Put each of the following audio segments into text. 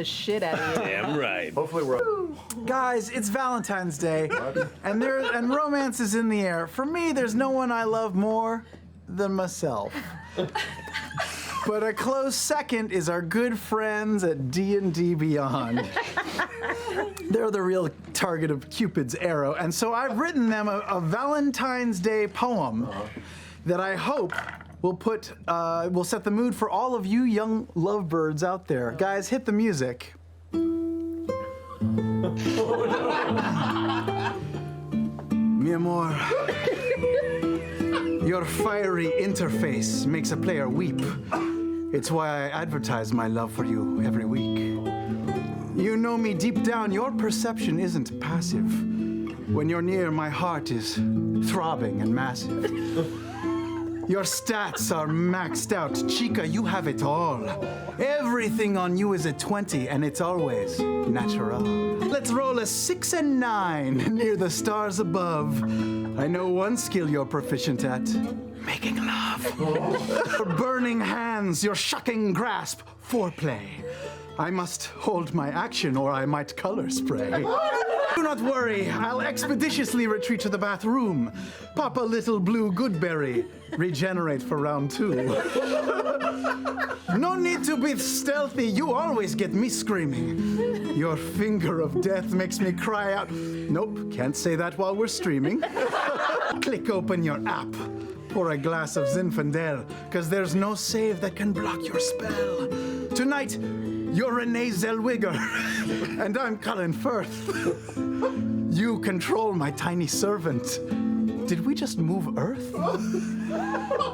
the shit out of you. Damn right. Hopefully we're... Guys, it's Valentine's Day, and romance is in the air. For me, there's no one I love more than myself. But a close second is our good friends at D&D Beyond. They're the real target of Cupid's arrow, and so I've written them a Valentine's Day poem that I hope will set the mood for all of you young lovebirds out there. Guys, hit the music. Mi amor, your fiery interface makes a player weep. It's why I advertise my love for you every week. You know me deep down, your perception isn't passive. When you're near, my heart is throbbing and massive. Your stats are maxed out. Chica, you have it all. Everything on you is a 20, and it's always natural. Let's roll a 6 and 9 near the stars above. I know one skill you're proficient at. Making love. Your burning hands, your shocking grasp, foreplay. I must hold my action or I might color spray. Do not worry, I'll expeditiously retreat to the bathroom. Pop a little blue goodberry. Regenerate for round 2. No need to be stealthy, you always get me screaming. Your finger of death makes me cry out. Nope, can't say that while we're streaming. Click open your app. Pour a glass of Zinfandel, cause there's no save that can block your spell. Tonight, you're Renee Zellweger, and I'm Colin Firth. You control my tiny servant. Did we just move Earth?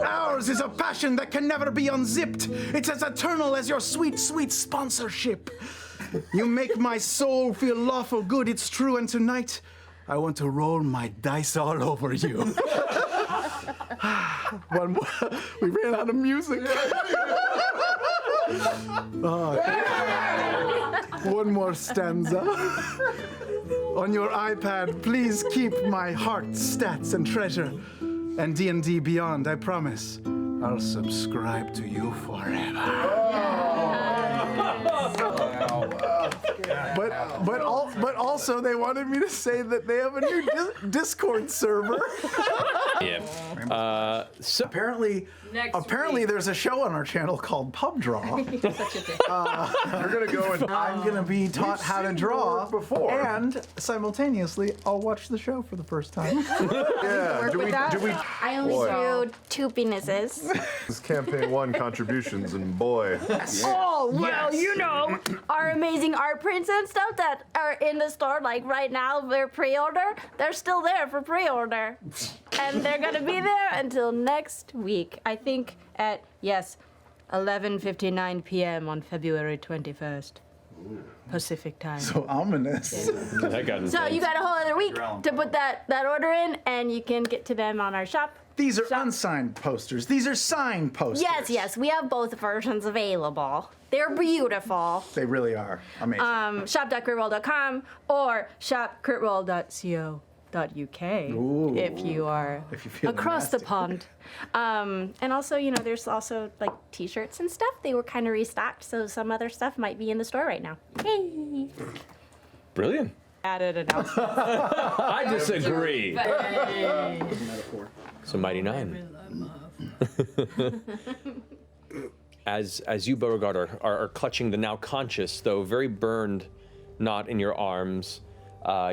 Ours is a passion that can never be unzipped. It's as eternal as your sweet, sweet sponsorship. You make my soul feel lawful good, it's true, and tonight, I want to roll my dice all over you. One more. We ran out of music. One more stanza. On your iPad, please keep my heart, stats, and treasure. And D&D Beyond, I promise, I'll subscribe to you forever. But also they wanted me to say that they have a new Discord server. Yeah. So Apparently there's a show on our channel called Pub Draw. You're gonna go and... I'm gonna be taught how to draw before. and simultaneously I'll watch the show for the first time. Yeah, do we... I only drew 2 penises. This is campaign 1 contributions, and boy... Oh, well, you know, our amazing art prints and stuff that are in the store, like right now, they're pre-order. They're still there for pre-order. And they're gonna be there until next week. I think at, 11:59 p.m. on February 21st. Pacific time. So ominous. that got So you got a whole other week to put that order in, and you can get to them on our shop. These are unsigned posters. These are signed posters. Yes, we have both versions available. They're beautiful. They really are amazing. Shop.kurtwell.com or shop.kurtwell.co.uk if you are feel across the nasty. pond. And also, there's also like t-shirts and stuff. They were kind of restocked, so some other stuff might be in the store right now. Yay! brilliant. Added announcement. I disagree. So Mighty Nine. As you, Beauregard, are clutching the now conscious, though very burned knot in your arms,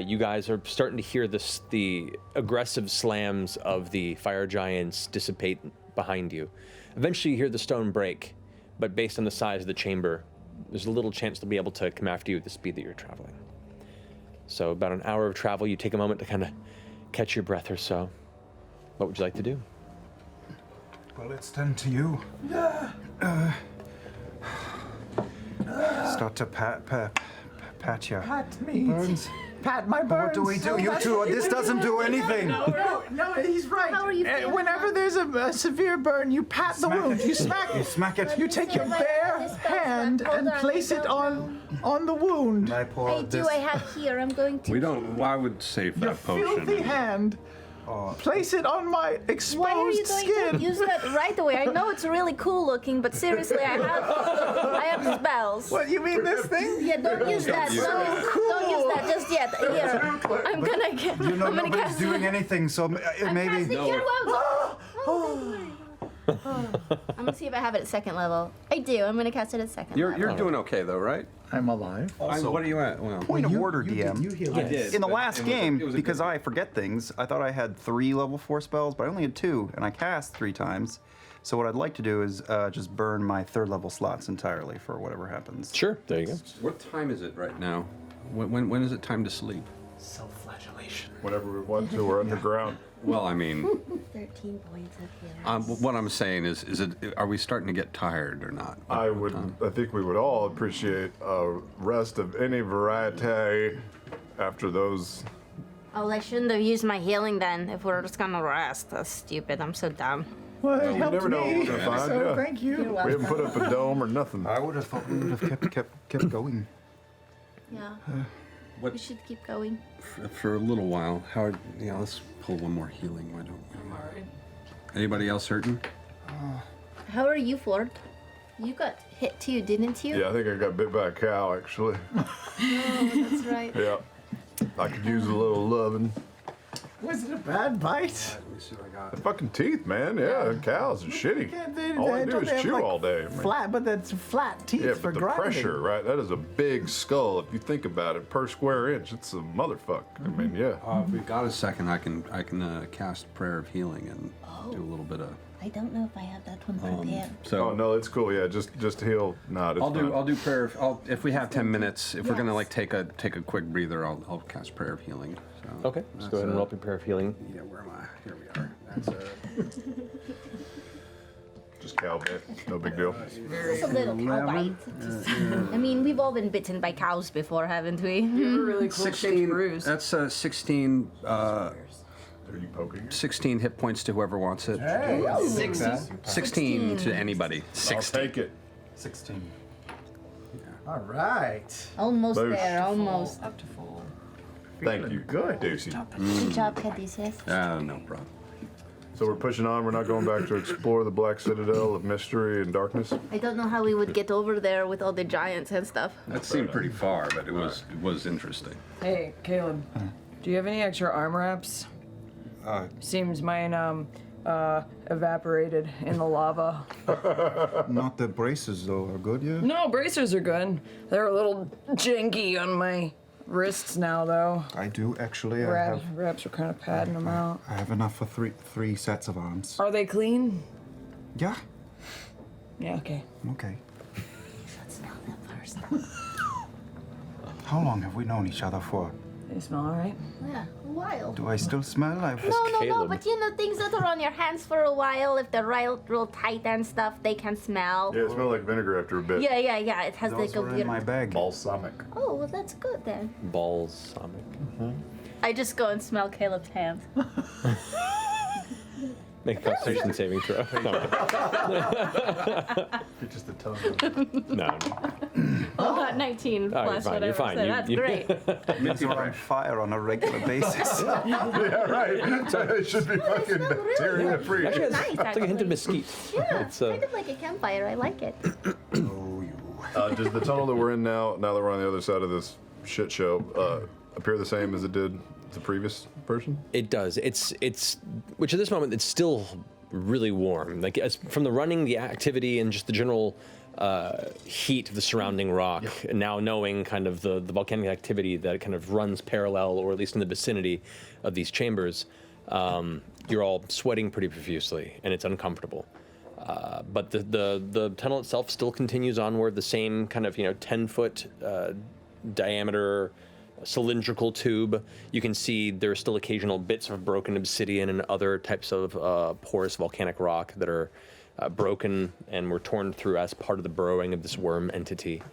you guys are starting to hear the aggressive slams of the fire giants dissipate behind you. Eventually you hear the stone break, but based on the size of the chamber, there's a little chance they'll be able to come after you at the speed that you're traveling. So about an hour of travel, you take a moment to kind of catch your breath or so. What would you like to do? Well, it's done to you. Start to pat you. Pat me. Burns. Pat my burns. What do we do? You two, this doesn't do anything. No, he's right. How are you feeling? Whenever there's a severe burn, you pat the wound. You smack You it. smack it. You take your bare hand and place it on the wound. I pour I this. have here. I'm going to. We don't. I would save Your that potion. filthy hand Place it on my exposed Why are you going skin. to use that right away? I know it's really cool looking, but seriously, I have spells. What, you mean this thing? Yeah, don't use that. Don't use that just yet. Here, I'm gonna get. You know I'm gonna nobody's cast. doing anything, so I'm maybe. casting Cure Wounds. I'm gonna see if I have it at second level. I do. I'm gonna cast it at second level. You're doing okay though, right? I'm alive. What are you at? Well, Point of order, DM. You healed I me. did. In the but last it was a- game, it was a because good- I forget things, I thought I had 3 level 4 spells, but I only had 2, and I cast 3 times. So what I'd like to do is just burn my 3rd level slots entirely for whatever happens. Sure, there you go. What time is it right now? When is it time to sleep? Self-flagellation. Whenever we want to, we're underground. Well, I mean, 13 points of healing. what I'm saying is are we starting to get tired or not? I think we would all appreciate a rest of any variety after those. Oh, I shouldn't have used my healing then. If we're just gonna rest, that's stupid. I'm so dumb. Well, it We helped never know what me. we're gonna find. So Yeah. thank you. You're We welcome. haven't put up a dome or nothing. I would have thought we would have kept going. Yeah. What We should keep going. for a little while? Howard, let's pull one more healing. Why don't we? Anybody else hurting? How are you, Ford? You got hit too, didn't you? Yeah, I think I got bit by a cow actually. Oh, that's right. Yeah. I could use a little loving. Was it a bad bite? Let me see what I got. The fucking teeth, man. Yeah, the cows are shitty. All they do is chew all day. man. Flat, but that's flat teeth Yeah, for but the grinding. pressure, right? That is a big skull. If you think about it, per square inch, it's a motherfucker. I mean, yeah. If we've got a second, I can cast Prayer of Healing and do a little bit of. I don't know if I have that one prepared. So Oh no, it's cool. Yeah, just heal. No, it's fine. I'll do prayer. If we have 10 minutes, if we're gonna like take a quick breather, I'll cast Prayer of Healing. So Okay, let's go ahead and roll up your prayer of healing. Yeah, where am I? Here we are. That's Just cow bit. No big deal. Just a little cow bite. I mean, we've all been bitten by cows before, haven't we? Really cool shaped 16. bruise. That's 16. Are you poking? 16 hit points to whoever wants it. 16 to anybody. I'll 16. take it. 16. All right. Almost Boosh. there, almost. Up to full. Thank you. Good. Deucey. Good job, Caduceus. No problem. So we're pushing on. We're not going back to explore the Black Citadel of mystery and darkness. I don't know how we would get over there with all the giants and stuff. That seemed pretty far, but it was interesting. Hey, Caleb. Do you have any extra arm wraps? Seems mine evaporated in the lava. Not the braces, though, are good, yeah? No, bracers are good. They're a little janky on my wrists now, though. I do, actually. Wraps are kind of padding them out. I have enough for three sets of arms. Are they clean? Yeah, Yeah, okay. okay. Let's smell them first. How long have we known each other for? They smell all right. Yeah, a while. Do I still smell? No, no, Caleb. but you know, things that are on your hands for a while, if they're real tight and stuff, they can smell. Yeah, it smells like vinegar after a bit. Yeah, it has Those like a were in weird. my bag. Balsamic. Oh, well, that's good then. Balsamic. I just go and smell Caleb's hands. Make a Constitution saving throw. No, Just the tongue. no. Oh, not 19 Oh, you're plus fine, whatever. you're fine. So You- that's you- great. You're on fire on a regular basis. Yeah, right. It should be fucking smells really tearing good. it free. Actually, Nice, it's like a hint of actually. mesquite. Yeah, It's, kind of like a campfire. I like it. Does the tunnel that we're in now that we're on the other side of this shit show, appear the same as it did the previous version? It does. It's which at this moment it's still really warm. Like as from the running, the activity, and just the general heat of the surrounding rock. And now knowing kind of the volcanic activity that kind of runs parallel, or at least in the vicinity of these chambers, you're all sweating pretty profusely, and it's uncomfortable. But the tunnel itself still continues onward, the same kind of 10-foot diameter cylindrical tube. You can see there are still occasional bits of broken obsidian and other types of porous volcanic rock that are broken and were torn through as part of the burrowing of this worm entity.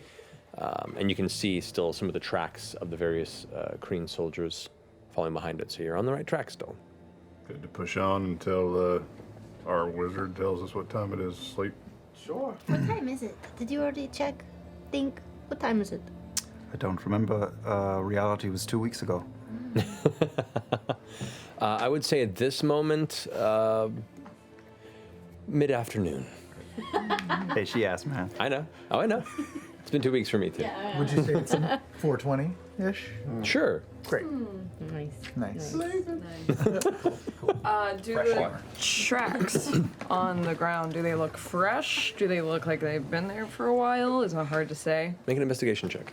And you can see still some of the tracks of the various Kreen soldiers following behind it. So you're on the right track still. Good to push on until our wizard tells us what time it is to sleep. Sure. What time is it? Did you already check? Think. What time is it? I don't remember. Reality was 2 weeks ago. I would say at this moment, mid-afternoon. Hey, she asked, man. I know. Oh, I know. It's been 2 weeks for me too. Would you say it's 4:20-ish? Sure. Great. Nice. Nice. Do the tracks on the ground, do they look fresh? Do they look like they've been there for a while? Is that hard to say? Make an investigation check.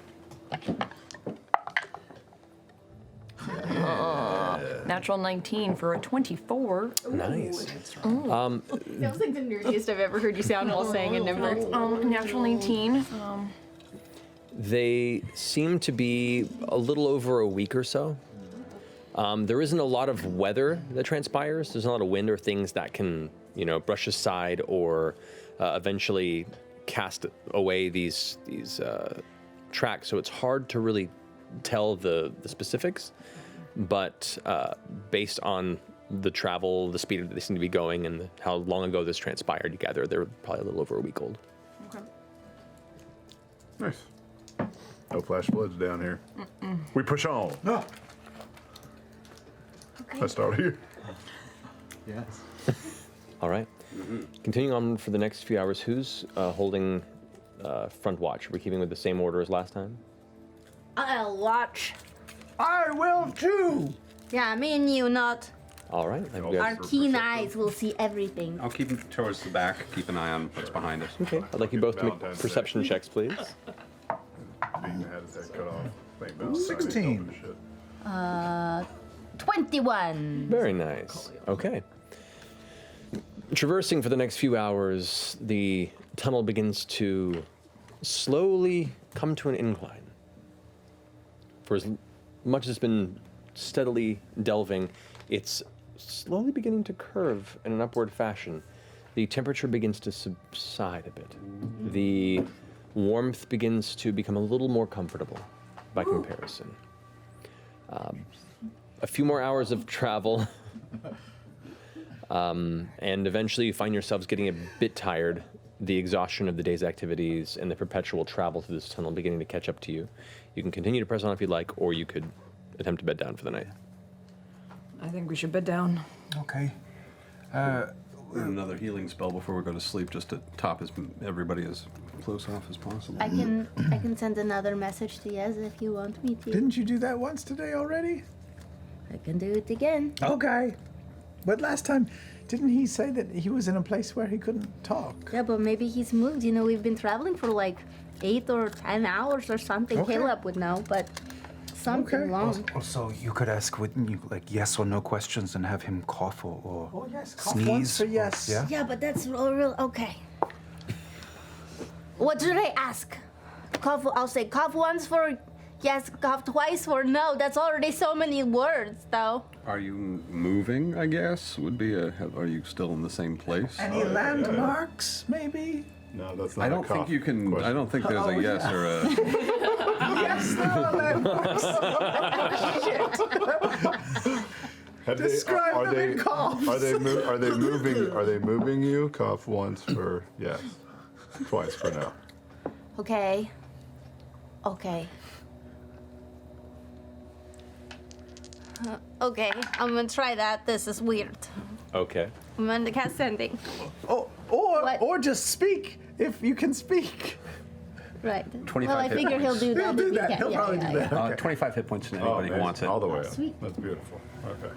Natural 19 for a 24. Nice. That was like the nerdiest I've ever heard you sound while saying a number. Natural 19. They seem to be a little over a week or so. There isn't a lot of weather that transpires. There's not a lot of wind or things that can, brush aside or eventually cast away these tracks. So it's hard to really tell the specifics. But based on the travel, the speed that they seem to be going, and how long ago this transpired, you gather they're probably a little over a week old. Okay. Nice. No flash floods down here. We push on. No. I start here. Yes. All right. Continuing on for the next few hours, who's holding front watch? Are we keeping with the same order as last time? I'll watch. I will too. Yeah, me and you not. All right. Have you Our guys- keen eyes will see everything. I'll keep him towards the back. Keep an eye on what's behind us. Okay. I'd like you both to make Valentine's Day. perception checks, please. Being had his head cut off. Thank Valentine. 16. Shit. 21. Very nice. Okay. Traversing for the next few hours, the tunnel begins to slowly come to an incline. For as much as it's been steadily delving, it's slowly beginning to curve in an upward fashion. The temperature begins to subside a bit. The warmth begins to become a little more comfortable by comparison. A few more hours of travel, and eventually you find yourselves getting a bit tired. The exhaustion of the day's activities and the perpetual travel through this tunnel beginning to catch up to you. You can continue to press on if you'd like, or you could attempt to bed down for the night. I think we should bed down. Okay. Another healing spell before we go to sleep, just to top everybody as close off as possible. I can send another message to Yez if you want me to. Didn't you do that once today already? I can do it again. Okay. But last time, didn't he say that he was in a place where he couldn't talk? Yeah, but maybe he's moved. We've been traveling for like 8 or 10 hours or something. Okay. Caleb would know, but something Okay. long. Also, you could ask with you like yes or no questions and have him cough or Oh, yes. Cough sneeze. once for yes. Yeah. Yeah, but that's real. Okay. What should I ask? Cough. I'll say cough once for yes, cough twice for no. That's already so many words, though. Are you moving, I guess? Would be are you still in the same place? Any landmarks, maybe? No, that's not I a don't think cough you can. question. I don't think there's a yes or a. Yes, there are landmarks. Have Describe are them they, in coughs. Are they moving? Are they moving you? Cough once for yes, twice for no. Okay. Okay. Okay, I'm gonna try that. This is weird. Okay. I'm gonna cast sending. Or What? just speak if you can speak. Right. 25 well, I hit figure he'll points. do that. He'll if do he that. can. He'll Yeah, probably yeah, do yeah. that. 25 hit points to anybody who man, wants it. all the way up. Sweet. That's beautiful. Okay.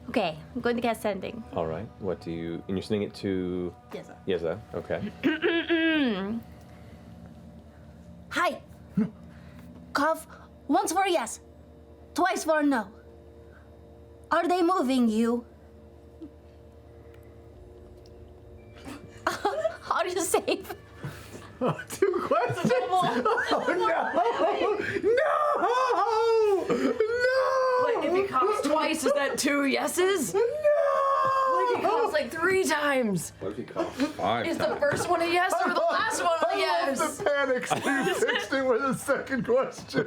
Okay, I'm going to cast sending. All right. What do you? And you're sending it to Yes. Sir. Yeza. Okay. Hi. Cough once for yes, twice for no. Are they moving you? How do you save? 2 questions. Oh no! No! Like, if he coughs twice, is that 2 yeses? No! Like, he coughs like 3 times. What if he coughs 5 Is the times? first one a yes or the last one a I love yes? the panic. So you fixed it with a second question.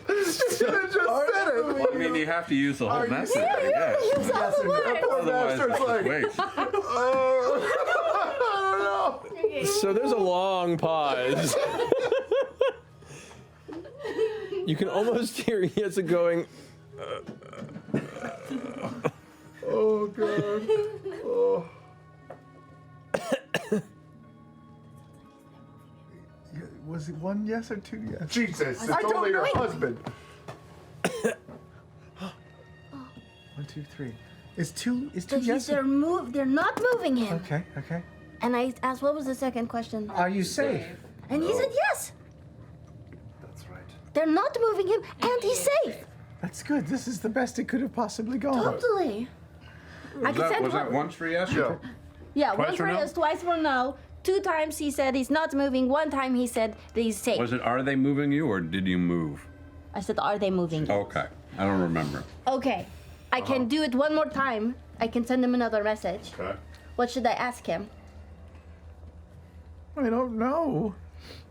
You should have just said it. Well, I mean, you have to use the whole message, I guess. Yes or no? Poor Otherwise, bastard's it's like, waste. I don't know. So there's a long pause. You can almost hear Yeza going, Oh god. Oh. Was it one yes or two yes? Jesus, it's I don't only your know. husband. 1, 2, 3. Is two So yes? they're not moving him. Okay, okay. And I asked, what was the second question? Are you safe? And he said yes. That's right. They're not moving him, and he's safe. That's good. This is the best it could have possibly gone. Totally. I can send Was that one- once for yes? Yeah. Yeah, Twice once for for no? yes, twice for no. 2 times he said he's not moving. 1 time he said that he's safe. Was it are they moving you or did you move? I said, are they moving? you? Okay. I don't remember. Okay. I can do it one more time. I can send him another message. Okay. What should I ask him? I don't know.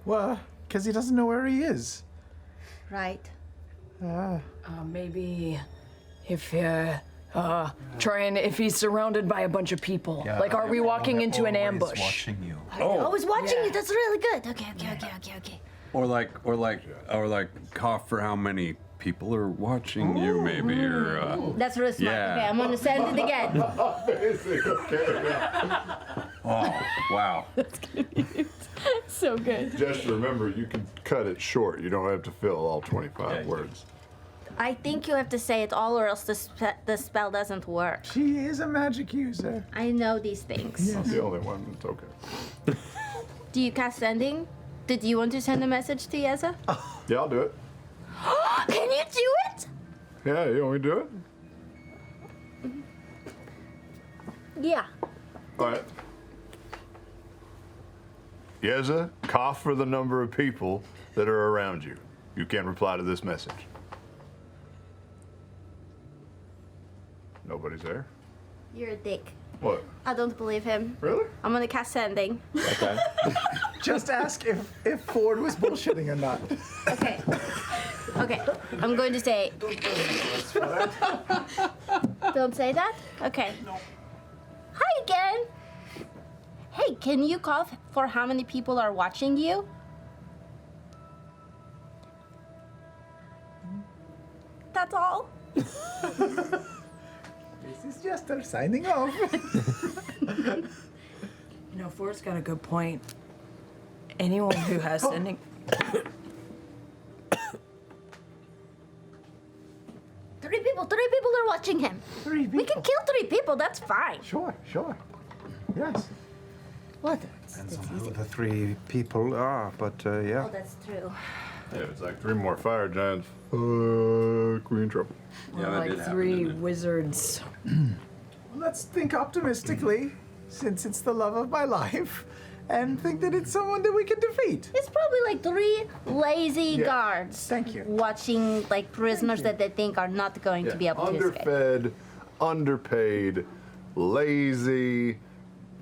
Well, because he doesn't know where he is. Right. Maybe if if he's surrounded by a bunch of people. Like, are we walking into an ambush? Watching you. I was watching you. That's really good. Okay. Or like cough for how many people are watching you maybe or That's really smart. Yeah. Okay, I'm gonna send it again. Amazing. Okay. oh wow. So good. Just remember, you can cut it short. You don't have to fill all 25 words. I think you have to say it all, or else the spell doesn't work. She is a magic user. I know these things. I'm the only one. It's okay. Do you cast sending? Did you want to send a message to Yeza? Yeah, I'll do it. Can you do it? Yeah, you want me to do it? Yeah. All right. Yeza, cough for the number of people that are around you. You can reply to this message. Nobody's there? You're a dick. What? I don't believe him. Really? I'm gonna cast sending. Okay. Just ask if Ford was bullshitting or not. Okay. Okay. I'm going to say. Don't say that? Okay. Hi again. Hey, can you cough for how many people are watching you? That's all. This is just her signing off. You know, Ford's got a good point. Anyone who has sending. 3 people. 3 people are watching him. 3 people. We can kill 3 people. That's fine. Sure. Yes. What? Depends on who the 3 people are, but yeah. Oh, that's true. Yeah, it's like 3 more fire giants. We're in trouble. Oh, Yeah, that Like did happen, 3 didn't it? wizards. Let's think optimistically, since it's the love of my life, and think that it's someone that we can defeat. It's probably like 3 lazy guards. Thank you. Watching like prisoners that they think are not going to be able to escape. Underfed, underpaid, lazy,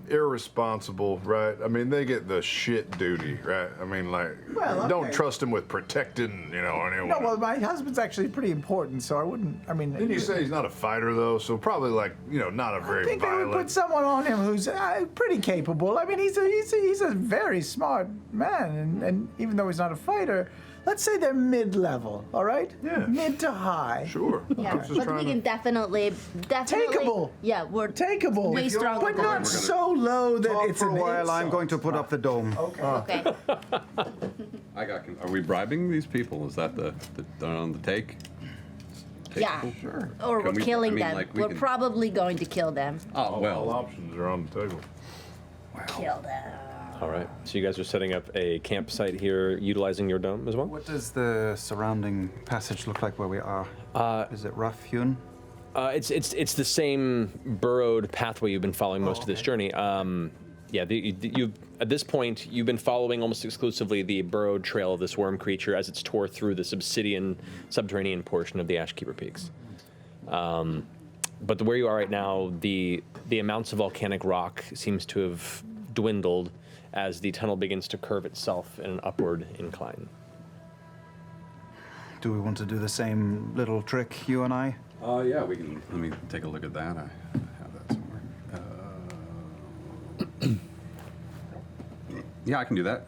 irresponsible, right? I mean, they get the shit duty, right? I mean, like, Well, don't okay. trust them with protecting, anyone. No, well, my husband's actually pretty important, so I wouldn't. I mean, Didn't you say he's not a fighter, though? So probably, like, not a very I think I would put violent. someone on him who's pretty capable. I mean, he's a very smart man, and even though he's not a fighter, let's say they're mid-level, all right? Yeah. Mid to high. Sure. Yeah, I was just but we trying can to. definitely. Takeable. Yeah, we're Takeable, way stronger. but than not them. so low that Talk it's for a an while. I'm insult. going to put up the dome. Okay. Are we bribing these people? Is that the on the take? Yeah. Sure. Or we're Can we- killing I mean, them. like, we We're can- probably going to kill them. Oh All well. options are on the table. Kill them. All right. So you guys are setting up a campsite here, utilizing your dome as well. What does the surrounding passage look like where we are? Is it rough hewn? It's the same burrowed pathway you've been following most of this journey. You at this point you've been following almost exclusively the burrowed trail of this worm creature as it's tore through the subterranean portion of the Ashkeeper Peaks. But where you are right now, the amounts of volcanic rock seems to have dwindled as the tunnel begins to curve itself in an upward incline. Do we want to do the same little trick, you and I? Yeah, we can. Let me take a look at that. I have that somewhere. Yeah, I can do that.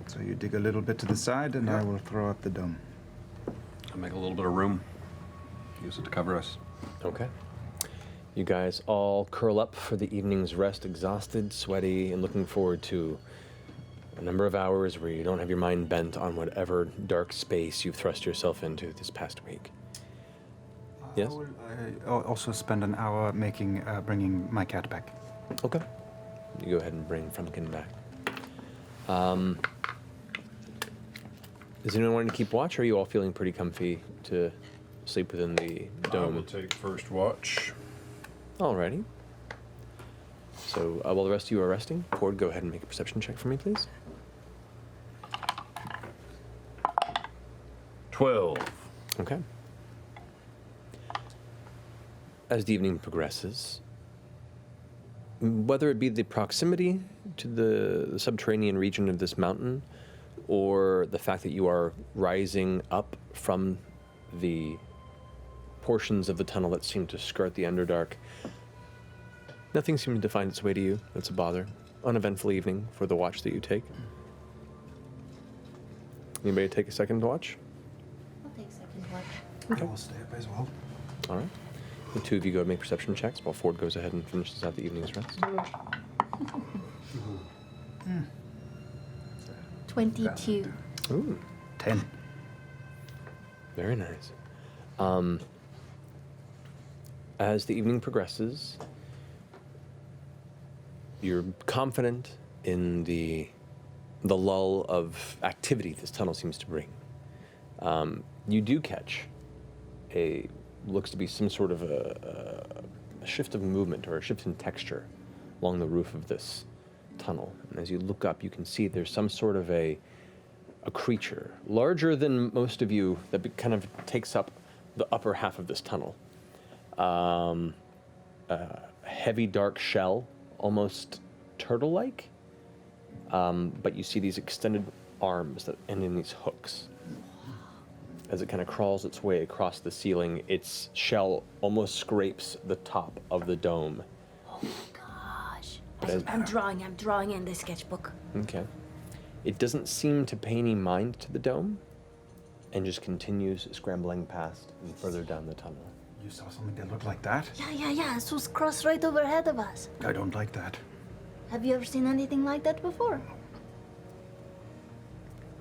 So you dig a little bit to the side, and I will throw up the dome. I'll make a little bit of room. Use it to cover us. Okay. You guys all curl up for the evening's rest, exhausted, sweaty, and looking forward to a number of hours where you don't have your mind bent on whatever dark space you've thrust yourself into this past week. Yes? I also spend an hour bringing my cat back. Okay. You go ahead and bring Frumpkin back. Does anyone want to keep watch, or are you all feeling pretty comfy to sleep within the dome? I will take first watch. Alrighty. So while the rest of you are resting, Ford, go ahead and make a perception check for me, please. 12. Okay. As the evening progresses, whether it be the proximity to the subterranean region of this mountain, or the fact that you are rising up from the portions of the tunnel that seem to skirt the Underdark, nothing seems to find its way to you. That's a bother. Uneventful evening for the watch that you take. Anybody take a second to watch? I'll take second watch. I will stay up as well. All right. The two of you go make perception checks while Ford goes ahead and finishes out the evening's rest. 22. Ooh, 10. very nice. As the evening progresses, you're confident in the lull of activity this tunnel seems to bring. You do catch looks to be some sort of a shift of movement or a shift in texture along the roof of this tunnel. And as you look up, you can see there's some sort of a creature, larger than most of you, that kind of takes up the upper half of this tunnel. A heavy, dark shell, almost turtle-like, but you see these extended arms that end in these hooks. As it kind of crawls its way across the ceiling, its shell almost scrapes the top of the dome. Oh my gosh. As- I'm drawing in the sketchbook. Okay. It doesn't seem to pay any mind to the dome, and just continues scrambling past and further down the tunnel. You saw something that looked like that? Yeah. This was crossed right overhead of us. I don't like that. Have you ever seen anything like that before?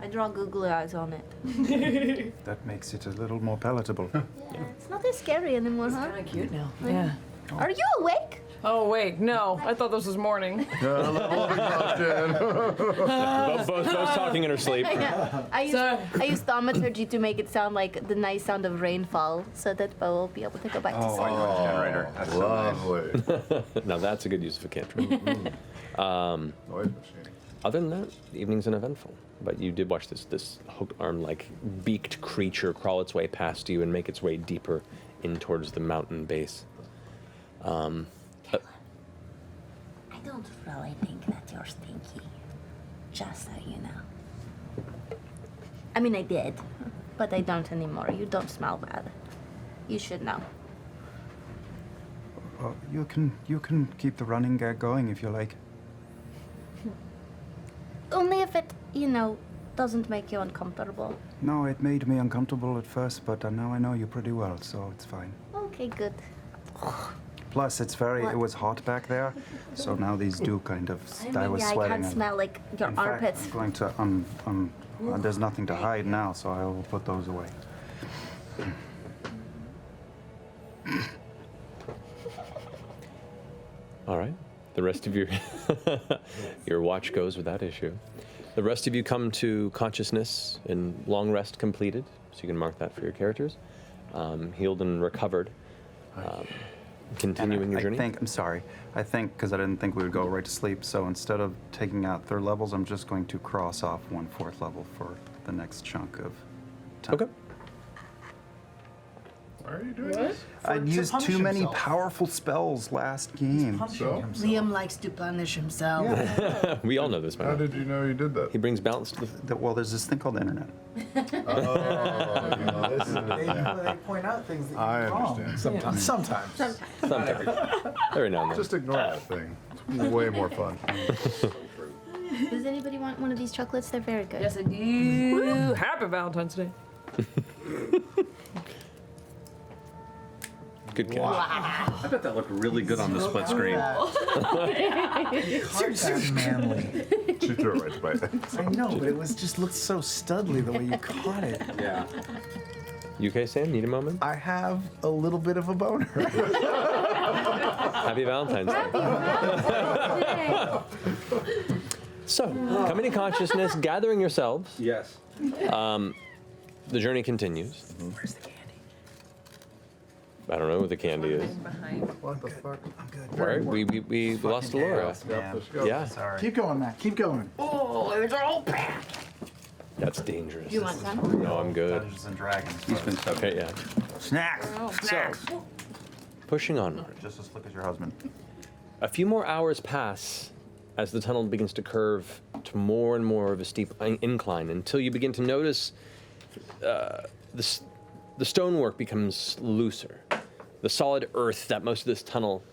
I draw googly eyes on it. That makes it a little more palatable. Yeah, it's not as scary anymore, huh? Kind of cute now. Yeah. Are you awake? Oh wait, no. I thought this was morning. Both talking in her sleep. Yeah. I use thaumaturgy to make it sound like the nice sound of rainfall, so that Bo will be able to go back to sleep. Generator. That's so nice. Lovely. Now that's a good use of a cantrip. Noise machine. Other than that, the evening's uneventful. But you did watch this hooked arm-like beaked creature crawl its way past you and make its way deeper in towards the mountain base. I don't really think that you're stinky. Just so you know. I mean, I did, but I don't anymore. You don't smell bad. You should know. Well, you can keep the running gag going if you like. Only if it, doesn't make you uncomfortable. No, it made me uncomfortable at first, but now I know you pretty well, so it's fine. Okay, good. Plus, it was hot back there, so now these do kind of, I was I sweating. can't smell like your In fact, armpits. I'm going to, there's nothing to hide now, so I will put those away. All right. The rest of your watch goes without issue. The rest of you come to consciousness and long rest completed, so you can mark that for your characters. Healed and recovered. Continuing your journey. I'm sorry, because I didn't think we would go right to sleep, so instead of taking out third levels, I'm just going to cross off 1 4th level for the next chunk of time. Okay. Why are you doing this? I used too many himself. powerful spells last game. So? Liam likes to punish himself. We all know this, How man. did you know you did that? He brings balance to the. Well, there's this thing called the internet. They point out things that I you're wrong. understand. Sometimes. Sometimes. Every now and then. Just ignore that thing. It's way more fun. Does anybody want one of these chocolates? They're very good. Yes, I do. Happy Valentine's Day. Good catch. I bet that looked really good on the split screen. That manly. She threw it right to my head. I know, but it was just looked so studly the way you caught it. Yeah. You okay, Sam? Need a moment? I have a little bit of a boner. Happy Valentine's Day. So, coming to consciousness, gathering yourselves, Yes. the journey continues. Where's the candy? I don't know where the candy is. Behind. What the fuck? I'm good. Where? We lost Laura. Yeah. Yeah, Sorry. Keep going, Matt. Keep going. that's dangerous. You want some? No, I'm good. Dungeons and Dragons. He's been so Okay, yeah. Snacks. So, pushing onward. Just as slick as your husband. A few more hours pass as the tunnel begins to curve to more and more of a steep incline until you begin to notice the stonework becomes looser. The solid earth that most of this tunnel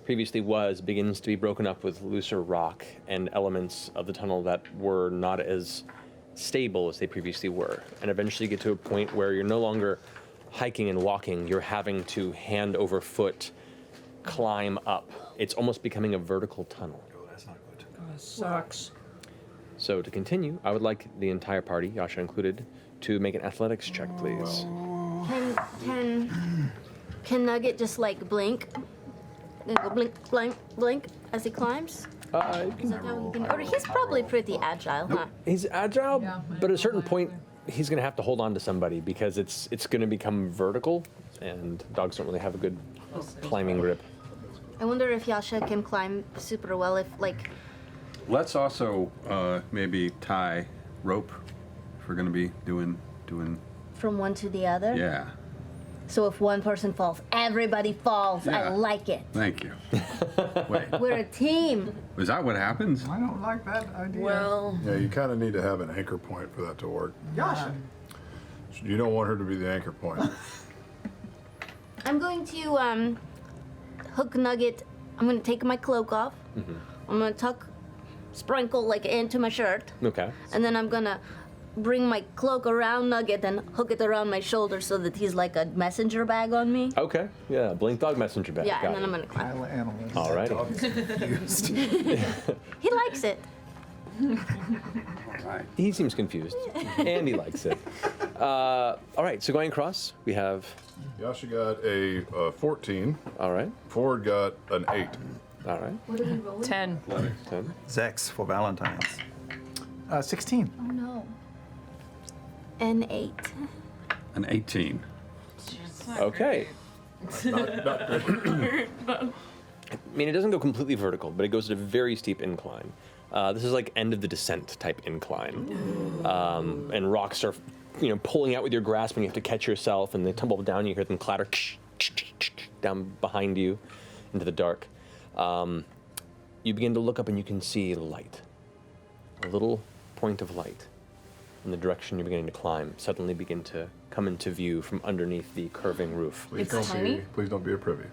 previously was begins to be broken up with looser rock and elements of the tunnel that were not as stable as they previously were. And eventually get to a point where you're no longer hiking and walking, you're having to hand over foot climb up. It's almost becoming a vertical tunnel. Sucks. So to continue, I would like the entire party, Yasha included, to make an athletics check, please. Can Nugget just like blink? Then go blink, blink, blink as he climbs? Is that how he can? Or he's probably pretty agile, huh? He's agile, Yeah, but at a certain point, he's going to have to hold on to somebody because it's going to become vertical, and dogs don't really have a good climbing grip. I wonder if Yasha can climb super well if like. Let's also maybe tie rope if we're gonna be doing. From one to the other? Yeah. So if one person falls, everybody falls. I Yeah. like it. Thank you. Wait, We're a team. is that what happens? I don't like that idea. Well, Yeah, you kind of need to have an anchor point for that to work. Yasha. You don't want her to be the anchor point. I'm going to hook Nugget. I'm going to take my cloak off. I'm going to sprinkle like into my shirt. Okay. And then I'm going to bring my cloak around Nugget and hook it around my shoulder so that he's like a messenger bag on me. Okay. Yeah. Blink dog messenger bag. Yeah, Got and then it. I'm going to climb. Pile of animals. Alrighty. He likes it. Right. He seems confused, and he likes it. All right. So going across, we have. Yasha got a 14. All right. Ford got an 8. All right. 10. 10. Zex for Valentine's. 16. Oh no. An 8. An 18. Okay. Not good. I mean, it doesn't go completely vertical, but it goes at a very steep incline. This is like end of the descent type incline, and rocks are, pulling out with your grasp, and you have to catch yourself, and they tumble down. You hear them clatter down behind you into the dark. You begin to look up, and you can see light, a little point of light, in the direction you're beginning to climb. Suddenly, begin to come into view from underneath the curving roof. Please It's tiny? Please don't be a privy.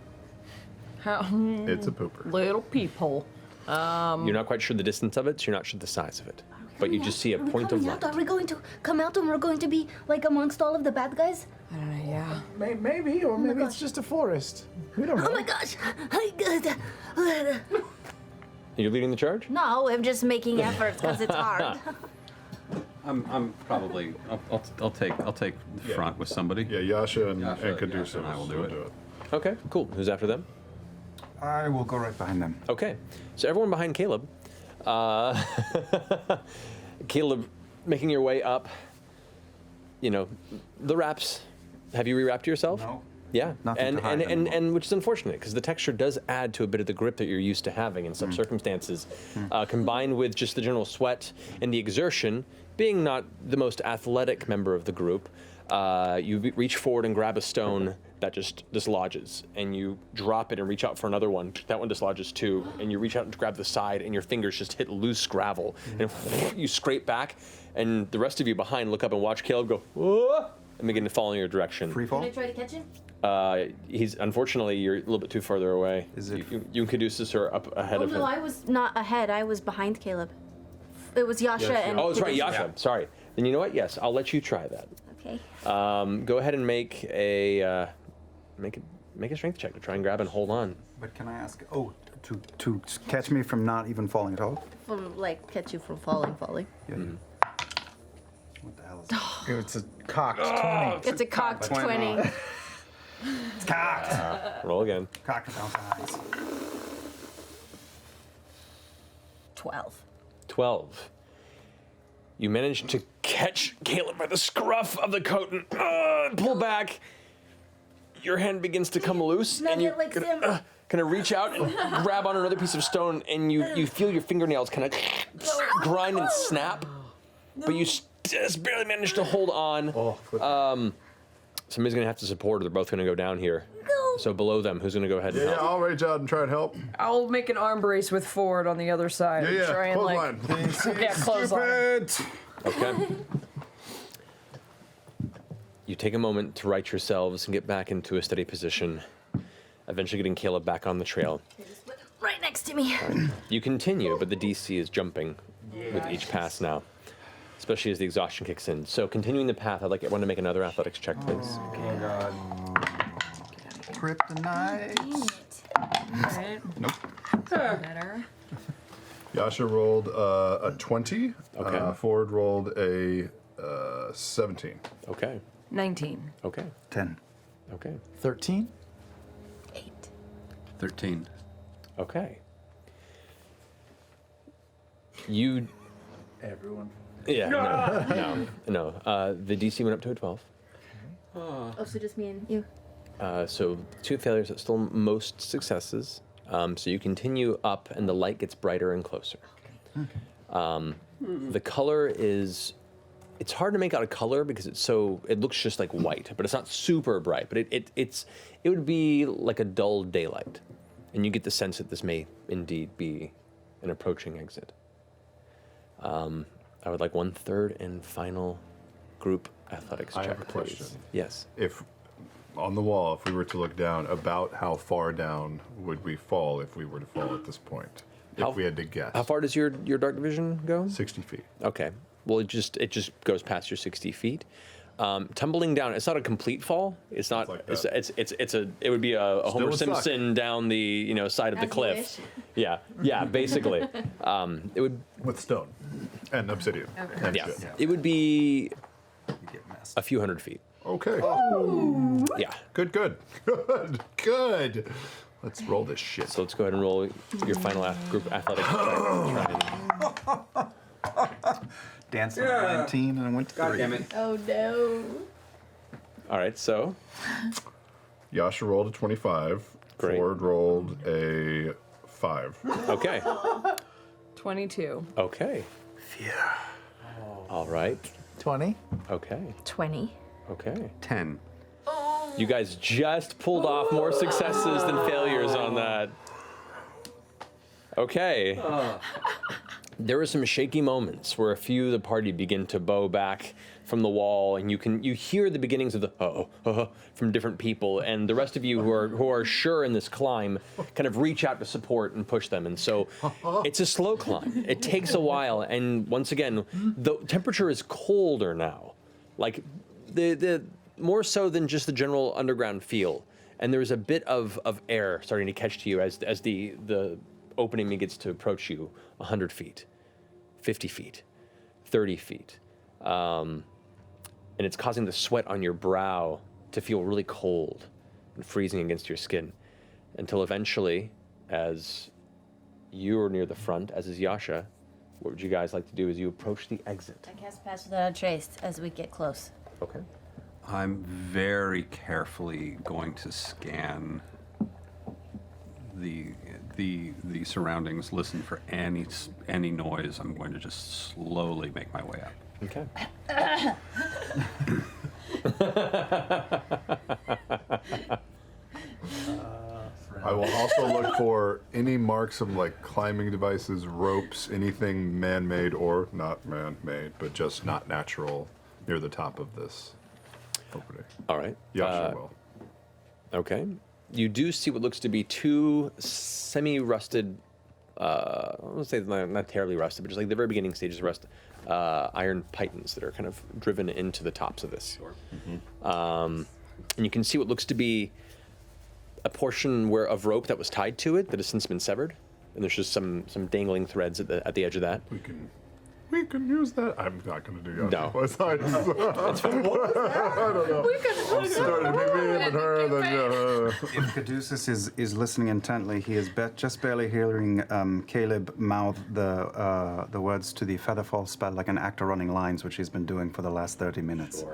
How? It's a pooper. Little peephole. You're not quite sure the distance of it, so you're not sure the size of it, but you just see a point of light. Are we going to come out and we're going to be like amongst all of the bad guys? I don't know, yeah. Maybe, or maybe it's just a forest. We don't know. Oh my gosh! You're leading the charge? No, I'm just making efforts because it's hard. I'm probably. I'll take the front with somebody. Yeah, Yasha and Yasha Caduceus and I will do it. Okay, cool. Who's after them? I will go right behind them. Okay, so everyone behind Caleb. Caleb, making your way up. The wraps. Have you rewrapped yourself? No. Yeah, Nothing and to hide and, anymore. and which is unfortunate because the texture does add to a bit of the grip that you're used to having in some circumstances, combined with just the general sweat and the exertion. Being not the most athletic member of the group, you reach forward and grab a stone that just dislodges, and you drop it and reach out for another one. That one dislodges too, and you reach out and grab the side, and your fingers just hit loose gravel, and you scrape back, and the rest of you behind look up and watch Caleb go, "Whoa," and begin to fall in your direction. Free fall? Can I try to catch him? He's unfortunately you're a little bit too farther away. Is it- You and Caduceus are up ahead Oh of him. no, I was not ahead. I was behind Caleb. It was Yasha and. Oh, that's right, Caduceus. Yasha. Sorry. Then you know what? Yes, I'll let you try that. Okay. Go ahead and make a strength check to try and grab and hold on. But can I ask? Oh, to catch me from not even falling at all. From like catch you from falling. Yeah. What the hell is that? It's a cocked 20. It's a cocked 20. It's cocked. Roll again. Cocked without eyes. 12. 12. You manage to catch Caleb by the scruff of the coat and pull back. Your hand begins to come loose, and you like Simba. kind of reach out and grab on another piece of stone, and you feel your fingernails kind of grind and snap, but you just barely manage to hold on. Somebody's gonna have to support, or they're both gonna go down here. So below them, who's gonna go ahead and Yeah, help? I'll reach out and try and help. I'll make an arm brace with Ford on the other side. and try and Clothesline. yeah, clothesline. Okay. You take a moment to right yourselves and get back into a steady position, eventually getting Caleb back on the trail. Right next to me. You continue, but the DC is jumping with each pass now, especially as the exhaustion kicks in. So continuing the path, I'd like everyone to make another athletics check, please. Oh God. Kryptonite. Right. Nope. Better. Yasha rolled a 20. Okay. Ford rolled a 17. Okay. 19. Okay. 10. Okay. 13? 13. Okay. You. Everyone. Yeah. No. The DC went up to a 12. Oh, so just me and you. So 2 failures, but still most successes. So you continue up, and the light gets brighter and closer. The color is, it's hard to make out a color because it looks just like white, but it's not super bright. But it would be like a dull daylight, and you get the sense that this may indeed be an approaching exit. I would like 1/3 and final group athletics check, I have a please. question. Yes. If on the wall, if we were to look down, about how far down would we fall if we were to fall at this point? If we had to guess. How far does your dark vision go? 60 feet. Okay. Well, it just goes past your 60 feet. Tumbling down, it's not a complete fall. It's not. like It's that. it would be a Homer would suck. Simpson down the side of the As you cliff. wish. Yeah, basically. It would. With stone and obsidian. And Yeah. shit. It would be You get messed. a few hundred feet. Okay. Yeah. Good. Let's roll this shit. So let's go ahead and roll your final group athletics check. Try and- Danced on 19 and I went to 3. God damn it. Oh no. All right. So Yasha rolled a 25. Great. Ford rolled a 5. okay. 22. Okay. Yeah. All right. 20? Okay. 20. Okay. 10. You guys just pulled off more successes than failures on that. Okay. There were some shaky moments where a few of the party begin to bow back from the wall, and you hear the beginnings of the from different people, and the rest of you who are sure in this climb kind of reach out to support and push them. And so it's a slow climb. It takes a while, and once again, the temperature is colder now, like the more so than just the general underground feel. And there's a bit of air starting to catch to you as the opening begins to approach you 100 feet, 50 feet, 30 feet. And it's causing the sweat on your brow to feel really cold and freezing against your skin. Until eventually, as you are near the front, as is Yasha, what would you guys like to do as you approach the exit? I cast Pass Without a Trace as we get close. Okay. I'm very carefully going to scan the surroundings, listen for any noise. I'm going to just slowly make my way up. Okay. I will also look for any marks of like climbing devices, ropes, anything man-made or not man-made, but just not natural near the top of this opening. All right. Yasha will. Okay. You do see what looks to be 2 semi-rusted, I won't say not terribly rusted, but just like the very beginning stages of rust, iron pythons that are kind of driven into the tops of this. And you can see what looks to be a portion of rope that was tied to it that has since been severed, and there's just some dangling threads at the edge of that. We can use that. I'm not going to do that. No. It's fine. I don't know. I'm starting to be me and her. Then, If Caduceus is listening intently, he is just barely hearing Caleb mouth the words to the Featherfall spell like an actor running lines, which he's been doing for the last 30 minutes.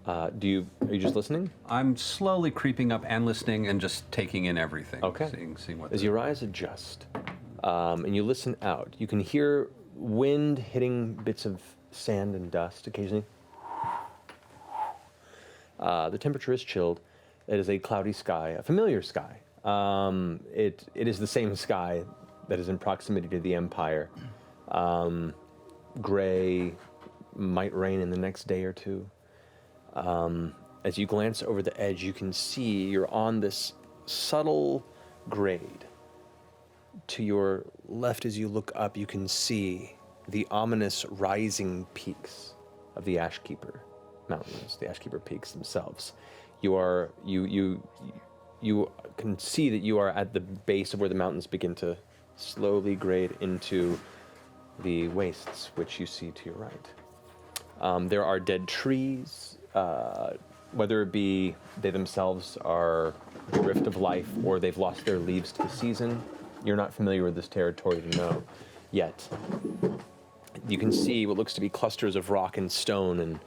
Are you just listening? I'm slowly creeping up and listening and just taking in everything. Okay. Seeing what. As your eyes adjust, and you listen out, you can hear wind hitting bits of sand and dust occasionally. The temperature is chilled. It is a cloudy sky, a familiar sky. It is the same sky that is in proximity to the Empire. Gray, might rain in the next day or two. As you glance over the edge, you can see you're on this subtle grade. To your left, as you look up, you can see the ominous rising peaks of the Ashkeeper Mountains, the Ashkeeper Peaks themselves. You can see that you are at the base of where the mountains begin to slowly grade into the wastes, which you see to your right. There are dead trees, whether it be they themselves are bereft of life or they've lost their leaves to the season. You're not familiar with this territory to know yet. You can see what looks to be clusters of rock and stone and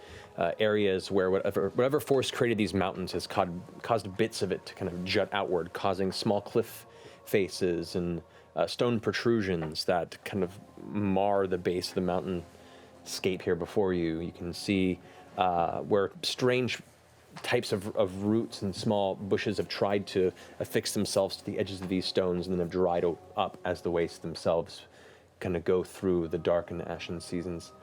areas where whatever force created these mountains has caused bits of it to kind of jut outward, causing small cliff faces and stone protrusions that kind of mar the base of the mountain scape here before you. You can see where strange types of roots and small bushes have tried to affix themselves to the edges of these stones and then have dried up as the wastes themselves kind of go through the dark and ashen seasons.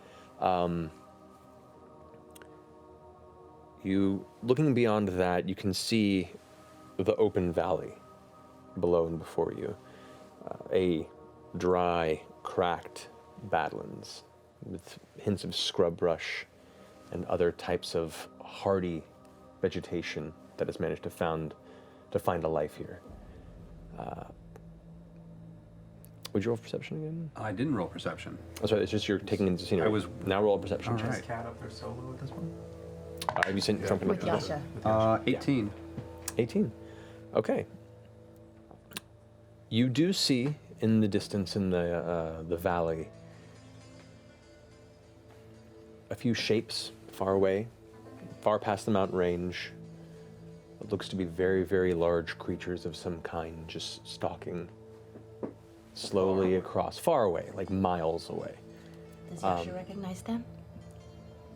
Looking beyond that, you can see the open valley below and before you. A dry, cracked badlands with hints of scrub brush and other types of hardy vegetation that has managed to find a life here. Would you roll perception again? I didn't roll perception. Oh, sorry, it's just you're taking into scenery. Now roll a perception check. All right. Cat up there solo at this point? Have you seen something With Yasha. 18. 18. Okay. You do see in the distance in the valley a few shapes far away, far past the mountain range. It looks to be very, very large creatures of some kind just stalking slowly across, far away, like miles away. Does Yasha recognize them?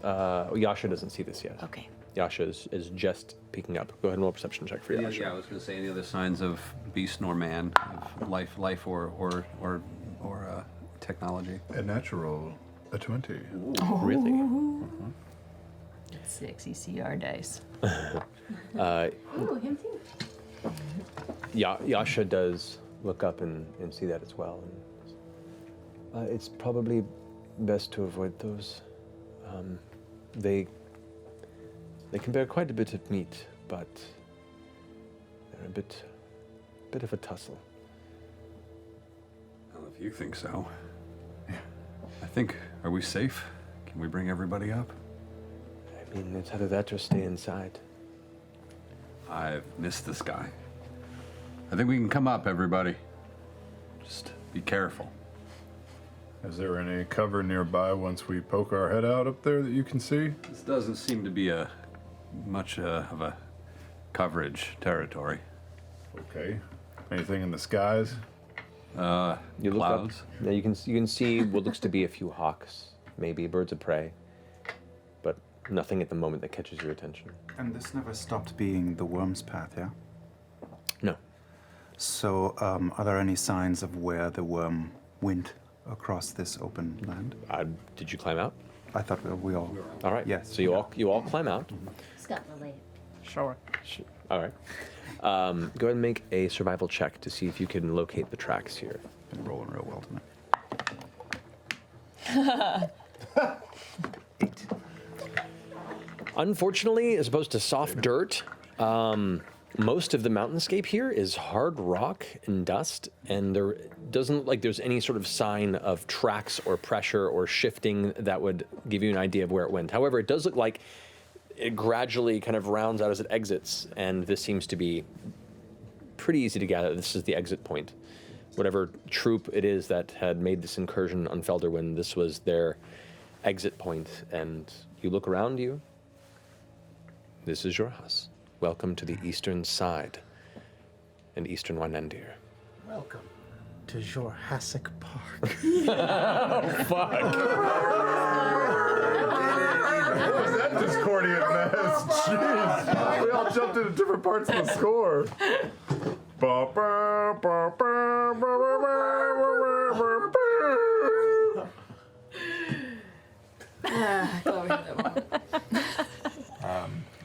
Yasha doesn't see this yet. Okay. Yasha is just peeking up. Go ahead and roll a perception check for Yasha. Yeah, I was going to say any other signs of beast nor man, of life or technology. a natural, a 20. Really? Sexy CR dice. Ooh, him too. Yasha does look up and see that as well. And, it's probably best to avoid those. They can bear quite a bit of meat, but they're a bit of a tussle. Well, if you think so. I think, are we safe? Can we bring everybody up? I mean, it's either that or stay inside. I've missed this guy. I think we can come up, everybody. Just be careful. Is there any cover nearby once we poke our head out up there that you can see? This doesn't seem to be much of a coverage territory. Okay. Anything in the skies? You look Clouds. up. Yeah, you can see what looks to be a few hawks, maybe birds of prey, but nothing at the moment that catches your attention. And this never stopped being the worm's path, yeah? No. So, are there any signs of where the worm went across this open land? Did you climb out? I thought we all. All right. Yes. So you all climb out. Scott Lily. Sure. All right. Go ahead and make a survival check to see if you can locate the tracks here. Been rolling real well tonight. Unfortunately, as opposed to soft dirt, most of the mountainscape here is hard rock and dust, and there doesn't look like there's any sort of sign of tracks or pressure or shifting that would give you an idea of where it went. However, it does look like it gradually kind of rounds out as it exits, and this seems to be pretty easy to gather. This is the exit point. Whatever troop it is that had made this incursion on Felderwind, this was their exit point, and you look around you. This is your house. Welcome to the eastern side and eastern Wynendir. Welcome to Jurassic Park. Fuck. What was that discordian mess? Jeez. We all jumped into different parts of the score.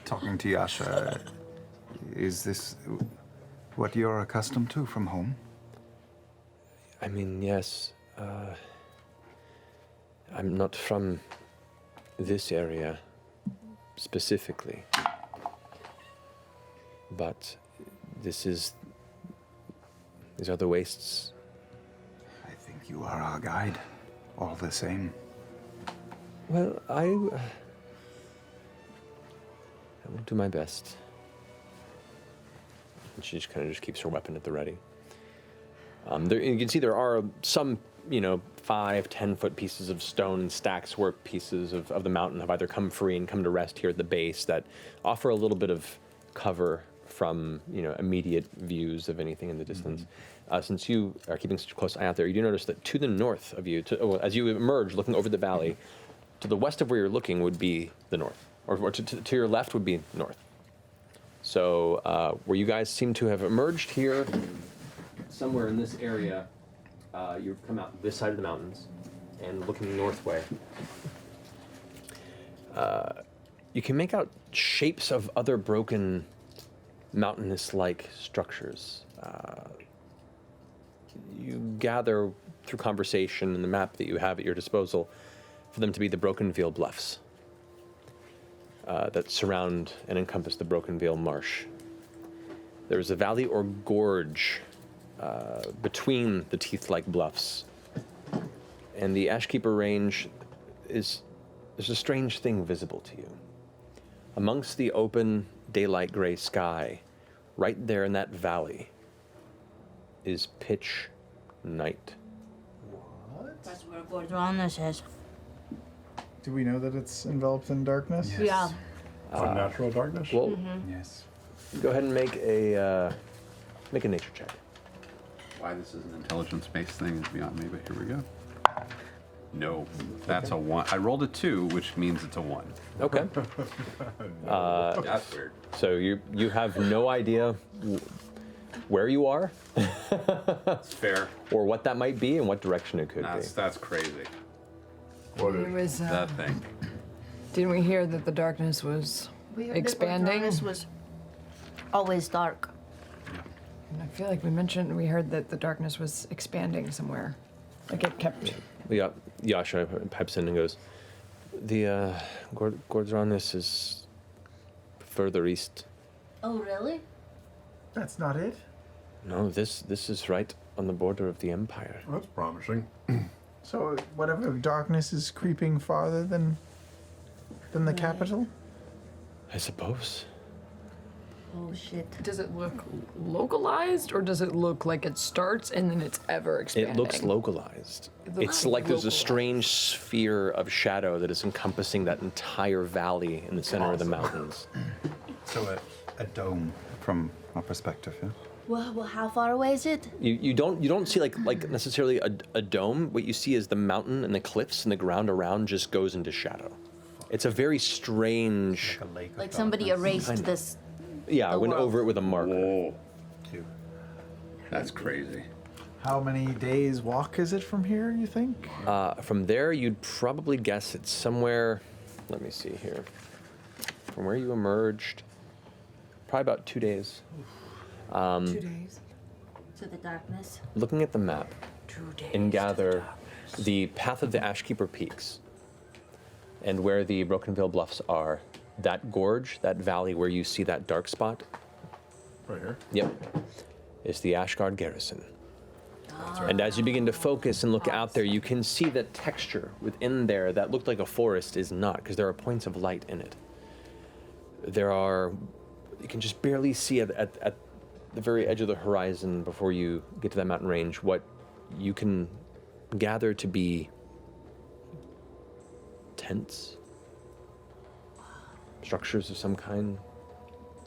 Talking to Yasha, is this what you're accustomed to from home? I mean, yes. I'm not from this area specifically, but these are the wastes. I think you are our guide, all the same. Well, I will do my best. And she just kind of keeps her weapon at the ready. You can see there are some, 5-10 foot pieces of stone and stacks where pieces of the mountain have either come free and come to rest here at the base that offer a little bit of cover from, immediate views of anything in the distance. Since you are keeping such a close eye out there, you do notice that to the north of you, as you emerge looking over the valley, to the west of where you're looking would be the north, or to your left would be north. So where you guys seem to have emerged here, somewhere in this area, you've come out this side of the mountains and looking north way. You can make out shapes of other broken mountainous-like structures. You gather through conversation and the map that you have at your disposal for them to be the Broken Veil Bluffs that surround and encompass the Broken Veil Marsh. There is a valley or gorge between the teeth-like bluffs, and the Ashkeeper Range there's a strange thing visible to you. Amongst the open, daylight gray sky, right there in that valley, is pitch night. That's where Gordronis is. Do we know that it's enveloped in darkness? Yes. Yeah. Unnatural darkness? Well, Yes. go ahead and make a nature check. Why this is an intelligence-based thing is beyond me, but here we go. No, that's a 1. I rolled a 2, which means it's a 1. Okay. That's weird. So you have no idea where you are, That's fair. or what that might be, and what direction it could be. That's crazy. What It is was, That thing. didn't we hear that the darkness was expanding? This was always dark. I feel like we heard that the darkness was expanding somewhere. Like it kept. Yasha pipes in and goes, the Gordronis is further east. Oh, really? That's not it. No, this is right on the border of the Empire. That's promising. So whatever darkness is creeping farther than the capital? I suppose. Oh, shit. Does it look localized, or does it look like it starts and then it's ever expanding? It looks localized. It looks It's like there's a localized. strange sphere of shadow that is encompassing that entire valley in the center of the mountains. So a dome from our perspective, yeah? Well, how far away is it? You don't see like necessarily a dome. What you see is the mountain and the cliffs and the ground around just goes into shadow. It's a very strange. A lake of Like somebody darkness. erased this. Yeah, I the went world. over it with a marker. Whoa, Two. that's crazy. How many days walk is it from here, you think? From there, you'd probably guess it's somewhere. Let me see here. From where you emerged, probably about 2 days. 2 days. To the darkness. Looking at the map, 2 days. and gather the path of the Ashkeeper Peaks and where the Broken Veil Bluffs are, that gorge, that valley where you see that dark spot, Right here. yep, is the Ashgard garrison. And as you begin to focus and look out there, you can see that texture within there that looked like a forest is not, because there are points of light in it. There are, you can just barely see it at the very edge of the horizon before you get to that mountain range, what you can gather to be tents, structures of some kind.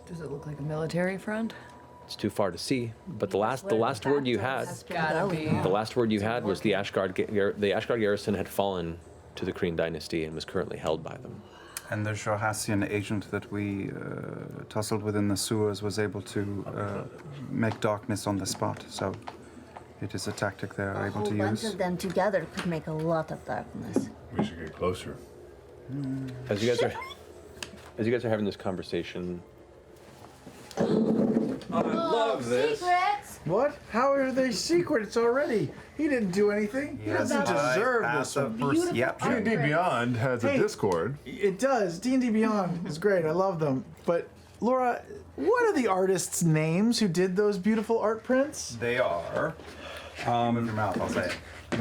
Does it look like a military front? It's too far to see, but the last word you had, Gotta be. the last word you had was the Ashgard garrison had fallen to the Kryn dynasty and was currently held by them. And the Jorhassian agent that we tussled with in the sewers was able to make darkness on the spot, so it is a tactic they are A able whole to bunch use. of them together could make a lot of darkness. We should get closer. As you guys are having this conversation, Love this. Secrets. What? How are they secrets already? He didn't do anything. He doesn't deserve this one. Yep. D&D Beyond has a Hey. Discord. It does. D&D Beyond is great. I love them. But Laura, what are the artists' names who did those beautiful art prints? They are. Move your mouth, I'll say it.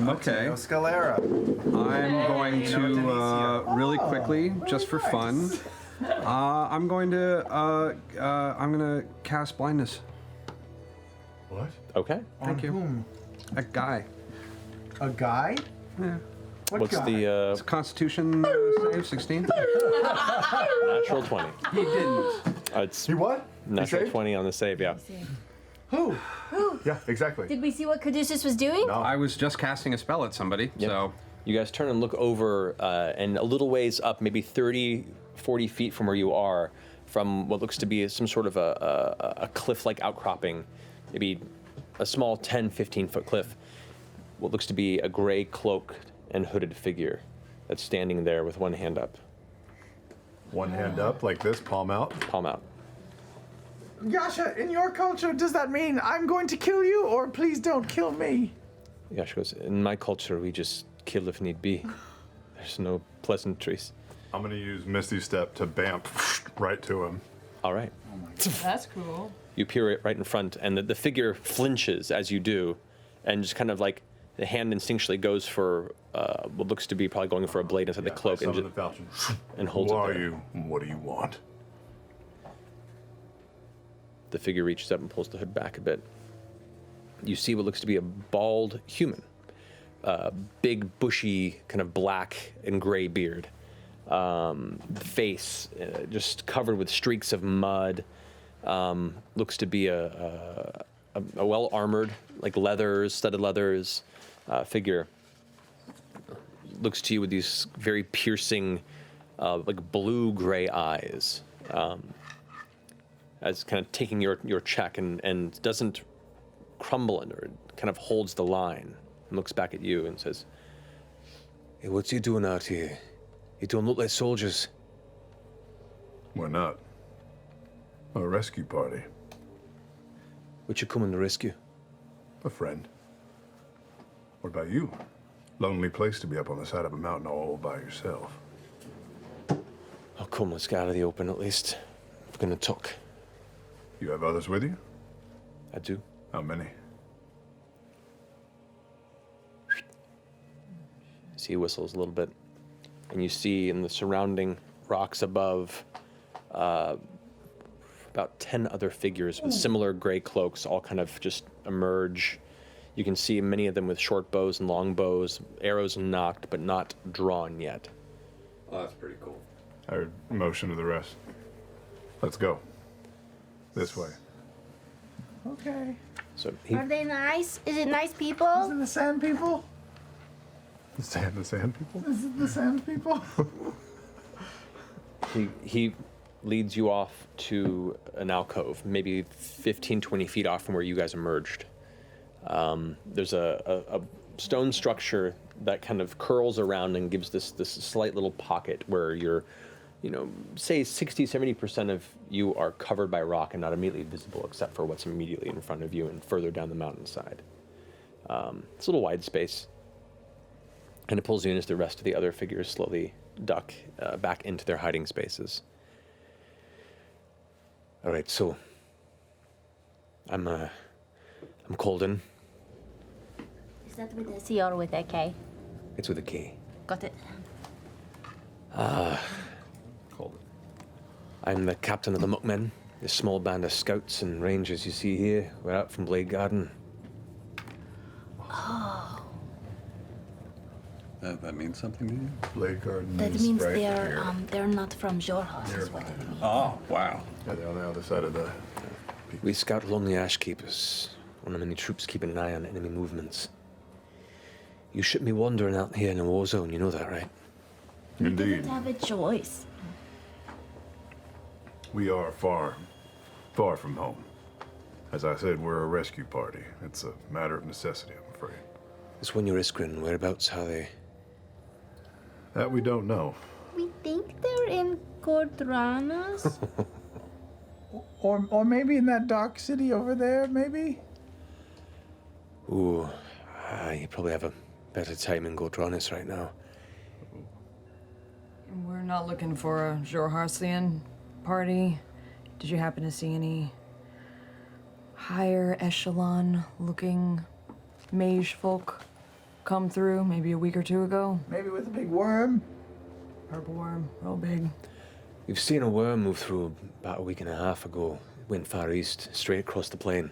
Okay. Scalera. I'm going You know, to Delicia. really quickly, just for fun. I'm going to cast blindness. What? okay. Thank you. Whom? A guy. A guy? Yeah. What What's guy? the It's Constitution save 16. natural 20? He didn't. It's You what? You natural saved? 20 on the save, yeah. Who? Yeah, exactly. Did we see what Caduceus was doing? No. I was just casting a spell at somebody, Yep. so You guys turn and look over, and a little ways up, maybe 30, 40 feet from where you are, from what looks to be some sort of a cliff-like outcropping, maybe a small 10, 15-foot cliff, what looks to be a gray cloaked and hooded figure that's standing there with one hand up, One hand up like this, palm out. palm out. Yasha, in your culture, does that mean I'm going to kill you or please don't kill me? Yasha goes, in my culture, we just kill if need be. There's no pleasantries. I'm gonna use Misty Step to bamp right to him. All right. That's cool. You peer right in front, and the figure flinches as you do, and just kind of like the hand instinctually goes for what looks to be probably going for a blade inside the cloak, I and, summon the falchion. and holds Who it are there. you? What do you want? The figure reaches up and pulls the hood back a bit. You see what looks to be a bald human, big, bushy, kind of black and gray beard, face just covered with streaks of mud. Looks to be a well armored, like leathers, studded leathers figure. Looks to you with these very piercing, like blue gray eyes, as kind of taking your check and doesn't crumble under it, kind of holds the line and looks back at you and says, "Hey, what's you doing out here? You don't look like soldiers." We're not. A rescue party. What you coming to rescue? A friend. What about you? Lonely place to be up on the side of a mountain all by yourself. Oh, come, let's get out of the open at least. We're gonna talk. You have others with you? I do. How many? See, he whistles a little bit, and you see in the surrounding rocks above about 10 other figures with similar gray cloaks all kind of just emerge. You can see many of them with short bows and long bows, arrows knocked but not drawn yet. Oh, that's pretty cool. I motion to the rest. Let's go. This way. Okay. So he, Are they nice? Is it nice Is people? it the sand people? The sand people? Is it the sand people? he leads you off to an alcove, maybe 15, 20 feet off from where you guys emerged. There's a stone structure that kind of curls around and gives this slight little pocket where you're, say 60, 70% of you are covered by rock and not immediately visible except for what's immediately in front of you and further down the mountainside. It's a little wide space. And it pulls you in as the rest of the other figures slowly duck back into their hiding spaces. All right, so I'm Colden. Is that with a C or with a K? It's with a K. Got it. Hold it. I'm the captain of the Muckmen, this small band of scouts and rangers you see here. We're out from Blade Garden. Oh. That means something to you? Blade Garden That is means right they're here. they're not from Jorhas, is what it means. Oh, wow. Yeah, they're on the other side of the. We scout along the Ash Keepers, one of many troops keeping an eye on enemy movements. You shouldn't be wandering out here in a war zone, you know that, right? We Indeed. didn't have a choice. We are far, far from home. As I said, we're a rescue party. It's a matter of necessity, I'm afraid. This one you're Iskrin, whereabouts are they? That we don't know. We think they're in Cordranas. Or maybe in that dark city over there, maybe? Ooh, you probably have a better time in Gordranis right now. We're not looking for a Jorharsian party. Did you happen to see any higher echelon looking mage folk come through maybe a week or two ago? Maybe with a big worm? Purple worm, real big. We've seen a worm move through about a week and a half ago. Went far east, straight across the plain.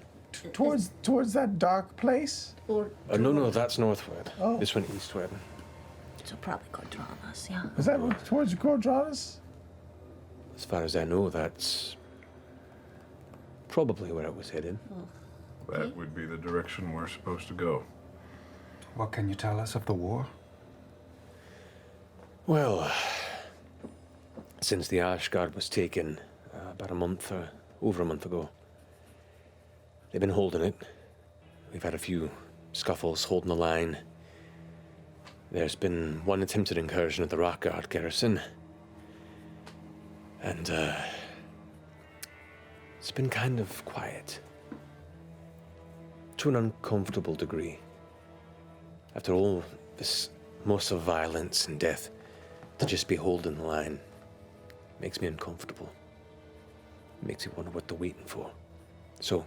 Towards that dark place? Or No, that's northward. Oh. This one eastward. so probably Cordranas, yeah. Is that towards Cordranas? As far as I know, that's probably where it was headed. That would be the direction we're supposed to go. What can you tell us of the war? Well, since the Ashguard was taken about over a month ago, they've been holding it. We've had a few scuffles holding the line. There's been one attempted incursion at the Rockguard garrison. And, it's been kind of quiet. To an uncomfortable degree. After all this most of violence and death, to just be holding the line makes me uncomfortable. Makes me wonder what they're waiting for. So,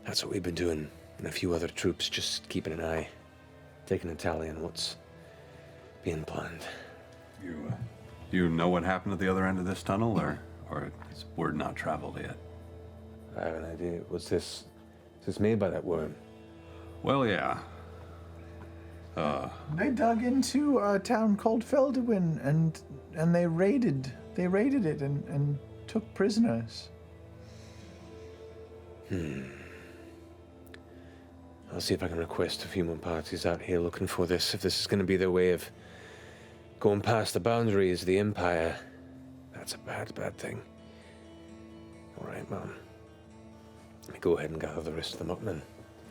that's what we've been doing, and a few other troops just keeping an eye, taking a tally on what's being planned. You know what happened at the other end of this tunnel, or is word not traveled yet? I have an idea. Was this made by that worm? Well, yeah. They dug into a town called Feldwin and they raided it and took prisoners. I'll see if I can request a few more parties out here looking for this. If this is going to be their way of going past the boundaries of the Empire, that's a bad thing. All right, Mom. Let me go ahead and gather the rest of the Muckmen.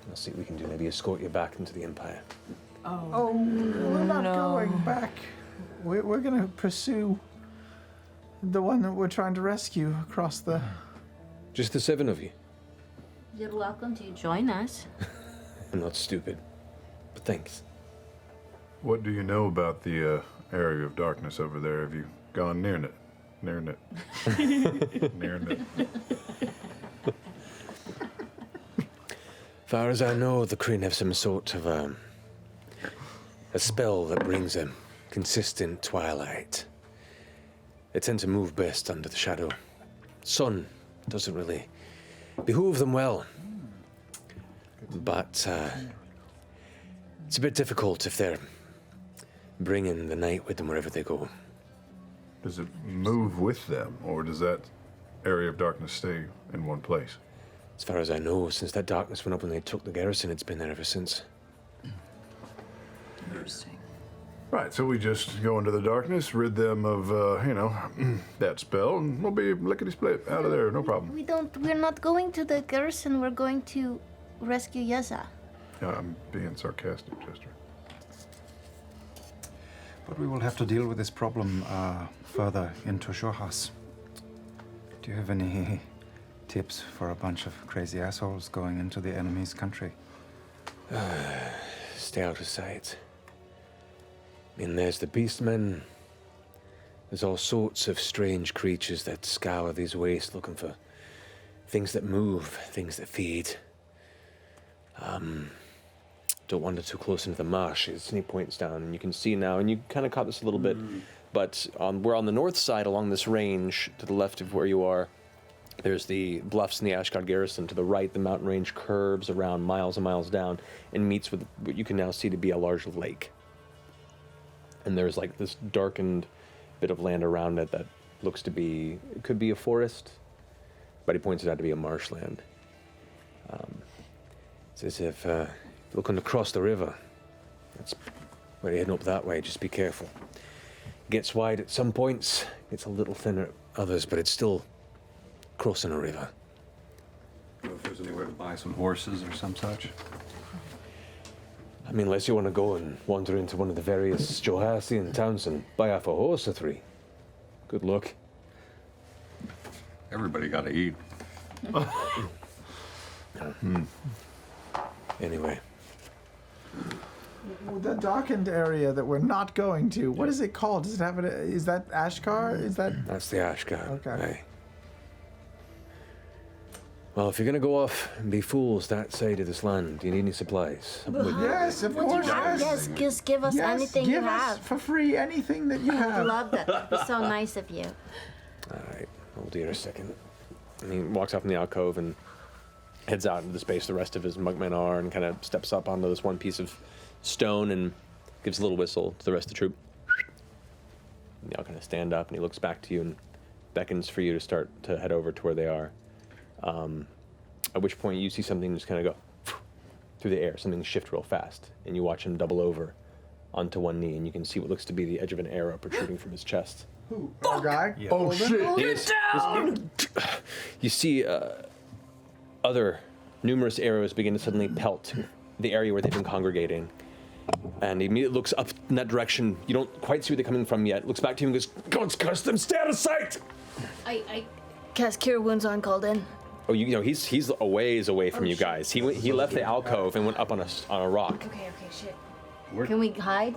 I'll see what we can do. Maybe escort you back into the Empire. Oh, we're not going back. We're going to pursue the one that we're trying to rescue across the... Just the 7 of you. You're welcome to join us. I'm not stupid, but thanks. What do you know about the area of darkness over there? Have you gone near it? Near it. Near it. Far as I know, the Kryn have some sort of a spell that brings a consistent twilight. They tend to move best under the shadow. Sun doesn't really behoove them well. But it's a bit difficult if they're bringing the night with them wherever they go. Does it move with them, or does that area of darkness stay in one place? As far as I know, since that darkness went up when they took the garrison, it's been there ever since. Interesting. Right, so we just go into the darkness, rid them of, that spell, and we'll be lickety-split out of there, no problem. We're not going to the garrison, we're going to rescue Yeza. I'm being sarcastic, Chester. But we will have to deal with this problem further into Jorhas. Do you have any tips for a bunch of crazy assholes going into the enemy's country? Stay out of sight. mean, there's the beastmen. There's all sorts of strange creatures that scour these wastes looking for things that move, things that feed. Don't wander too close into the marshes. And he points down, and you can see now, and you kind of caught this a little bit, but we're on the north side along this range to the left of where you are. There's the bluffs in the Ashgard garrison. To the right, the mountain range curves around miles and miles down and meets with what you can now see to be a large lake. And there's like this darkened bit of land around it that looks to be, it could be a forest, but he points it out to be a marshland. It's as if looking across the river. That's where you're heading up that way. Just be careful. It gets wide at some points, gets a little thinner at others, but it's still crossing a river. I don't know if there's anywhere to buy some horses or some such. I mean, unless you want to go and wander into one of the various Johassian towns and buy half a horse or three. Good luck. Everybody got to eat. Anyway. Well, the darkened area that we're not going to, what is it called? Does it have is that Ashkar? Is that? That's the Ashgard. Okay. Aye. Well, if you're going to go off and be fools that side of this land, do you need any supplies? Yes, of course. Yes, just give us anything you give us have. for free anything that you I have. love that. That'd be so nice of you. All right, hold dear a second. And he walks off in the alcove and heads out into the space the rest of his mugmen are and kind of steps up onto this one piece of stone and gives a little whistle to the rest of the troop. And they all kind of stand up and he looks back to you and beckons for you to start to head over to where they are. At which point you see something just kind of go through the air, something shift real fast, and you watch him double over onto one knee, and you can see what looks to be the edge of an arrow protruding from his chest. Who? Our guy? Yeah. Oh, shit. You see other numerous arrows begin to suddenly pelt the area where they've been congregating. And he immediately looks up in that direction. You don't quite see where they're coming from yet. Looks back to you and goes, "God's curse them, stay out of sight!" I cast Cure Wounds on Golden. Oh, you know, he's a ways away from you guys. He left the alcove and went up on a rock. Okay, shit. Can we hide?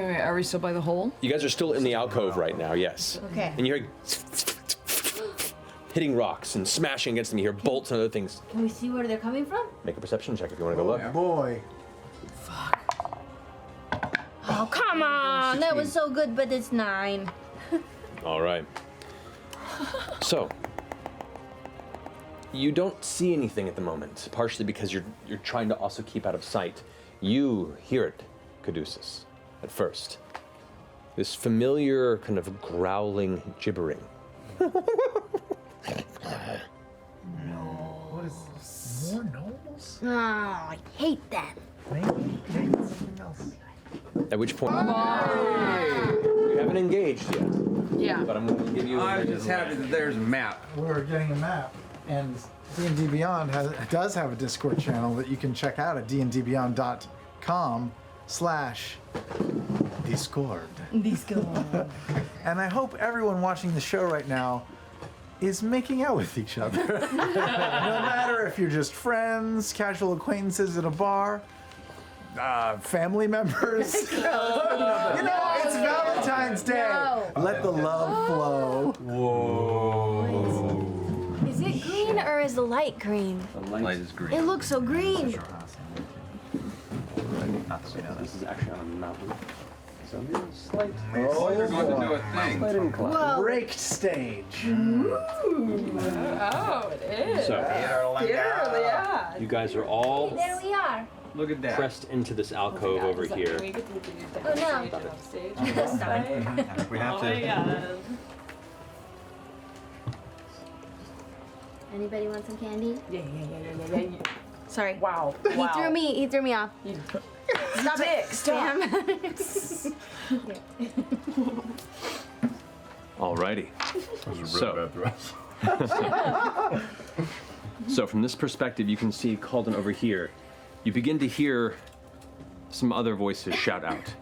Are we still by the hole? You guys are still in the alcove right now, yes. Okay. And you're hitting rocks and smashing against them. You hear bolts and other things. Can we see where they're coming from? Make a perception check if you want to go look. Boy. Oh, come on. That was so good, but it's 9. All right. So, you don't see anything at the moment, partially because you're trying to also keep out of sight. You hear it, Caduceus, at first. This familiar kind of growling gibbering. What is this? More nobles? Oh, I hate that. Maybe something else. At which point, you haven't engaged yet. Yeah. But I'm going to give you. I'm just happy that there's a map. We're getting a map, and D&D Beyond does have a Discord channel that you can check out at dndbeyond.com/Discord. Discord. And I hope everyone watching the show right now is making out with each other. No matter if you're just friends, casual acquaintances at a bar, family members. You know, it's Valentine's Day. No. Let the love flow. Whoa. Is it green or is the light green? The light is green. It looks so green. This is actually on a mountain. So there's slight. Oh, you're going to do a thing. Whoa. Raked stage. Oh, it is. So, Yeah. you guys are all There we are. Look at that. pressed into this alcove over here. Oh, no. This time. We have to. Anybody want some candy? Yeah. Sorry. Wow. He threw me off. Stop it, Sam. Alrighty. So, so from this perspective, you can see Calden over here. You begin to hear some other voices shout out.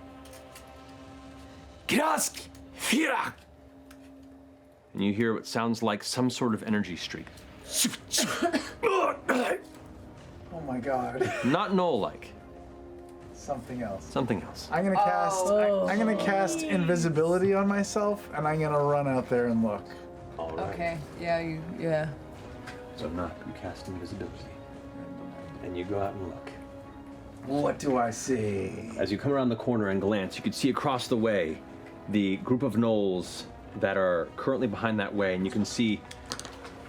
Grask Firak! And you hear what sounds like some sort of energy streak. Oh my god. Not Knoll-like. Something else. Something else. I'm gonna cast. I'm gonna cast invisibility on myself, and I'm gonna run out there and look. All right. Okay. Yeah. Yeah. So not you cast invisibility, and you go out and look. What do I see? As you come around the corner and glance, you can see across the way the group of gnolls that are currently behind that way, and you can see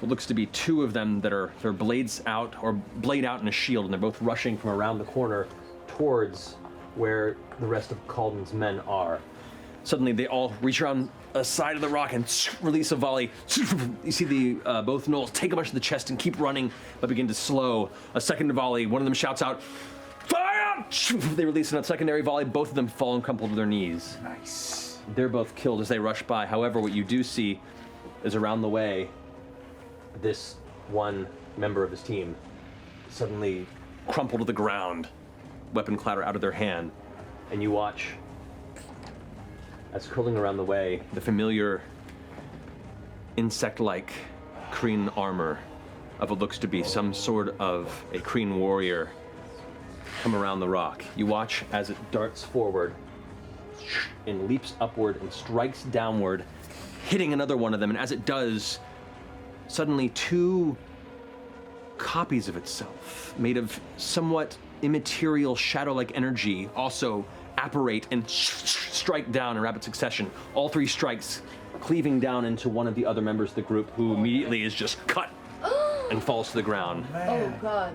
what looks to be two of them that are their blades out or blade out in a shield, and they're both rushing from around the corner towards where the rest of Calden's men are. Suddenly, they all reach around a side of the rock and release a volley. You see the both gnolls take a bunch to the chest and keep running, but begin to slow. A second volley. One of them shouts out, "Fire!" They release a secondary volley. Both of them fall and crumple to their knees. Nice. They're both killed as they rush by. However, what you do see is around the way, this one member of his team suddenly crumple to the ground, weapon clatter out of their hand, and you watch as curling around the way, the familiar insect-like Kreen armor of what looks to be some sort of a Kreen warrior come around the rock. You watch as it darts forward and leaps upward and strikes downward, hitting another one of them, and as it does, suddenly two copies of itself, made of somewhat immaterial shadow-like energy, also apparate and strike down in rapid succession. All three strikes cleaving down into one of the other members of the group, who immediately is just cut and falls to the ground. Oh God.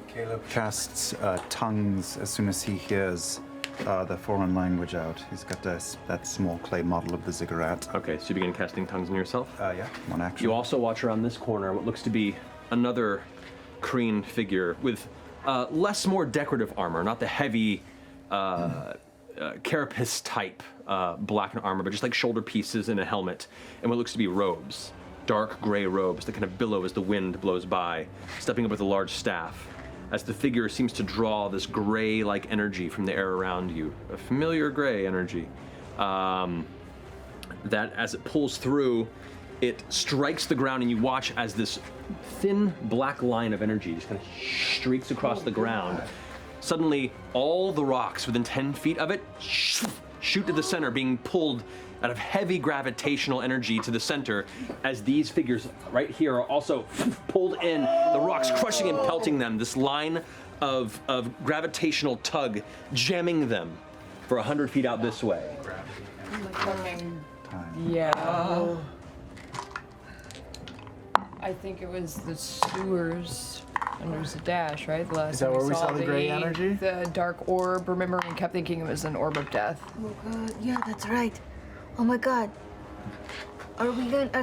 Caleb casts tongues as soon as he hears the foreign language out. He's got that small clay model of the ziggurat. Okay, so you begin casting tongues on yourself? Yeah, one action. You also watch around this corner what looks to be another Kreen figure with more decorative armor, not the heavy carapace type blackened armor, but just like shoulder pieces and a helmet, and what looks to be robes, dark gray robes that kind of billow as the wind blows by, stepping up with a large staff. As the figure seems to draw this gray-like energy from the air around you, a familiar gray energy, that as it pulls through, it strikes the ground, and you watch as this thin black line of energy just kind of streaks across the ground. Suddenly, all the rocks within 10 feet of it shoot to the center, being pulled out of heavy gravitational energy to the center, as these figures right here are also pulled in, the rocks crushing and pelting them, this line of gravitational tug jamming them for 100 feet out this way. Yeah. I think it was the sewers. And there's a dash, right? The last Is that time where we saw the gray energy? The dark orb. Remember, we kept thinking it was an orb of death. Oh God, yeah, that's right. Oh my God. Are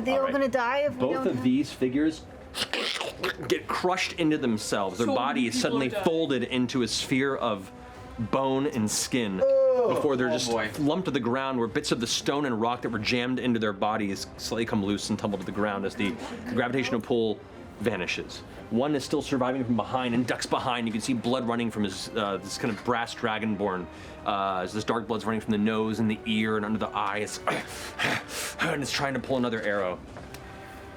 they all gonna die if we Both don't of have... these figures get crushed into themselves. Their body is suddenly folded into a sphere of bone and skin before they're just lumped to the ground, where bits of the stone and rock that were jammed into their bodies slightly come loose and tumble to the ground as the gravitational pull vanishes. One is still surviving from behind and ducks behind. You can see blood running from his this kind of brass dragonborn. As this dark blood's running from the nose and the ear and under the eyes, and it's trying to pull another arrow.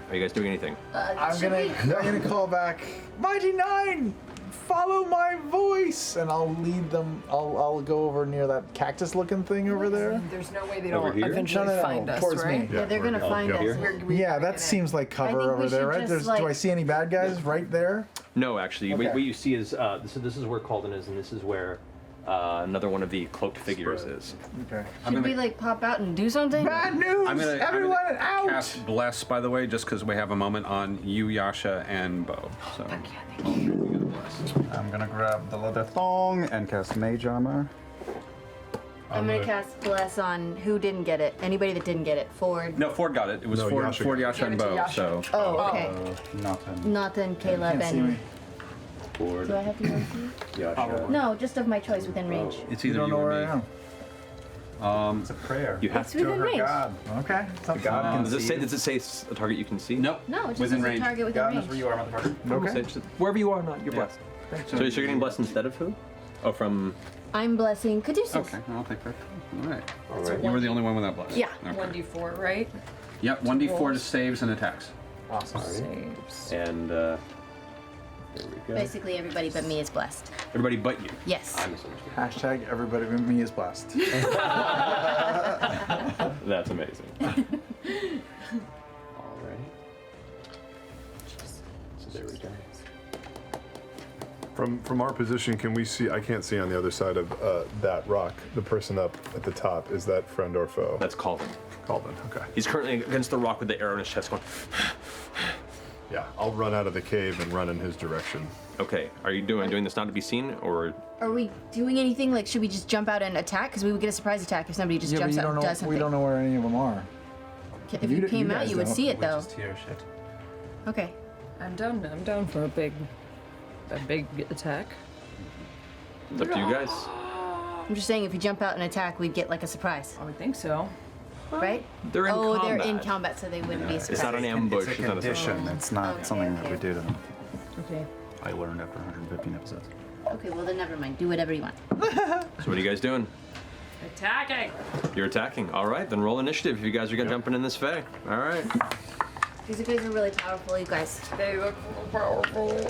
Are you guys doing anything? I'm gonna call back, Mighty Nine, follow my voice, and I'll lead them. I'll go over near that cactus-looking thing over there. There's no way they Over don't here? eventually No, find us, towards right? me. Yeah, they're gonna find us. Yeah, that seems like I cover think we over there, should right? just, Do I see any bad guys right there? No, actually. Okay. What you see is this is where Calden is, and this is where another one of the cloaked figures is. Okay. Should we like pop out and do something? Bad news! I'm gonna out! cast Bless, by the way, just because we have a moment on you, Yasha, and Bo. So I'm gonna grab the leather thong and cast mage armor. I'm gonna cast Bless on who didn't get it. Anybody that didn't get it. Ford. no, Ford got it. It was No, Ford, Yasha Ford, got Yasha, and Bo. So Oh, okay. Nothing. Nathan, Caleb, Can't see me. and. Ford, Do I have to go see? Yasha. No, just of my choice within range. it's You either don't you know or where I me. am. It's a prayer. You have It's within range. Okay. God can does it see say? you. Does it say a target you can see? Nope. No, it's just within as a range. target within God range. knows where you are, motherfucker. Okay. Just wherever you are, not you're blessed. So you're getting blessed instead of who? Oh, from. I'm blessing Caduceus. Okay, I'll take that. All right. You were the only one without Bless. Yeah. Okay. 1d4, right? Yep. 1d4 to saves and attacks. Awesome. Saves. And There we go. Basically, everybody but me is blessed. Everybody but you. Yes. I misunderstood. Hashtag everybody but me is blessed. That's amazing. Alrighty. So there we go. From our position, can we see? I can't see on the other side of that rock. The person up at the top, is that friend or foe? That's Calvin. Calvin. Okay. He's currently against the rock with the arrow in his chest going. Yeah, I'll run out of the cave and run in his direction. Okay, are you doing this not to be seen, or Are we doing anything? Like, should we just jump out and attack? Because we would get a surprise attack if somebody just Yeah, but jumps you out don't and know. does something. We don't know where any of them are. If you came out, guys you would don't. see it, though. Just hear shit. Okay. I'm down for a big attack. it's up to you guys? I'm just saying, if you jump out and attack, we'd get like a surprise, I would think so. right? They're in Oh, combat. they're in combat, so they wouldn't be a surprise. It's not an ambush. It's a It's not a condition. It's not Okay, something that okay. we do to them. Okay. I learned after 115 episodes. Okay, well then never mind. Do whatever you want. So what are you guys doing? Attacking. You're attacking. All right, then roll initiative if you guys are jumping in this fay. All right. These guys are really powerful, you guys. They look powerful.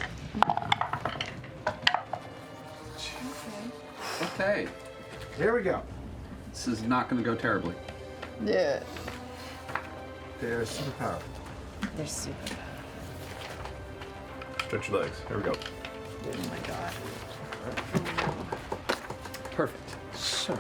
Okay. Here we go. This is not going to go terribly. Yeah. They're super powerful. They're super. Stretch your legs. Here we go. Oh my god. Perfect. So.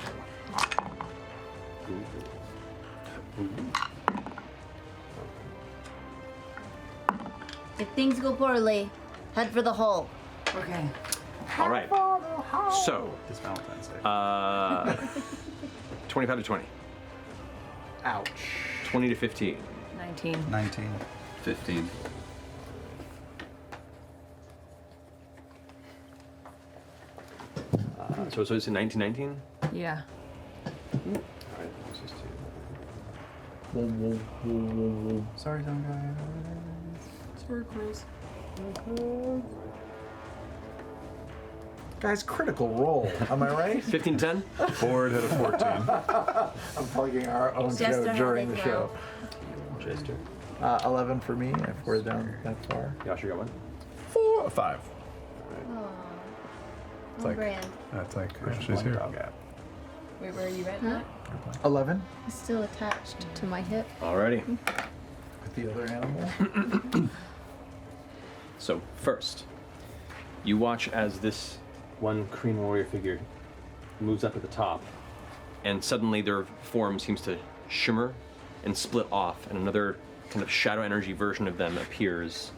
If things go poorly, head for the hole. Okay. All right. So, It's Valentine's Day. 25 to 20. Ouch. 20 to 15. 19. 19. 15. So it's a 1919? Yeah. All right. This is Sorry, some guy. Circles. Guys, critical roll. Am I right? 15 10? Forward hit a 14. I'm plugging our own Jester show had during it the show. Jester. 11 for me, if we're down that far. Yasha got one? 5. On like- brand. That's like she's here. Wait, where are you at? Huh? 11 It's still attached to my hip. Alrighty. with the other animal. So, first, you watch as this one Kreen warrior figure moves up at the top, and suddenly their form seems to shimmer and split off, and another kind of shadow energy version of them appears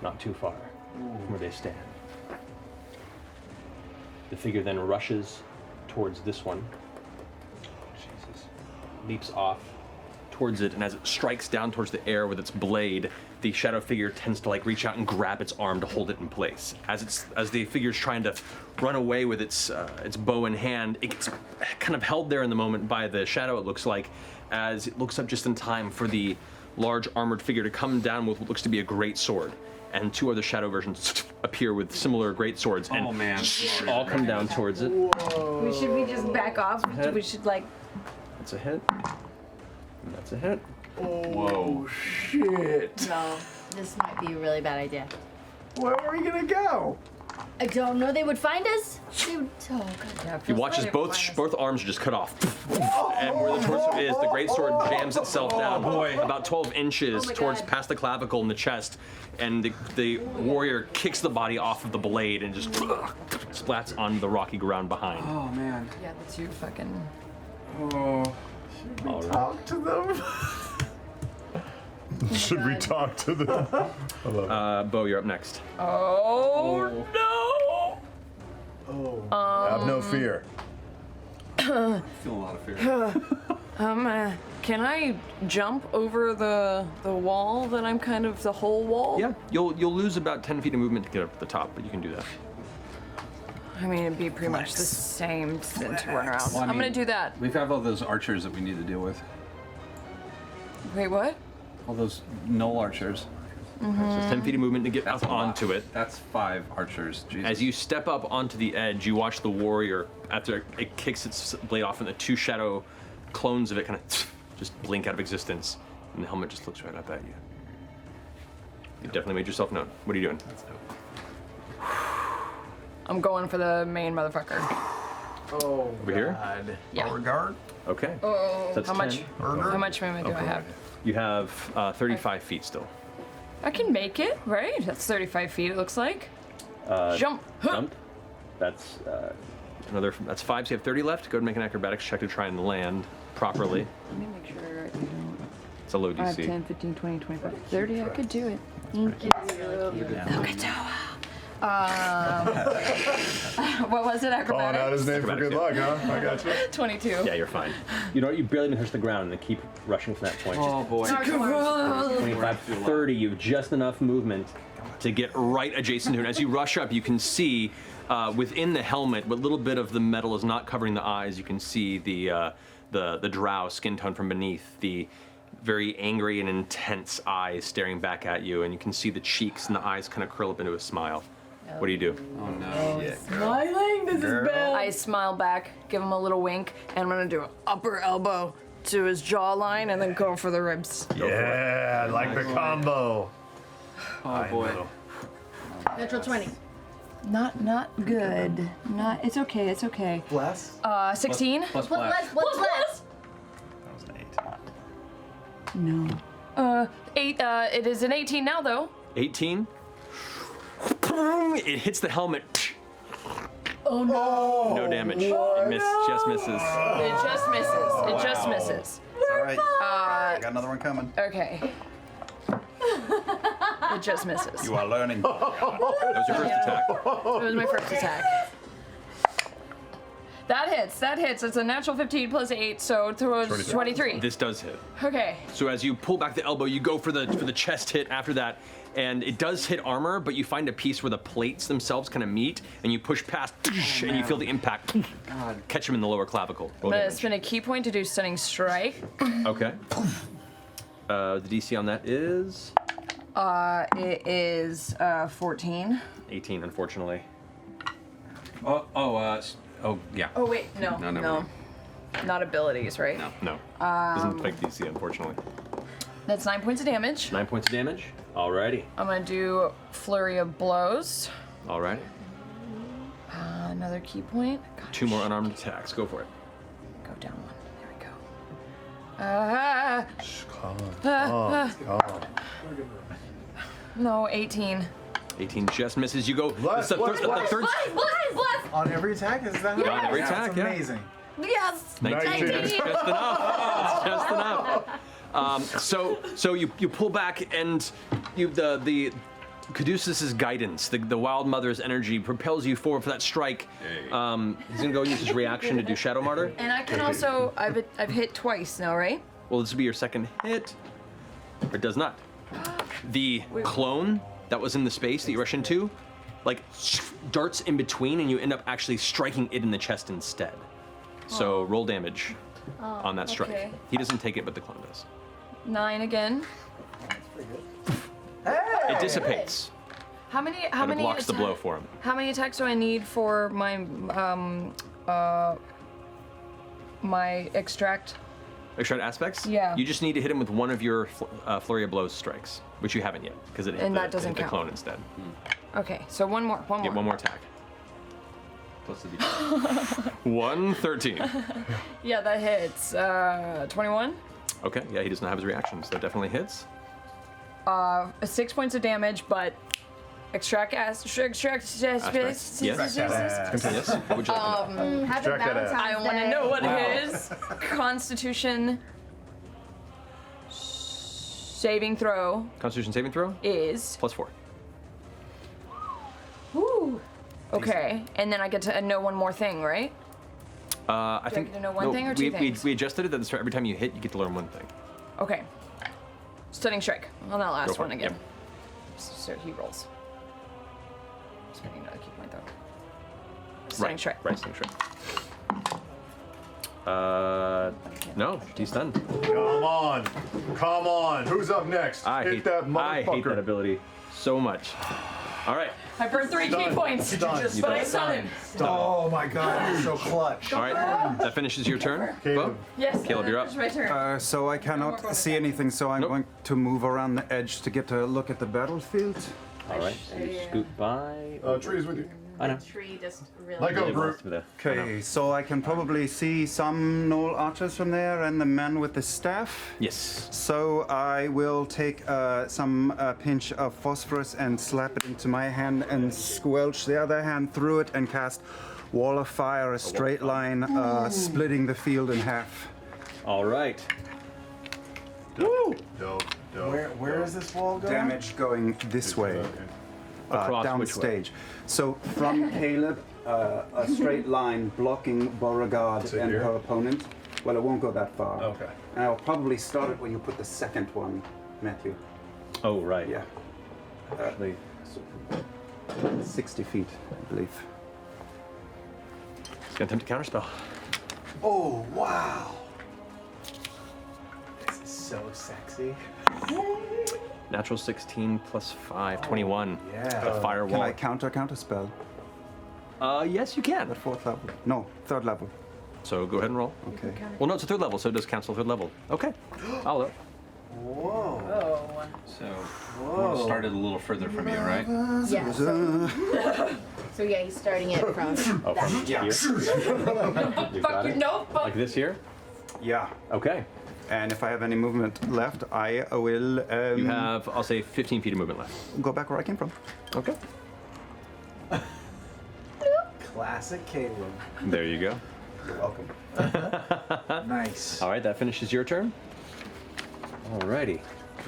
not too far from where they stand. The figure then rushes towards this one. Jesus. Leaps off towards it, and as it strikes down towards the air with its blade, the shadow figure tends to like reach out and grab its arm to hold it in place. As the figure's trying to run away with its bow in hand, it gets kind of held there in the moment by the shadow, it looks like, as it looks up just in time for the large armored figure to come down with what looks to be a great sword. And two other shadow versions appear with similar great swords, and Oh, man. all come down towards it. Should we just back off? Head. We should like. That's a hit. And that's a hit. Whoa. Shit. No, this might be a really bad idea. Where are we gonna go? I don't know. They would find us. Oh god. Yeah, You watch as both arms are just cut off. And where the torso is, the greatsword jams itself down about 12 inches Oh my towards God. past the clavicle and the chest, and the warrior kicks the body off of the blade and just splats on the rocky ground behind. Oh, man. Yeah, that's you fucking. Oh. All right. Talk to them. Should we talk to them? Bo, you're up next. Oh no! Have no fear. I feel a lot of fear. Can I jump over the wall that I'm kind of the whole wall? Yeah, you'll lose about 10 feet of movement to get up to the top, but you can do that. I mean, it'd be pretty much the same to run around. Well, I I'm gonna mean- do that. We have all those archers that we need to deal with. Wait, what? All those null archers. So it's 10 feet of movement to get That's up a lot. onto it. That's 5 archers. Jesus. As you step up onto the edge, you watch the warrior, after it kicks its blade off, and the two shadow clones of it kind of just blink out of existence, and the helmet just looks right up at you. You definitely made yourself known. What are you doing? I'm going for the main motherfucker. Oh, Over here? God. Yeah. Beauregard? Okay. Oh, So that's how much? 10. How much movement do I have? You have 35 feet still. I can make it, right? That's 35 feet. It looks like. Jump. Huh. Jump. That's another. That's 5. So you have 30 left. Go ahead and make an acrobatics check to try and land properly. Let me make sure I don't. It's a low 5, DC. 10, 15, 20, 25, 30. I could do it. Thank you. What was it? Calling out his Acrobatics? name for good luck, huh? I got you. 22. Yeah, you're fine. You know what? You barely even touch the ground and then keep rushing from that point. Oh boy. 25, 30. You have just enough movement to get right adjacent to it. As you rush up, you can see within the helmet, what little bit of the metal is not covering the eyes, you can see the drow skin tone from beneath, the very angry and intense eyes staring back at you, and you can see the cheeks and the eyes kind of curl up into a smile. What do you do? Oh no. Smiling. This is bad. I smile back, give him a little wink, and I'm gonna do an upper elbow to his jawline, and then go for the ribs. Yeah, I like the combo. Oh boy. Natural 20. Not good. Not. It's okay. It's okay. Bless? 16. Plus blast. What's less? That was an 8. No. 8. It is an 18 now, though. 18. It hits the helmet. Oh no! No damage. It just misses. It just misses. It just misses. It's all right. I got another one coming. Okay. It just misses. You are learning. That was your first attack. It was my first attack. That hits. That hits. It's a natural 15 plus 8, so it throws 23. This does hit. Okay. So as you pull back the elbow, you go for the chest hit after that, and it does hit armor, but you find a piece where the plates themselves kind of meet, and you push past, and you feel the impact. Catch him in the lower clavicle. I'm Roll gonna damage. spin a key point to do stunning strike. Okay. The DC on that is It is 14. 18, unfortunately. Oh yeah. Oh wait, no, No, never mind. not abilities, right? No. Doesn't affect DC, unfortunately. That's 9 points of damage. 9 points of damage. Alrighty. I'm gonna do flurry of blows. Alrighty. Another key point. God, 2 more unarmed attacks. Go for it. go down one. There we go. No, 18. 18 just misses. You go. Bless, this is bless, the bless. third. Bless! On every attack? Is that On every attack, That's yeah. amazing. Yes! 19. That's just enough. That's just enough. So you pull back, and the Caduceus's guidance, the Wild Mother's energy propels you forward for that strike. He's gonna go use his reaction to do Shadow Martyr. And I can also, I've hit twice now, right? Well, this will be your second hit. Or it does not. The clone that was in the space that you rush into, like, darts in between, and you end up actually striking it in the chest instead. So roll damage on that strike. okay. He doesn't take it, but the clone does. 9 again. It dissipates, How many and it blocks the atta- blow for him. How many attacks do I need for my my extract? Extract aspects? Yeah. You just need to hit him with one of your Flurry of Blows strikes, which you haven't yet, because it hit, And the, that doesn't hit the count. clone instead. Okay, so one more. Get one more attack. Plus the D4. 113. Yeah, that hits. 21. Okay, yeah, he does not have his reaction, so that definitely hits. 6 points of damage, but extract Aspects. Yes. Yes. What would you like to know? Happy Check that out. Valentine's I want to Day. know what his Constitution saving throw Constitution saving throw? is. +4. Woo. Okay, and then I get to know one more thing, right? I think get to know one thing or two things? we adjusted it that every time you hit, you get to learn one thing. Okay. Stunning strike on that last for one it, again. yep. So he rolls. Spending another key point though. Stunning strike. Right, stunning strike. No, he's done. Come on. Come on. Who's up next? I hate that motherfucker. I hate that ability so much. All right. I burned 3 key points. Stunned. But I stunned him. Oh my god, you're so clutch. All right. That finishes your turn. Caleb. Bo? Yes. Caleb, you're up. It's my turn. So I cannot see anything, so I'm Nope. going to move around the edge to get a look at the battlefield. All right. So you scoot by. Tree's with you. I know. the tree just really. Let go, Really Groot. wants to be there. Okay, so I can probably see some Knoll archers from there and the man with the staff. Yes. So I will take some pinch of phosphorus and slap it into my hand and squelch the other hand through it and cast Wall of Fire, a straight line, splitting the field in half. All right. Dope. Where is this wall going? Damage going this way, Across down which way? stage. So from Caleb, a straight line blocking Beauregard To and here? her opponent. Well, it won't go that far. Okay. And I'll probably start it where you put the second one, Matthew. Oh, right. Yeah. Actually, 60 feet, I believe. it's gonna attempt to counterspell. Oh, wow. This is so sexy. Natural 16 plus 5, 21. yeah. The Can firewall. I counter spell Yes, you can. at 4th level? No, 3rd level. So go ahead and roll. Okay. Well, no, it's a 3rd level, so it does cancel 3rd level. Okay. I'll look. Whoa. Oh. So, started a little further from you, right? Yeah. So yeah, he's starting it from. Oh, from here? You got it? No. Like this here? Yeah. Okay. And if I have any movement left, I will You have, I'll say, 15 feet of movement left. go back where I came from. Okay. Classic Caleb. There you go. You're welcome. Nice. All right, that finishes your turn. Alrighty.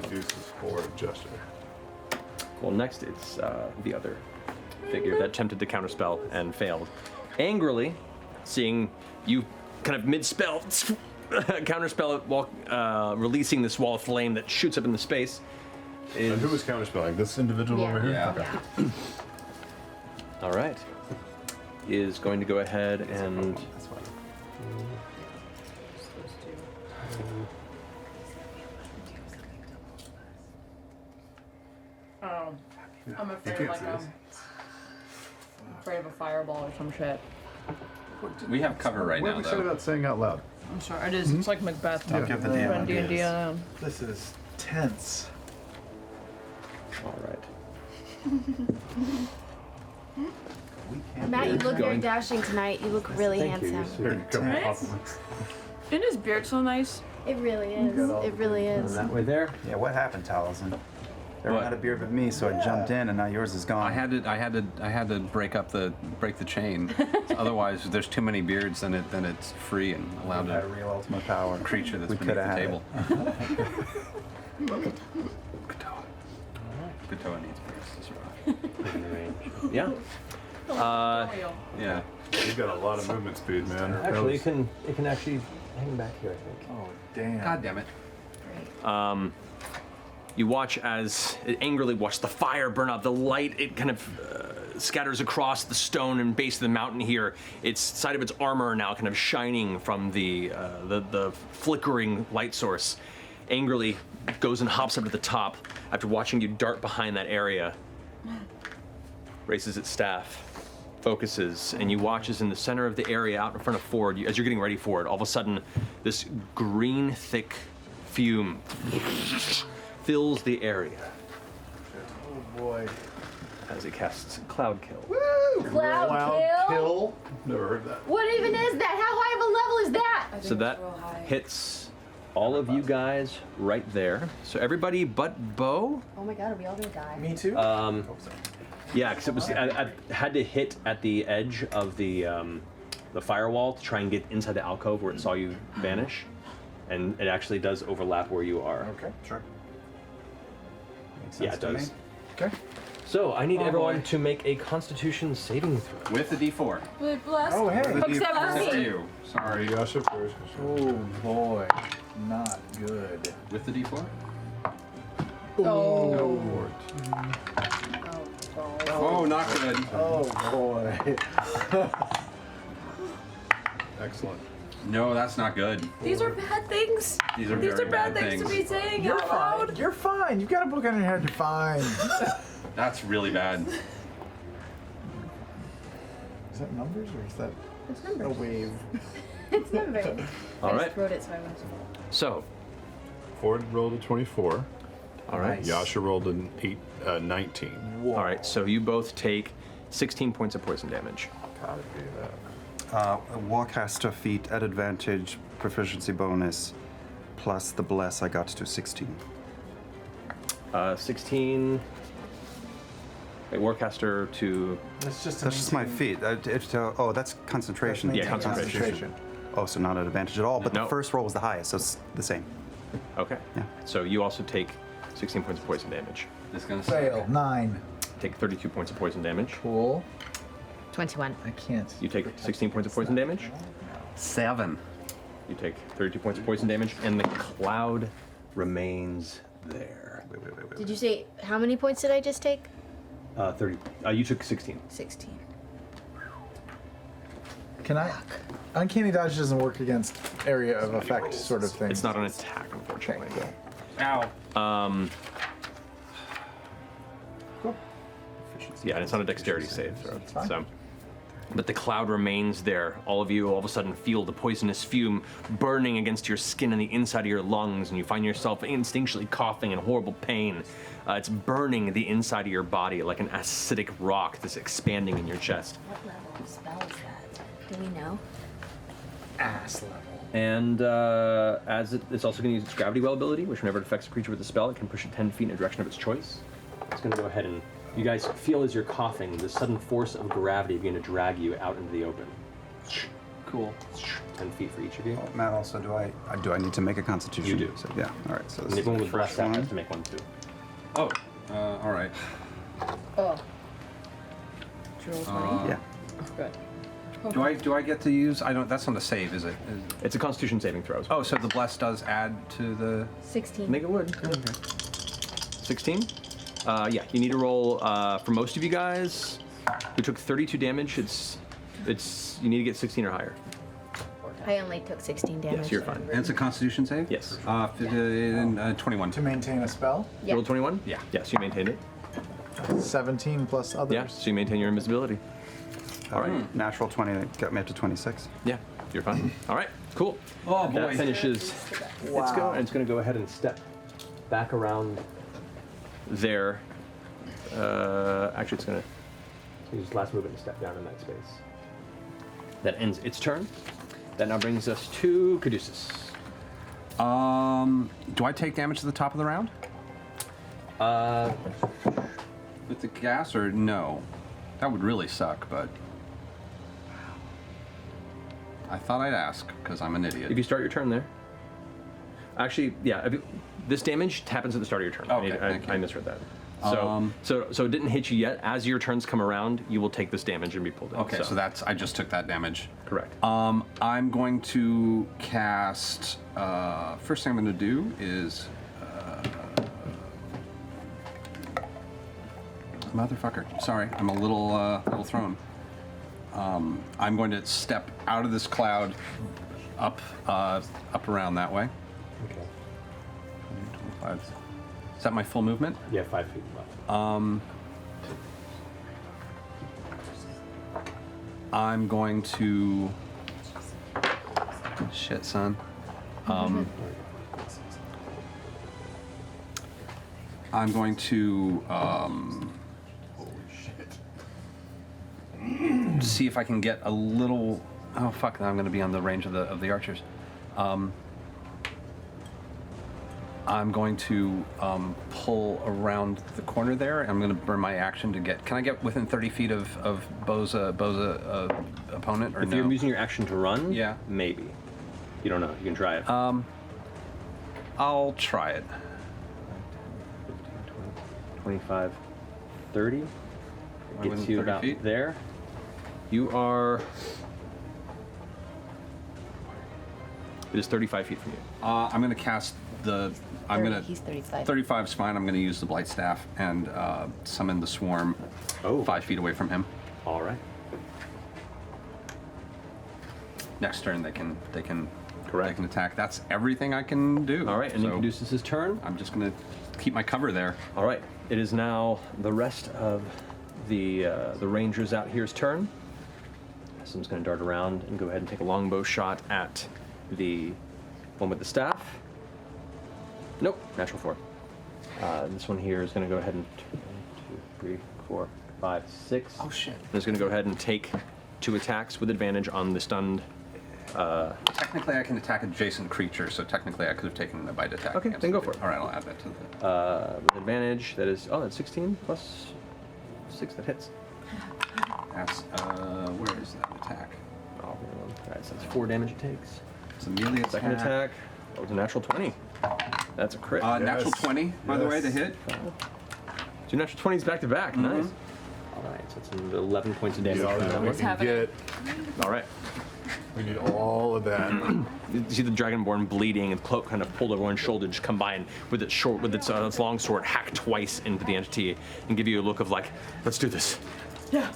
Uses forward gesture. Well, next it's the other figure that attempted to counterspell and failed. Angrily, seeing you kind of mid-spell counterspell it while releasing this wall of flame that shoots up into space. And who was counterspelling? This individual Yeah. over here? Yeah. Okay. All right. Is going to go ahead and That's fine. Oh, I'm afraid can't like see I'm this. afraid of a fireball or some shit. We have cover right What now, have we said though. about saying out loud? I'm sorry. It is. It's like Macbeth. I'll give the DM Run D&D ideas. on. This is tense. all right. Matt, you look very Going- dashing tonight. You look really handsome. Here, come Intense. compliments. Isn't his beard so nice? It really is. It really is. That way there. Yeah, what happened, Taliesin? Everyone What? had a beard with me, so I jumped in, and now yours is gone. I had to break the chain. Otherwise, there's too many beards, then it's free and allowed That to real ultimate power. creature that's We beneath coulda the had table. it. Katoa needs beards to survive. Yeah. Yeah. You've got a lot of movement speed, man. That Actually, was- it can actually hang back here, I think. Oh, damn. God damn it. You watch as it angrily watch the fire burn up. The light, it kind of scatters across the stone and base of the mountain here. Its side of its armor now kind of shining from the flickering light source. Angrily goes and hops up to the top after watching you dart behind that area. Raises its staff, focuses, and you watch as in the center of the area out in front of Ford, as you're getting ready for it, all of a sudden this green, thick fume fills the area Oh, boy. as it casts Cloud Kill. Cloud kill? kill? Never heard that. What even is that? How high of a level is that? I think So it's that real high. hits all of you guys right there. So everybody but Bo. Oh my god, are we all gonna die? Me too? Yeah, because it was I had to hit at the edge of the firewall to try and get inside the alcove where it saw you vanish, and it actually does overlap where you are. Okay, sure. Makes Yeah, sense it to does. me. Okay. So I need Oh, everyone boy. to make a Constitution saving throw. With the D4. Bless. Oh, hey. Except for Except me. you. Sorry. Yasha first. Oh, boy. Not good. With the D4? Oh. Oh, not good. Oh, boy. Excellent. No, that's not good. These are bad things. These are These very are bad bad things to things. be saying You're out loud. fine. You're fine. You've got a book on your head. You're fine. That's really bad. Is that numbers or is that It's a numbers. wave? It's numbers. All I right. just wrote it so I went. So, Ford rolled a 24. all right. Nice. Yasha rolled an 19. All right. So you both take 16 points of poison damage. Gotta be that. Warcaster feat at advantage, proficiency bonus, plus the bless I got to 16. 16. Wait, Warcaster to. That's just my feat. That's concentration. Yeah, concentration. Oh, so not at advantage at all, but No. the first roll was the highest, so it's the same. Okay. Yeah. So you also take 16 points of poison damage. This is gonna fail. 9. Take 32 points of poison damage. Cool. 21. I can't. You take 16 points of poison damage. 7. You take 32 points of poison damage, and the cloud remains there. Wait. Did you say how many points did I just take? 30. You took 16. 16. Can I? Uncanny dodge doesn't work against area of effect sort of thing. It's not an attack, unfortunately. Ow. Yeah, and it's not a dexterity save throw. So, but the cloud remains there. All of you all of a sudden feel the poisonous fume burning against your skin and the inside of your lungs, and you find yourself instinctually coughing in horrible pain. It's burning the inside of your body like an acidic rock that's expanding in your chest. What level of spell is that? Do we know? Ass level. And as it's also going to use its gravity well ability, which whenever it affects a creature with a spell, it can push it 10 feet in a direction of its choice. It's going to go ahead and you guys feel as you're coughing, the sudden force of gravity begin to drag you out into the open. Cool. 10 feet for each of you. Matt, also, do I need to make a constitution? You do. So, yeah, all right. So And this is everyone the with blessed first has one. to make one too. Oh. All right. Oh. Roll 20? Yeah. Good. Do I get to use? I don't. That's not a save, is it? It's a Constitution saving throw. Oh, so the bless does add to the. 16. Make it would. 16? Yeah, you need to roll for most of you guys who took 32 damage. It's you need to get 16 or higher. I only took 16 damage. Yes, you're fine. And it's a Constitution save. Yes. 21. To maintain a spell? Yeah. You rolled 21? Yeah. Yes, you maintained it. 17 plus others. Yeah, so you maintain your invisibility. All right. Natural 20 got me up to 26. Yeah, you're fine. All right, cool. Oh boy. That finishes. It's going to go ahead and step back around there. Actually, it's going to use its last movement and step down in that space. That ends its turn. That now brings us to Caduceus. Do I take damage at the top of the round? With the gas or no? That would really suck, but I thought I'd ask because I'm an idiot. If you start your turn there. Actually, yeah. This damage happens at the start of your turn. Okay, thank you. I misread that. So it didn't hit you yet. As your turns come around, you will take this damage and be pulled in. Okay, so that's I just took that damage. correct. I'm going to cast. First thing I'm going to do is. Motherfucker! Sorry, I'm a little thrown. I'm going to step out of this cloud, up around that way. Okay. 25. Is that my full movement? Yeah, 5 feet left. I'm going to. Shit, son. I'm going to see if I can get a little. Oh fuck! I'm going to be on the range of the archers. I'm going to pull around the corner there. I'm going to burn my action to get. Can I get within 30 feet of Bo's opponent, or If no? you're using your action to run, Yeah. maybe. You don't know. You can try it. I'll try it. 25, 30. It gets within you 30 about feet? there. You are. It is 35 feet from you. I'm going to cast the. I'm going to. He's 35. 35 is fine. I'm going to use the blight staff and summon the swarm. Oh. 5 feet away from him. All right. Next turn they can Correct. They can attack. That's everything I can do. All right, and so then Caduceus' turn. I'm just going to keep my cover there. All right. It is now the rest of the Rangers out here's turn. Someone's going to dart around and go ahead and take a longbow shot at the one with the staff. Nope, natural 4. This one here is going to go ahead and 1, 2, 3, 4, 5, 6. Oh, shit. He's going to go ahead and take 2 attacks with advantage on the stunned. Technically, I can attack adjacent creatures, so technically I could have taken a bite attack. Okay, against then go it. for it. All right, I'll add that to the... With advantage, that is, that's 16 plus 6, that hits. That's, where is that attack? Oh, wrong one. Alright, so that's 4 damage it takes. It's a melee attack. Second attack, that was a natural 20. That's a crit. Natural 20, by the way, to hit. 2 natural 20s back to back, nice. Alright, so it's 11 points of damage. We can get. Alright. We need all of that. You see the Dragonborn bleeding, and the cloak kind of pulled over one shoulder, just combined with its its long sword, hack twice into the entity, and give you a look of like, let's do this. Yeah.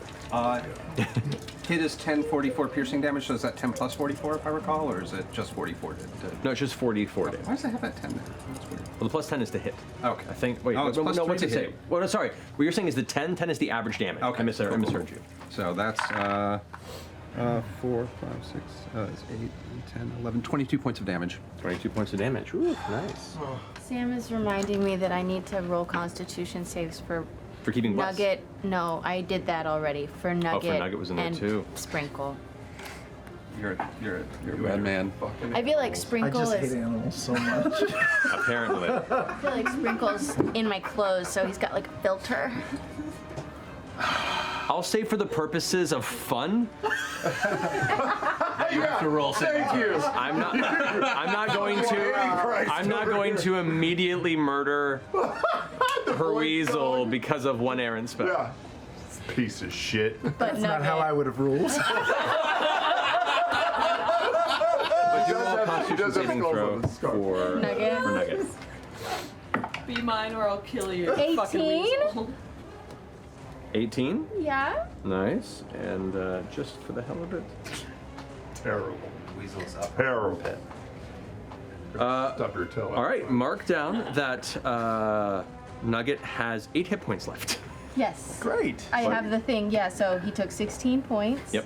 Hit is 1044 piercing damage, so is that 10 plus 44 if I recall, or is it just 44? No, it's just 44 damage. Why does it have that 10 there? That's weird. Well, the plus 10 is to hit. Okay. I think. Wait, Oh, it's plus no, 3 what's to it say? hit. Well, no, sorry. What you're saying is the 10? 10 is the average damage. Okay. I misheard you. So that's 4, 5, 6, 8, 10, 11, 22 points of damage. 22 points of damage. Ooh, nice. Sam is reminding me that I need to roll Constitution saves for keeping blessed? Nugget. No, I did that already. For Nugget. Nugget was in there and too. Sprinkle. You're a bad man. I feel like I Sprinkle just is. hate animals so much. Apparently. I feel like Sprinkle's in my clothes, so he's got like a filter. I'll say for the purposes of fun, You have to roll Thank you. I'm not going to immediately murder her weasel because of one errant spell. Yeah. Piece of shit. But That's not Nugget. how I would have ruled. But do a He Constitution does have saving skulls throw on his scarf. for Nugget. Nugget. Be mine or I'll kill you. 18? 18. Yeah. Nice. And just for the hell of it. Terrible. Weasel's up. Terrible. Stub your toe. All right, mark down that Nugget has 8 hit points left. Yes. Great. I have the thing. Yeah. So he took 16 points. Yep.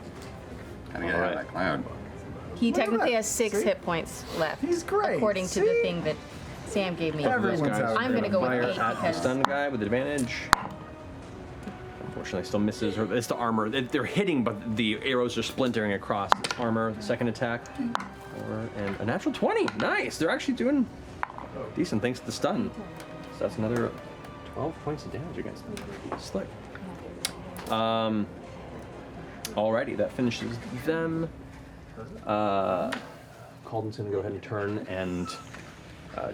Gotta get out of that cloud. He technically has 6 See? hit points left. He's great. According to the See? thing that Sam gave me. Everyone's out I'm there. gonna go with Fire 8 at the because stun guy with advantage. Unfortunately, still misses. It's the armor. They're hitting, but the arrows are splintering across the armor. The second attack, and a natural 20. Nice. They're actually doing decent thanks to the stun. So that's another 12 points of damage against them. Slick. Alrighty, that finishes them. Calden's gonna go ahead and turn and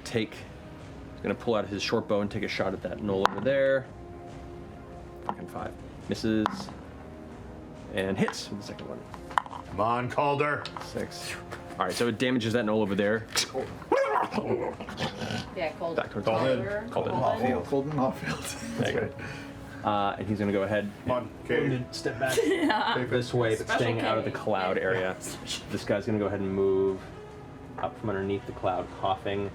take. He's gonna pull out his short bow and take a shot at that knoll over there. Fucking 5. Misses. And hits with the second one. Come on, Calder. 6. Alright, so it damages that knoll over there. yeah, cold. Back towards Calden. Calden. Golden Hawfield. There you go. And he's gonna go ahead Come on, Kate. step back this way, but staying out of the cloud area. This guy's gonna go ahead and move up from underneath the cloud, coughing.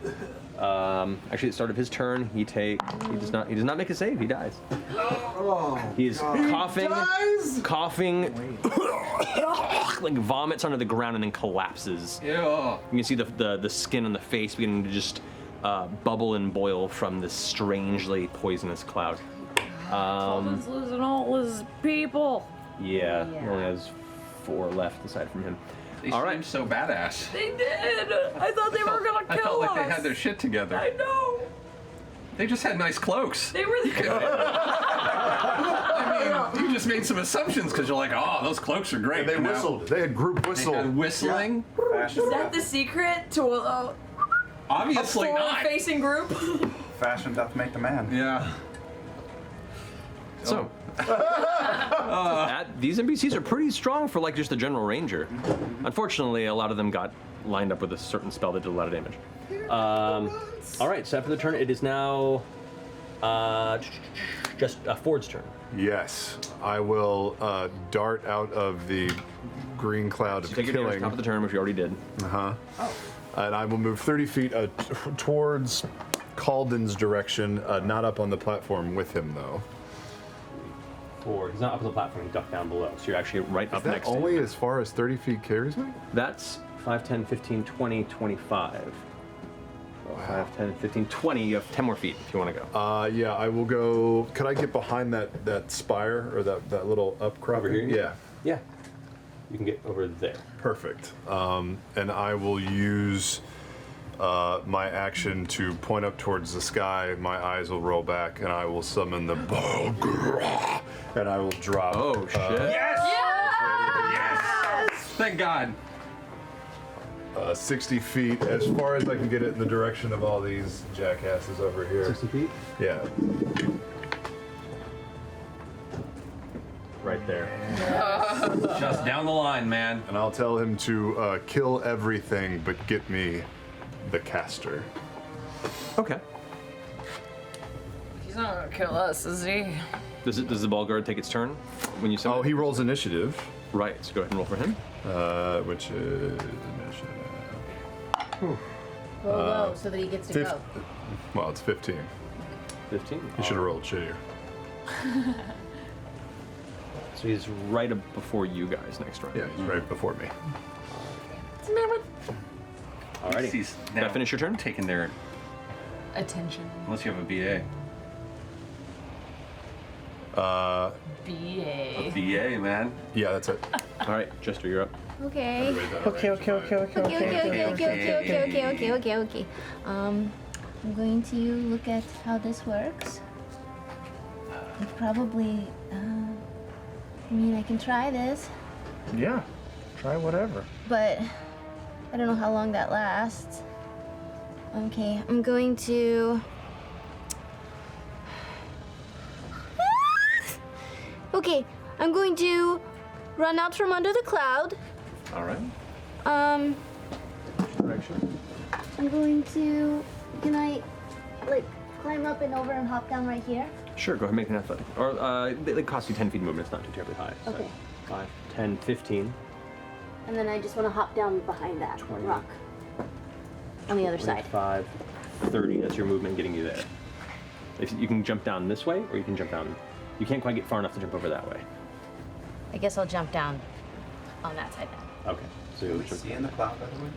Actually, at the start of his turn, he does not make a save. He dies. He's coughing, like vomits onto the ground and then collapses. Yeah. You can see the skin on the face beginning to just bubble and boil from this strangely poisonous cloud. Calden's losing all his people. Yeah, he only has 4 left aside from him. They All seem right. so badass. They did. I thought they were gonna I kill felt like us. they had their shit together. I know. They just had nice cloaks. They really did. I mean, you just made some assumptions because you're like, oh, those cloaks are great. They you know? whistled. They had group They whistle. had whistling. Is that the secret to a Obviously not. forward-facing group? Fashion doth make the man. Yeah. So, these NPCs are pretty strong for like just the general ranger. Unfortunately, a lot of them got lined up with a certain spell that did a lot of damage. All right, so after the turn, it is now just Ford's turn. Yes, I will dart out of the green cloud So of take your damage killing. top of the turn, which you already did. And I will move 30 feet towards Calden's direction, not up on the platform with him, though. Ford, he's not up on the platform, he's ducked down below. So you're actually right up That next to only him. as far as 30 feet carries me? That's 5, 10, 15, 20, 25. 5, 5, 10, 15, 20. You have 10 more feet if you want to go. Yeah, I will go. Could I get behind that spire or that little upcropping? Over here? Yeah. Yeah. You can get over there. Perfect. And I will use my action to point up towards the sky. My eyes will roll back, and I will summon the Balgra, and I will drop. Oh shit! Yes! Yes! Thank God. 60 feet, as far as I can get it in the direction of all these jackasses over here. 60 feet? Yeah. Right there. Just down the line, man. And I'll tell him to kill everything but get me the caster. Okay. He's not gonna kill us, is he? Does the ball guard take its turn when you summon? Oh, he rolls initiative. Right, so go ahead and roll for him. Which is initiative. Whoa, so that he gets to go. Well, it's 15. 15? You should have rolled shittier. So he's right before you guys next round. Yeah, he's right before me. Alrighty. He's Did that finish your turn? taking their, Attention. unless you have a BA. BA. BA, man. Yeah, that's it. Alright, Jester, you're up. Okay. Okay. I'm going to look at how this works. And probably, I mean, I can try this, Yeah. Try whatever. but I don't know how long that lasts. Okay, I'm going to. Okay, I'm going to run out from under the cloud. Alright. Direction. I'm going to. Can I, like, climb up and over and hop down right here? Sure, go ahead and make an athletic. Or they cost you 10 feet movement, it's not too terribly high. So Okay. 5, 10, 15. And then I just want to hop down behind that 20. rock. On the other side. 25, 30, that's your movement getting you there. If you can jump down this way, or you can jump down. You can't quite get far enough to jump over that way. I guess I'll jump down on that side then. Okay. So you'll jump. See in the cloud, by the way?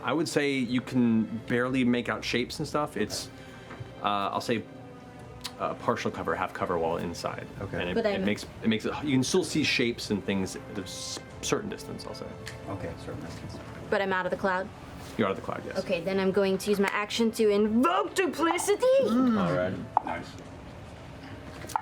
I would say you can barely make out shapes and stuff. It's, I'll say, partial cover, half cover while inside. Okay. And But it makes it. You can still see shapes and things at a certain distance. I'll say. Okay, certain distance. But I'm out of the cloud. You're out of the cloud, yes. Okay, then I'm going to use my action to invoke duplicity. All right. Nice.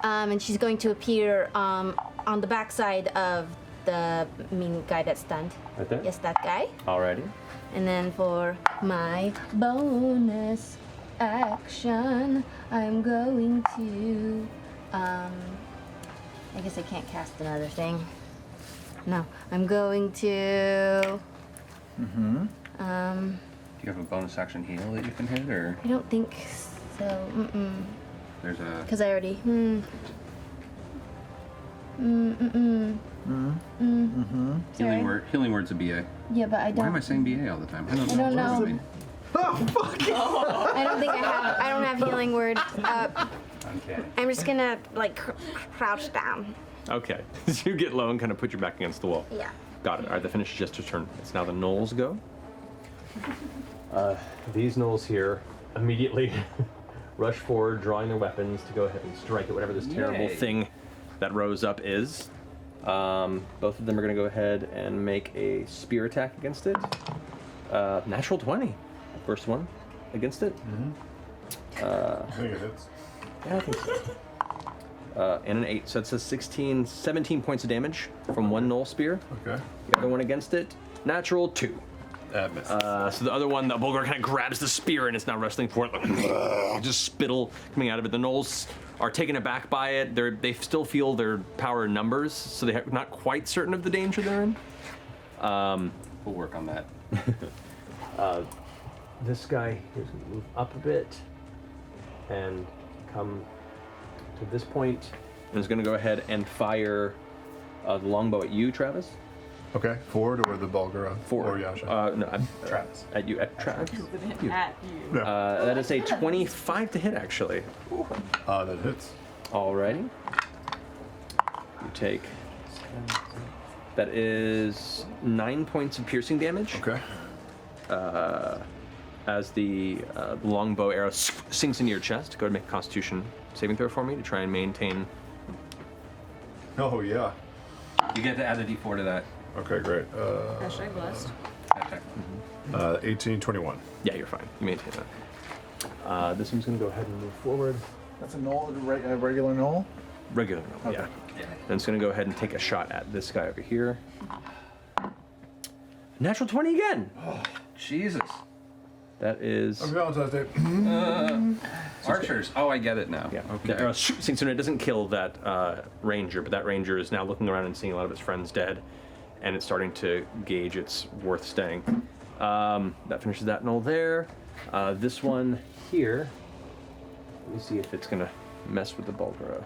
And she's going to appear on the backside of the mean guy that's stunned. Right there. Yes, that guy. Alrighty. And then for my bonus action, I'm going to, I guess I can't cast another thing. No, I'm going to, Do you have a bonus action heal that you can hit, or I don't think so, there's a? because I already, Sorry. Healing word's a BA. Yeah, but I Why am I don't, saying BA all the time? I don't I don't what does it know. mean? I don't think I don't have healing word up. Okay. I'm just gonna, like, crouch down. Okay. So you get low and kind of put your back against the wall. Yeah. Got it. All right, the finish is just your turn. It's now the gnolls go. These gnolls here immediately rush forward, drawing their weapons to go ahead and strike at whatever this terrible Yay. thing that rose up is. Both of them are going to go ahead and make a spear attack against it. Natural 20. First one against it. I think it hits. Yeah, I think so. And an 8. So it says 17 points of damage from one gnoll spear. Okay. The other one against it, natural 2. That missed. So the other one, the Bulgar kind of grabs the spear and it's now wrestling for it. Just spittle coming out of it. The gnolls are taken aback by it. They still feel their power in numbers, so they're not quite certain of the danger they're in. We'll work on that. This guy here's going to move up a bit and come to this point and is going to go ahead and fire the longbow at you, Travis. Okay. Forward or the Bulgara? Forward. Or Yasha? No, Travis. at you, at Travis. At you. That is a 25 to hit, actually. That hits. Alrighty. You take. That is 9 points of piercing damage. Okay. as the longbow arrow sinks into your chest, go ahead and make a Constitution saving throw for me to try and maintain. Oh, yeah. You get to add a d4 to that. Okay, great. Hashtag blessed. 18, 21. Yeah, you're fine. You maintain that. This one's going to go ahead and move forward. That's a knoll, a regular knoll? Regular roll, yeah. Then it's going to go ahead and take a shot at this guy over here. Natural 20 again! Jesus. That is. Happy Valentine's Day. Archers. Oh, I get it now. Yeah. Okay. The arrow sinks in. It doesn't kill that ranger, but that ranger is now looking around and seeing a lot of his friends dead, and it's starting to gauge it's worth staying. That finishes that knoll there. This one here. Let me see if it's gonna mess with the Bulgara.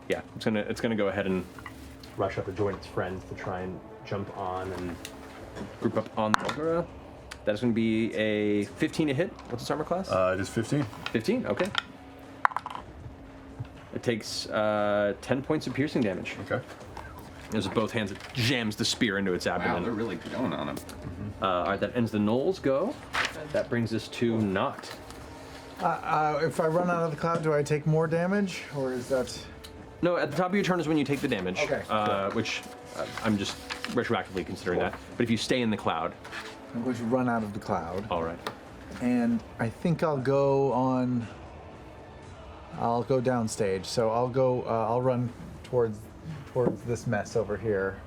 Yeah, it's gonna go ahead and rush up to join its friends to try and jump on and group up on the Bulgara. That is going to be a 15 to hit. What's its armor class? It is 15. 15, okay. It takes 10 points of piercing damage. Okay. As with both hands, it jams the spear into its Wow, abdomen. they're really going on him. All right, that ends the Knolls go. That brings us to Not. If I run out of the cloud, do I take more damage, or is that? No, at the top of your turn is when you take the damage. Okay. Which I'm just retroactively considering that. But if you stay in the cloud. I'm going to run out of the cloud. All right. And I think I'll go on. I'll go downstage. So I'll go. I'll run towards this mess over here.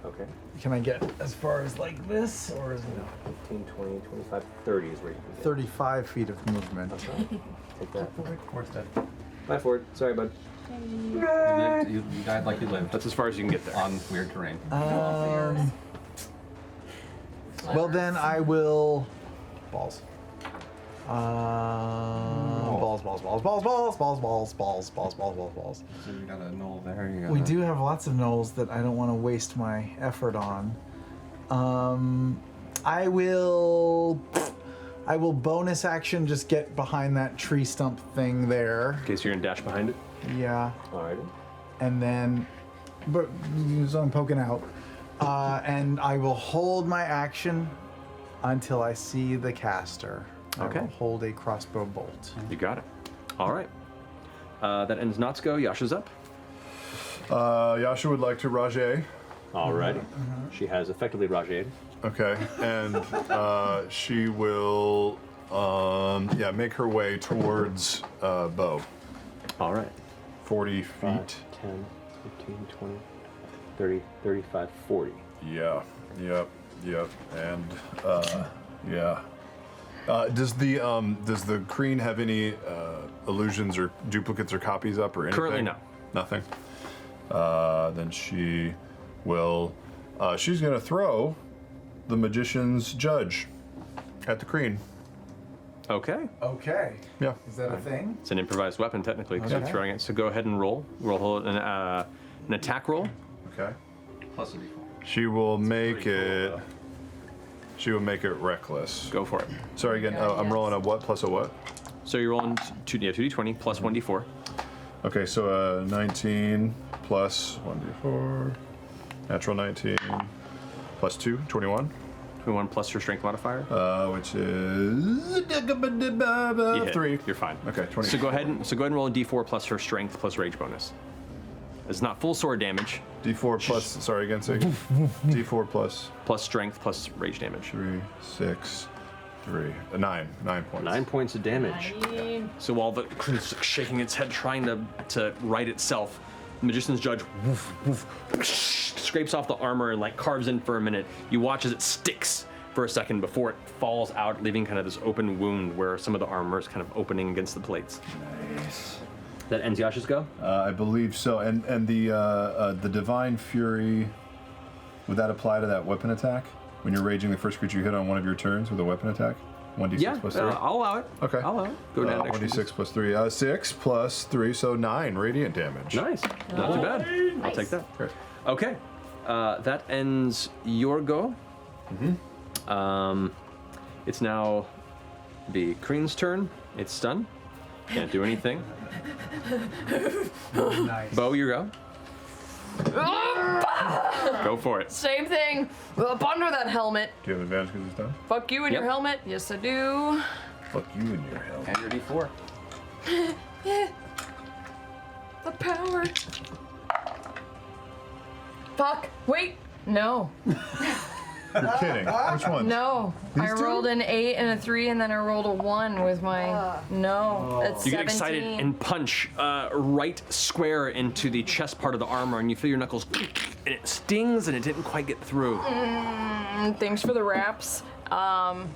Okay. Can I get as far as like this, or is it 15, 20, 25, 30 is where you can get. 35 feet of movement? Take that. Horse dead. My forward. Sorry, bud. You died like you lived. That's as far as you can get there. On weird terrain. Well, then I will. Balls. Balls. So you got a knoll there. You got We do have lots of knolls that I don't want to waste my effort on. I will bonus action just get behind that tree stump thing there. Okay, so you're gonna dash behind it? Yeah. Alrighty. And then, so I'm poking out. And I will hold my action until I see the caster. Okay. I will hold a crossbow bolt. You got it. All right. That ends Not's go. Yasha's up. Yasha would like to Rajay. Alrighty. She has effectively Rajayed. Okay, and she will, make her way towards Bo. All right. 40 feet. 5, 10, 15, 20, 30, 35, 40. Yeah, yep, and yeah. Does the Kreen have any illusions or duplicates or copies up or anything? Currently, no. Nothing. Then she will. She's gonna throw the magician's judge at the Kreen. Okay. Okay. Yeah. Is that a thing? It's an improvised weapon, technically, because you're Okay. throwing it. So go ahead and roll. Roll an attack roll. Okay. Plus a d4. She will make pretty it. cool, She will make it reckless. Go for it. Sorry again. I'm rolling a what plus a what? So you're rolling 2d20 plus 1d4. Okay, so 19 plus 1d4, natural 19 plus 2, 21. 21 plus your strength modifier. Which is You hit. 3. You're fine. Okay, 20. So go ahead and roll a d4 plus her strength plus rage bonus. It's not full sword damage. D4 plus. Sorry again. Say D4 plus Plus strength plus rage damage. 3, 6, 3, 9. 9 points. 9 points of damage. So while the Kreen's shaking its head, trying to right itself, the magician's judge scrapes off the armor and like carves in for a minute. You watch as it sticks for a second before it falls out, leaving kind of this open wound where some of the armor is kind of opening against the plates. Nice. That ends Yasha's go? I believe so. And the divine fury, would that apply to that weapon attack? When you're raging the first creature you hit on one of your turns with a weapon attack? 1d6 plus 3? I'll allow it. Okay. I'll allow it. Go down to extra 1d6 plus 3. 6 plus 3, so 9 radiant damage. Nice. Not too bad. I'll take that. Great. Okay. That ends your go. It's now the Kreen's turn. It's stunned. Can't do anything. Nice. Bo, you go. Go for it. Same thing. Up under that helmet. Do you have advantage because it's done? Fuck you and your Yep. helmet. Yes, I do. Fuck you and your helmet. And your D4. Yeah. The power. Fuck. Wait. No. You're kidding. Which one? No. I rolled an 8 and a 3, and then I rolled a 1 with my. No. That's You get 17. excited and punch right square into the chest part of the armor, and you feel your knuckles, and it stings, and it didn't quite get through. Thanks for the wraps. I'm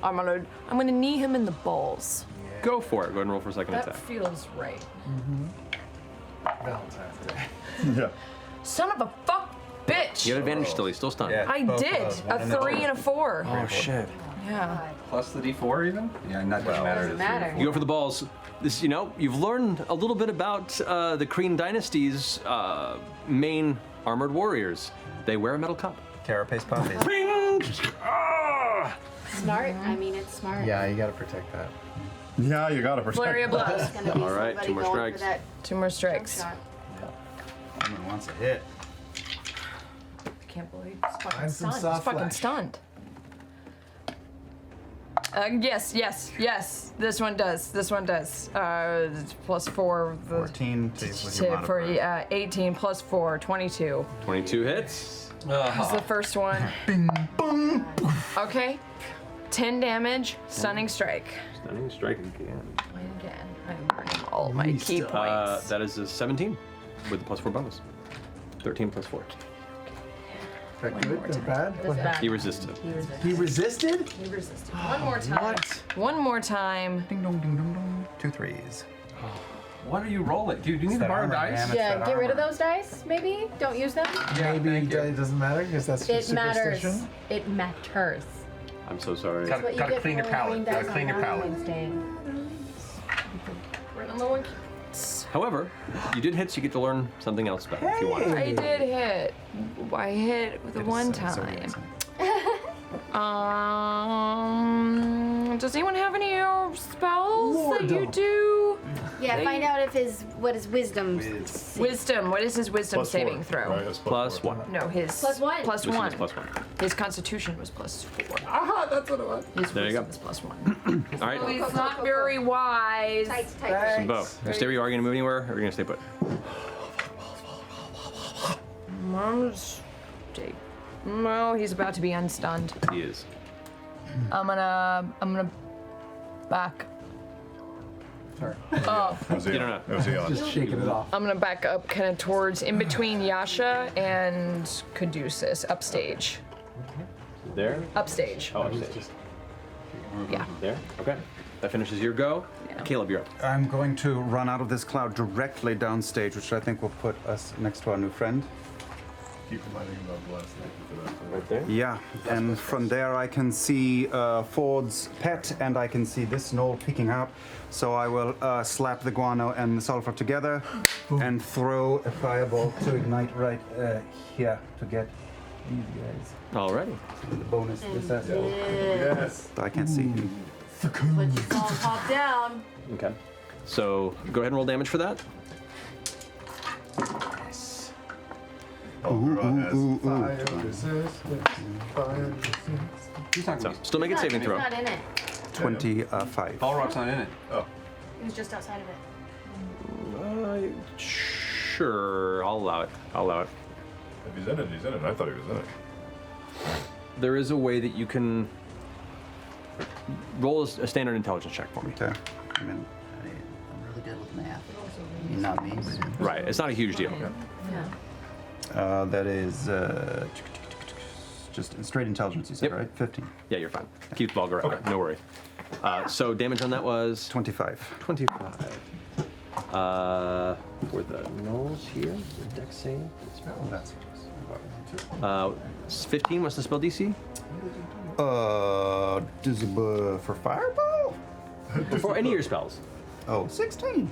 gonna knee him in the balls. Go for it. Go ahead and roll for a second That attack. feels right. Valentine's Day. Yeah. Son of a fuck bitch. You have advantage still. He's still stunned. I did. A 3 and a 4. Oh shit. Yeah. Plus the D4 even? Yeah, that doesn't matter. Doesn't matter. You go for the balls. This, you've learned a little bit about the Kryn Dynasty's main armored warriors. They wear a metal cup. Carapace puppies. Ring! Ah! Smart. I mean, it's smart. Yeah, you gotta protect that. Yeah, you gotta protect. Flurry of blows. It's gonna be All right, somebody 2 more going strikes. for that 2 more jump strikes. shot. Someone wants a hit. Can't believe he's fucking Find some stunned. soft He's fucking flesh. stunned. Yes. This one does. It's plus 4. 14 with your For modifier. 18 plus 4, 22. 22 hits. That's the first one. Bing, boom. Okay. 10 damage, stunning strike. Stunning strike again. And again, I'm burning all my key points. That is a 17 with the plus 4 bonus. 13 plus 4. Is that good or bad? That's bad. He resisted. He resisted? He resisted. One more time. What? One more time. Ding dong, ding dong, dong. 2 3s. What are you rolling? Dude, do you need to borrow armor, dice? man. Yeah, that get rid of armor. those dice, maybe. Don't use them. Maybe thank you. it doesn't matter because that's just It matters. superstition. It matters. I'm so sorry. Gotta- What you gotta get clean for your palate. rolling Gotta dice clean your on palate. Wednesday. Right on the one. However, you did hit, so you get to learn something else better if you want. I did hit. I hit the one time. Does anyone have any spells that you do? Yeah, find out if what his wisdom. Wisdom. What is his wisdom Plus saving 4, throw? right? That's Plus 4. 1. No, his Plus 1. Plus Wisdom 1. is plus 1. His constitution was plus 4. Aha, that's what it was. His There you wisdom go. is plus 1. All right. He's not very wise. Tight. Bo, you stay where you are. Are you gonna move anywhere, or are you gonna stay put? Mom's take. No, he's about to be unstunned. He is. I'm gonna back. Sorry. Oh, It was You don't know. It was Elon. Just shaking it off. I'm gonna back up kind of towards in between Yasha and Caduceus, upstage. There. Upstage. Oh, upstage. Yeah. There. Okay. That finishes your go. Yeah. Caleb, you're up. I'm going to run out of this cloud directly downstage, which I think will put us next to our new friend. Keep reminding him of last night. Right there. Yeah, and from there I can see Ford's pet, and I can see this knoll peeking out. So I will slap the guano and the sulfur together and throw a fireball to ignite right here to get these guys. Alrighty. The bonus this has. Yes. I can't see him. But you saw him pop down. Okay. So go ahead and roll damage for that. Fire resistance. Fire resistance. He's not So gonna be. still make a saving He's throw. not in it. 25. Balrog's not in it. Oh, He was just outside of it. Sure. I'll allow it. I'll allow it. if he's in it, he's in it. I thought he was in it. There is a way that you can roll a standard intelligence check for me. Okay. I mean, I'm really good with math. I mean, not me, but Right. It's not a huge deal. That is just straight intelligence, you said, Yep. right? 15. Yeah, you're fine. Keep the ball going. No worry. So damage on that was 25. 25. For the gnolls here, the dex save. Oh, that's 15 was the spell DC? For fireball? For any of your spells. Oh, 16.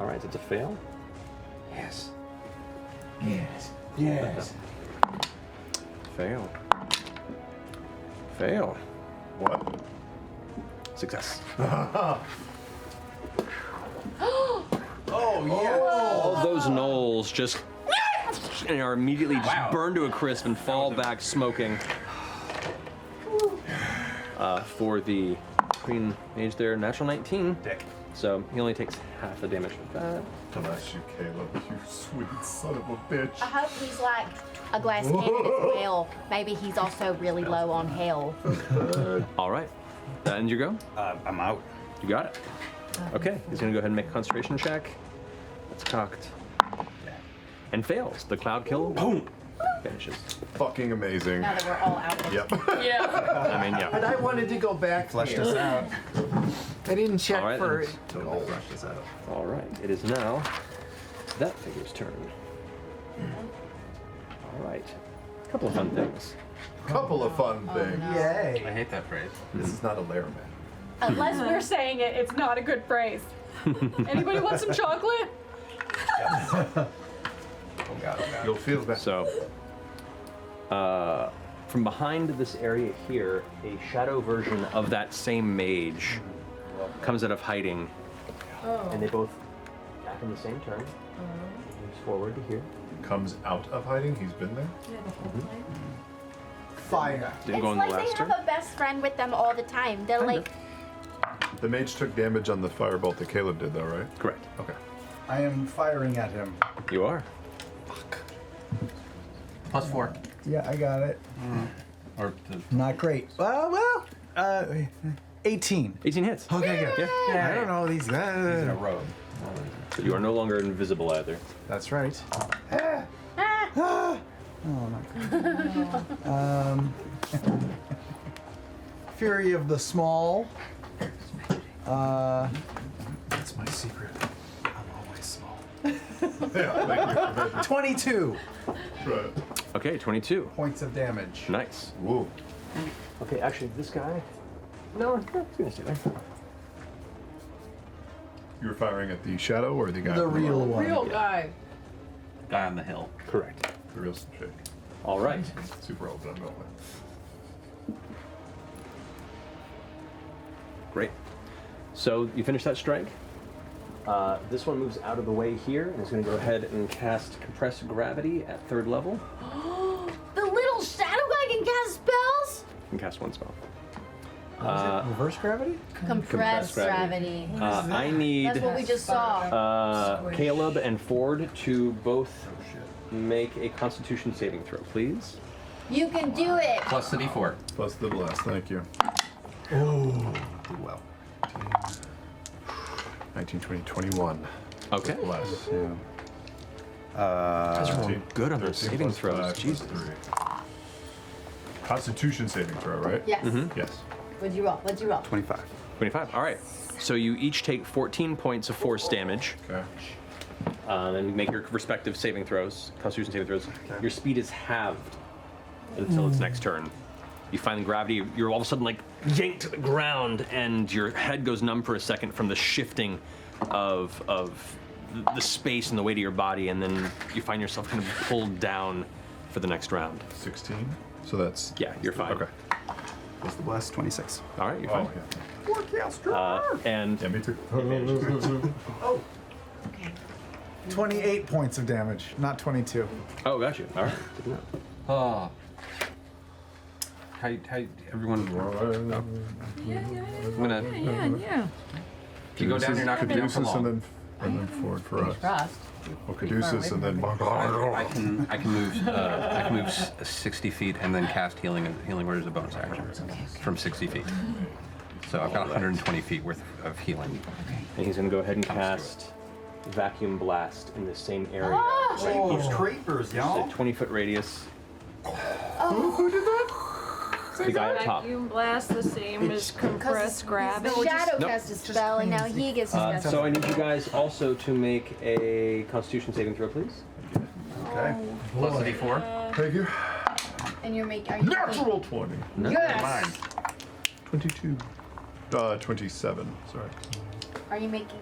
All right, so it's a fail. Yes. Yes. Fail. Fail. What? Success. Oh, yeah. All those gnolls just and are immediately just burned to a crisp and fall back smoking. For the green mage there, natural 19. Dick. So he only takes half the damage with that. Bless you, Caleb, you sweet son of a bitch. I hope he's like a glass cannon as well. Maybe he's also really low on health. All right. That ends your go? I'm out. You got it. Okay, he's gonna go ahead and make a concentration check. That's cocked. And fails. The cloud kill, boom, finishes. Fucking amazing. Now that we're all out. Yep. Yeah. I mean, yeah. But I wanted to go back. Fleshed us out. I didn't check All right, for then. it. Totally fleshed us out. All right, it is now that figure's turn. All right, a couple of fun things. Couple of fun things. Yay. I hate that phrase. This is not a lair man. Unless we're saying it, it's not a good phrase. Anybody want some chocolate? Oh god. You'll feel better. So, from behind this area here, a shadow version of that same mage comes out of hiding, and they both act in the same turn. Moves forward to here. Comes out of hiding. He's been there. Fire. Didn't It's go in the like last they turn. have a best friend with them all the time. They're like, The mage took damage on the firebolt that Caleb did, though, right? Correct. Okay. I am firing at him. You are. +4. Yeah, I got it. Or Not great. Well, 18. 18 hits. Okay, good. Yeah. I don't know these. in a row. But you are no longer invisible either. That's right. Oh, not good. Fury of the Small. That's my secret. I'm always small. Yeah, thank you. 22 Right. Okay, 22. points of damage. Nice. Whoa. Okay, actually, this guy. No, he's gonna stay there. You were firing at the shadow or the guy? The on real rock? one. Real guy. Guy on the hill. Correct. The real shit. All right. Super old, but I'm going with. Great. So you finish that strike. This one moves out of the way here and is going to go ahead and cast Compress Gravity at 3rd level. the little shadow guy can cast spells? You can cast one spell. Reverse gravity? Compressed gravity. gravity. I need That's what we just saw. Caleb and Ford to both make a Constitution saving throw, please. You can do it. Plus the D4. Plus the blast, thank you. Oh, did well. 19, 20, 21. Okay. Blast. Yeah. Guys are rolling good on those 13 saving plus throws. 5 Jesus. plus 3. Constitution saving throw, right? Yes. Yes. What'd you roll? What'd you roll? 25. 25. All right. So you each take 14 points of force damage. Okay. And make your respective saving throws, Constitution saving throws. Your speed is halved until its next turn. You find the gravity, you're all of a sudden like yanked to the ground, and your head goes numb for a second from the shifting of the space and the weight of your body, and then you find yourself kind of pulled down for the next round. 16. So that's. Yeah, you're fine. Okay. Plus the blast, 26. All right, you're Oh, fine. yeah. And Yeah, me too. 28 points of damage, not 22. oh, got you. All right. Good to know. Oh. How everyone? I'm gonna. Yeah. If you go down, you're not gonna be down for Caduceus long. and then forward for us. Trust. Well, Caduceus and then. I can move 60 feet and then cast healing word as a bonus action from 60 feet. So I've got 120 feet worth of healing. And he's going to go ahead and cast Vacuum Blast in the same area. Those creepers, A y'all. 20-foot radius. Who did that? The guy up top. Vacuum blast the same as compressed gravity. The shadow Nope. cast a spell, and now he gets to cast So I need you guys also to make a Constitution saving throw, please. Okay. Plus the D4. Thank you. And you're making. Are you Natural 20. Yes. 22. 27. Sorry. Are you making?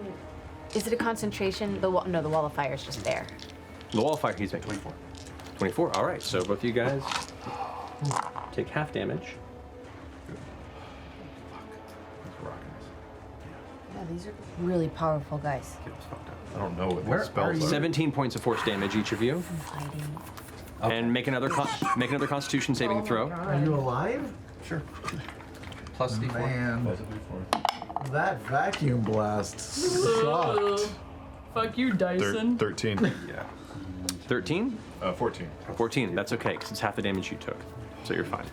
Is it a concentration? The wall? No, the wall of fire is just there. The wall of fire, he's making 24. 24, all right. So both of you guys take half damage. these are really powerful guys. I don't know what Where the spells are are. 17 points of force damage each of you. Fighting. And make another Constitution saving throw. Are you alive? Sure. Plus D4. Man, that vacuum blast sucked. Fuck you, Dyson. 13. Yeah. 13? 14. 14. That's okay, because it's half the damage you took. So you're fine.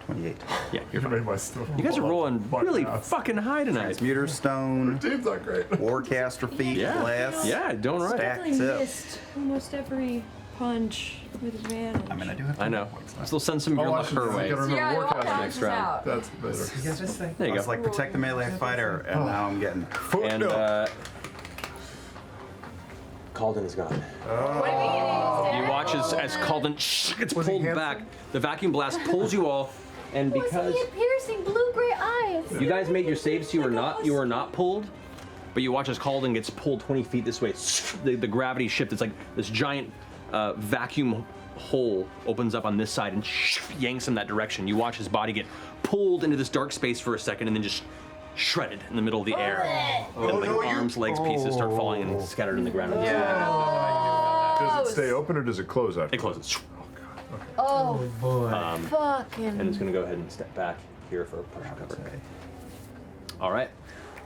28. Yeah, you're fine. Made my stuff. You guys are rolling really fucking high tonight. Transmuter stone, Team's not great. Warcaster feet, Yeah. glass. Yeah, doing right. Stack Definitely tip. missed almost every punch with advantage. I mean, I do have. I know. Still send some of your luck her way. Gotta remember Yeah, it all Warcaster balances next round. out. That's better. You guys this thing? There I you was go. like, protect the melee fighter, and now I'm getting. And Calden is gone. You watch as Calden gets pulled back. The vacuum blast pulls you all, and because piercing blue-gray eyes. you guys made your saves, so you are not pulled. But you watch as Calden gets pulled 20 feet this way. The gravity shift. It's like this giant vacuum hole opens up on this side and yanks him that direction. You watch his body get pulled into this dark space for a second, and then just shredded in the middle of the air. And like arms, legs, pieces start falling and scattered in the ground. Does it stay open or does it close after? It closes. Oh, Boy. fucking. And it's going to go ahead and step back here for a partial cover. All right.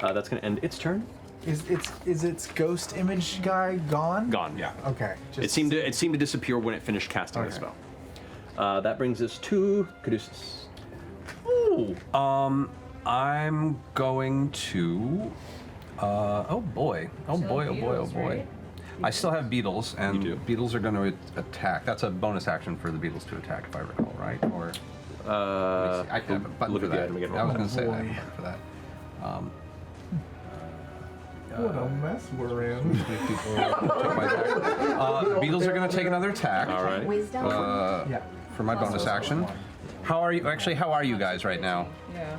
That's going to end its turn. Is its ghost image guy gone? Gone. Yeah. Okay. It seemed to disappear when it finished casting the spell. That brings us to Caduceus. Ooh. I'm going to. Oh boy. Oh boy. Oh boy. Oh boy. I still have beetles, and beetles are going to attack. That's a bonus action for the beetles to attack, if I recall, right? Or I can have a button look for at the that. item again. I was going to say I have a button for that. What a mess we're in. Beetles are going to take another attack. All right. Wisdom. Yeah. For my bonus action. How are you? Actually, how are you guys right now? Yeah.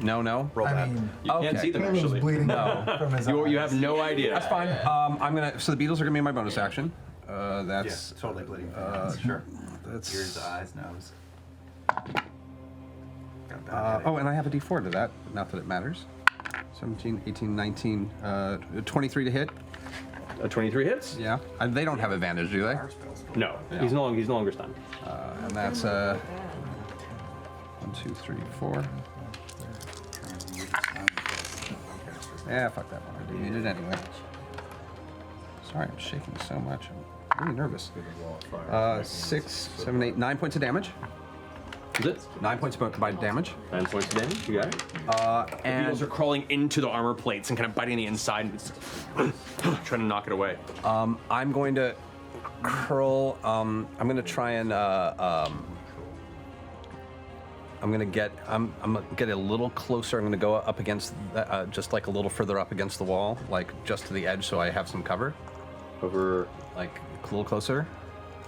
No. I mean, You can't see them Caleb's actually. bleeding from his eyes. You have no idea. That's fine. I'm gonna. So the beetles are gonna be my bonus action. That's Totally bleeding. Sure. that's. Ears, eyes, nose. And I have a D4 to that. Not that it matters. 17, 18, 19, 23 to hit. 23 hits? Yeah. They don't have advantage, do they? No. Yeah. He's no longer stunned. And that's 1, 2, 3, 4. Yeah, fuck that one. I didn't need it anyway. Sorry, I'm shaking so much. I'm really nervous. 6, 7, 8, 9 points of damage. Is it? 9 points by damage. 9 points of damage. You got it. The And beetles are crawling into the armor plates and kind of biting the inside, and trying to knock it away. I'm going to curl. I'm going to try and. I'm gonna get a little closer. I'm gonna go up against, just like a little further up against the wall, like just to the edge, so I have some cover. Over, like a little closer.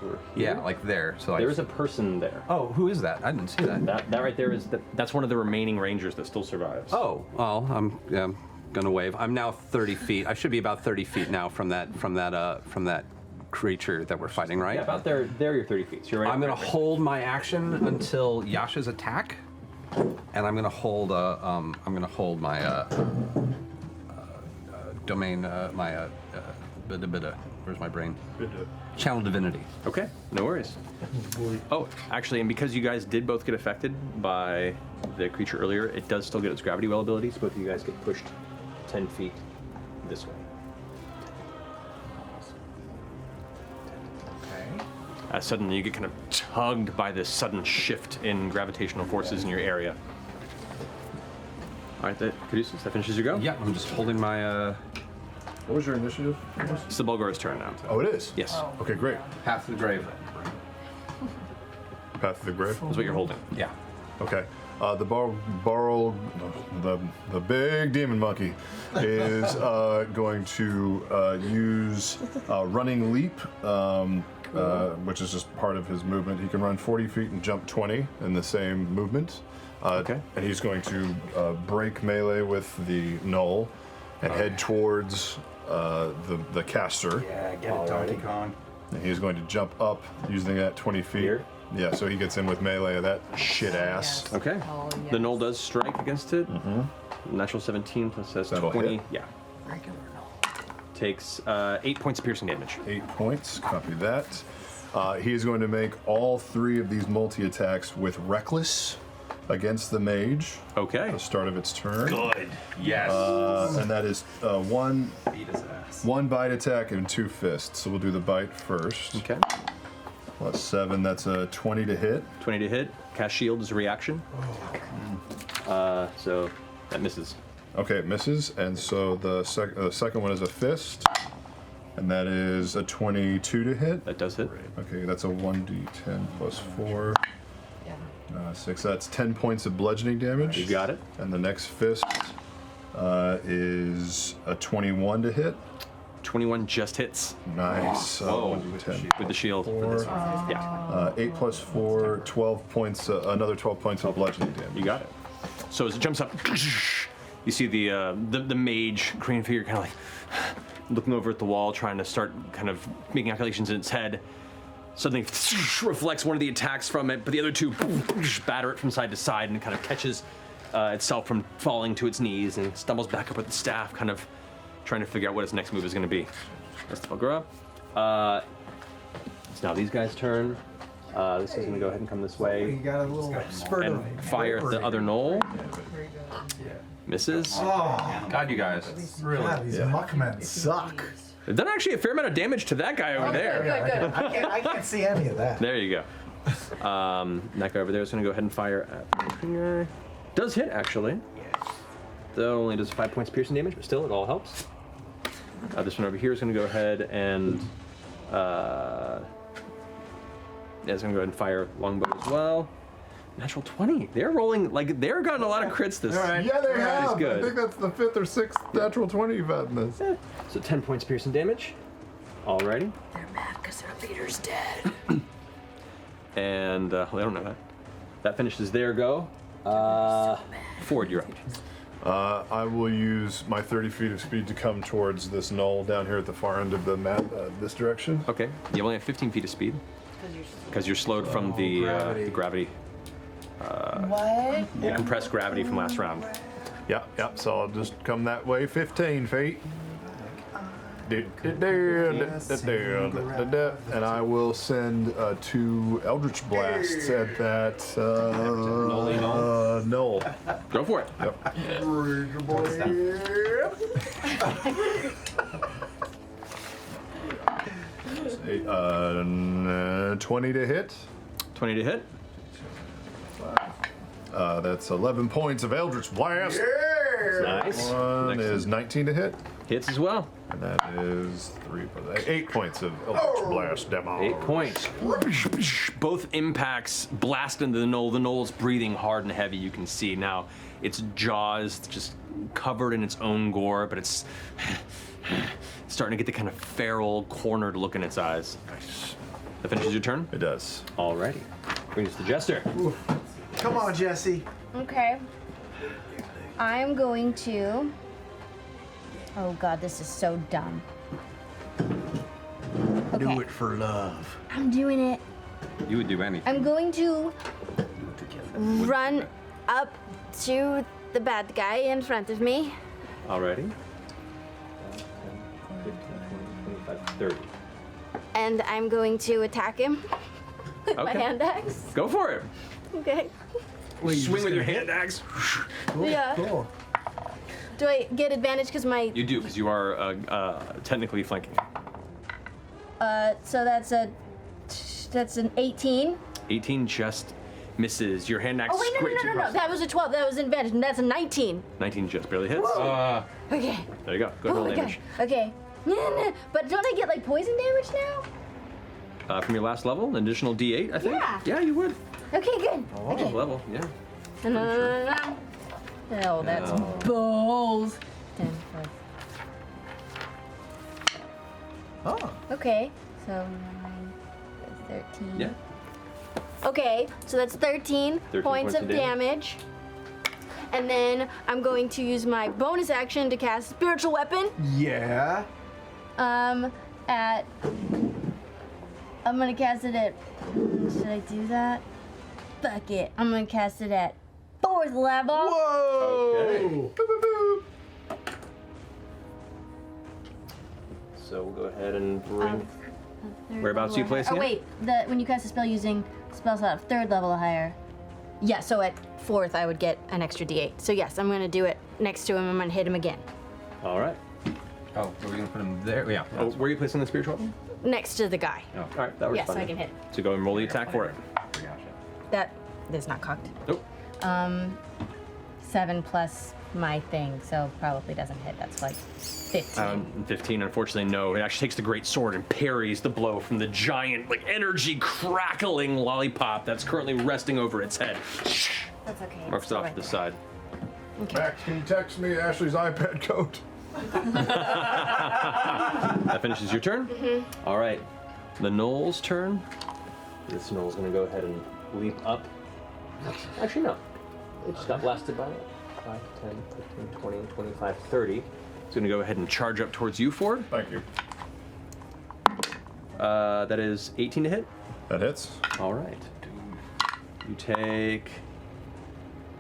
over Yeah, here? like there. So There is a person there. Oh, who is that? I didn't see that. That right there is that's one of the remaining rangers that still survives. Oh, well, I'm gonna wave. I'm now 30 feet. I should be about 30 feet now from that creature that we're fighting, right? Yeah, about there. There, you're 30 feet. So you're right. I'm gonna right. hold my action until Yasha's attack, and I'm gonna hold my domain, my bida. Where's my brain? Channel divinity. Okay, no worries. Oh, actually, and because you guys did both get affected by the creature earlier, it does still get its gravity well abilities. Both of you guys get pushed 10 feet this way. Suddenly, you get kind of tugged by this sudden shift in gravitational forces in your area. All right, Caduceus, that finishes your go? Yeah, I'm just holding my. What was your initiative? It's the Bulgar's turn now. Oh, it is? Yes. Okay, great. Path to the grave. Path to the grave? That's what you're holding. Yeah. Okay. The big demon monkey is going to use running leap, which is just part of his movement. He can run 40 feet and jump 20 in the same movement. Okay. And he's going to break melee with the null and head towards the caster. Yeah, get it, Donkey Kong. And he's going to jump up using that 20 feet. Here? Yeah, so he gets in with melee of that shit ass. Okay. Oh, The null does strike against it. Natural 17 plus that's That'll 20. hit. Yeah. Takes 8 points of piercing damage. 8 points. Copy that. He is going to make all 3 of these multi-attacks with Reckless against the mage. Okay. At the start of its turn. Good. Yes. And that is one Beat his ass. 1 bite attack and 2 fists. So we'll do the bite first. Okay. Plus 7, that's a 20 to hit. 20 to hit. Cast shield is a reaction. So that misses. Okay, it misses. And so the second one is a fist. And that is a 22 to hit. That does hit. Okay, that's a 1d10 plus 4. 6. That's 10 points of bludgeoning damage. You got it. And the next fist is a 21 to hit. 21 just hits. Nice. Whoa. 1d10. With the shield. Yeah. 8 plus 4, 12 points, another 12 points of bludgeoning damage. You got it. So as it jumps up, you see the mage green figure kind of like looking over at the wall, trying to start kind of making calculations in its head. Suddenly reflects one of the attacks from it, but the other 2 batter it from side to side, and it kind of catches itself from falling to its knees and stumbles back up with the staff, kind of trying to figure out what its next move is going to be. That's the bugger up. It's now these guys' turn. This is going to go ahead and come this way. You got a little spurt And of fire at the other knoll. Misses. Oh, God, you guys. Really? God, these muckmen suck. They've done actually a fair amount of damage to that guy over there. Good. I can't see any of that. There you go. That guy over there is going to go ahead and fire at. Does hit, actually. Though only does 5 points piercing damage, but still, it all helps. This one over here is going to go ahead and. Yeah, it's going to go ahead and fire longbow as well. Natural 20. They're rolling, like, they're gotten a lot of crits this. Yeah, they have. Good. I think that's the 5th or 6th natural 20 you've had in this. Yeah. So 10 points piercing damage. Alrighty. They're mad because their leader's dead. And, they don't know that. That finishes their go. Ford, you're up. I will use my 30 feet of speed to come towards this knoll down here at the far end of the map, this direction. Okay. You only have 15 feet of speed. Because you're slowed from the gravity. What? The compressed gravity from last round. Yep, so I'll just come that way 15 feet. And I will send 2 Eldritch Blasts at that knoll. Go for it. Yep. 20 to hit. 20 to hit. That's 11 points of Eldritch Blast. Nice. One Next is 19 to hit. Hits as well. And that is 8 points of Eldritch Blast demo. 8 points. Both impacts blast into the knoll. The knoll's breathing hard and heavy, you can see. Now, its jaws just covered in its own gore, but it's starting to get the kind of feral, cornered look in its eyes. That finishes your turn? It does. Alrighty. Brings us to Jester. Come on, Jesse. Okay. I'm going to. Oh God, this is so dumb. Okay. Do it for love. I'm doing it. You would do anything. I'm going to run up to the bad guy in front of me. Alrighty. 15, 20, 25, 30. And I'm going to attack him with my Okay. hand axe. Go for it. Okay. Swing with your hand axe. Yeah. Cool. Do I get advantage because my? You do, because you are technically flanking. So that's an 18. 18 just misses. Your hand axe Oh wait, scrapes no. across. That was a 12. That was an advantage, and that's a 19. 19 just barely hits. Okay. There you go. Go ahead and Oh roll my damage. God. Okay. But don't I get like poison damage now? From your last level, an additional D8, I think? Yeah. Yeah, you would. Okay, good. Oh, Okay. level, yeah. No. Oh, that's balls. 10 plus. Oh. Okay, so 13. Yeah. Okay, so that's 13 13 points of damage. And then I'm going to use my bonus action to cast Spiritual Weapon. Yeah. I'm gonna cast it at. Should I do that? Fuck it. I'm gonna cast it at 4th level. Okay. So we'll go ahead and bring. Whereabouts are you placing Oh it? wait, when you cast a spell using spell slot of 3rd level or higher. Yeah, so at 4th I would get an extra d8. So yes, I'm gonna do it next to him. I'm gonna hit him again. All right. Oh, are we gonna put him there? Yeah. Oh, where are you placing the spiritual weapon? Next to the guy. Oh, all right, that works Yes, fine. I can hit. So go and roll the attack for it. That is not cocked. Nope. 7 plus my thing, so probably doesn't hit. That's like 15. 15, unfortunately, no. It actually takes the great sword and parries the blow from the giant, like, energy crackling lollipop that's currently resting over its head. That's okay. Morphs it off to the side. Max, can you text me Ashley's iPad code? That finishes your turn? Mm-hmm. All right. The Knoll's turn. This Knoll's going to go ahead and leap up. Actually, no. It just got blasted by it. 5, 10, 15, 20, 25, 30. It's going to go ahead and charge up towards you, Ford. Thank you. That is 18 to hit. That hits. All right. You take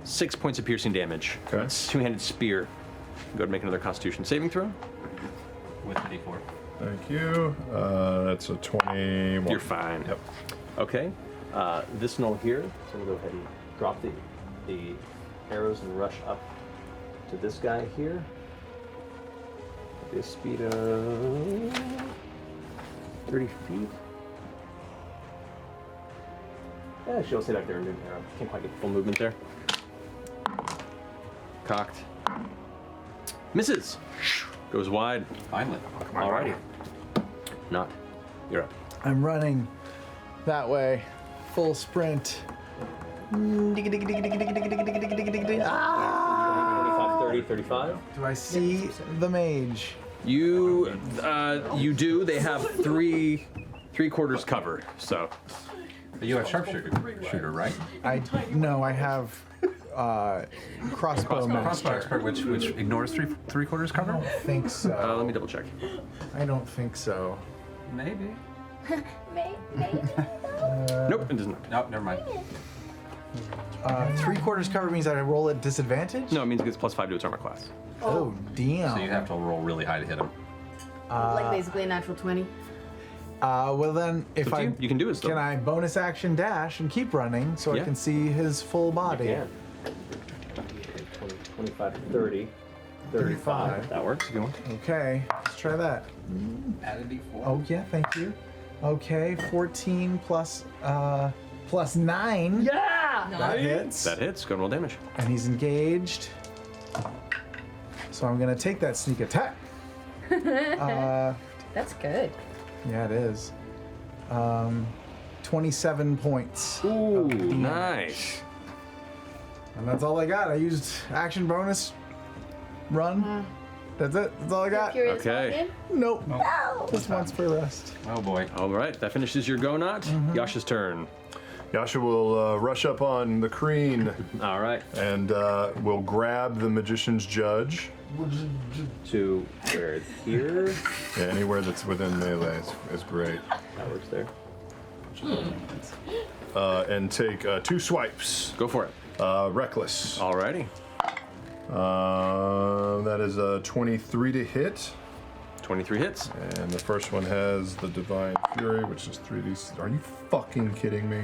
6 points of piercing damage. Okay. It's two-handed spear. Go ahead and make another Constitution saving throw. With the d4. Thank you. That's a 21. You're fine. Yep. Okay. This Knoll here. So we'll go ahead and drop the arrows and rush up to this guy here. At a speed of 30 feet. Yeah, she'll stay back there and do an arrow. Can't quite get full movement there. Cocked. Misses. Goes wide. Finally. Alrighty. Not. You're up. I'm running that way, full sprint. 25, 30, 35. Do I see the mage? You do. They have three quarters cover. So But you have sharpshooter, right? I have crossbow master. Crossbow expert, which ignores three quarters I cover. don't think so. let me double check. I don't think so. Maybe. Nope, it does not. Nope, never mind. 3 quarters cover means that I roll at disadvantage? No, it means it gets +5 to its armor class. Oh, damn. So you have to roll really high to hit him. Like basically a natural 20. Well then, if Up to I you. You can do it still. can I bonus action dash and keep running so I Yeah. can see his full body? Yeah. 20, 25, 30, 35. That works if you want. Okay, let's try that. Add a d4. Oh yeah, thank you. Okay, 14 plus 9. Yeah! That hits. That hits. Go and roll damage. And he's engaged. So I'm gonna take that sneak attack. That's good. Yeah, it is. 27 points. Ooh, nice. And that's all I got. I used action bonus run. That's it. That's all I got. Okay. Nope. Just once for rest. Oh boy. All right, that finishes your go not. Yasha's turn. Yasha will rush up on the Kreen All right. and will grab the magician's judge. To where? Here. Yeah, anywhere that's within melee is great. That works there. And take 2 swipes. Go for it. Reckless. Alrighty. That is a 23 to hit. 23 hits. And the first one has the Divine Fury, which is 3d. Are you fucking kidding me?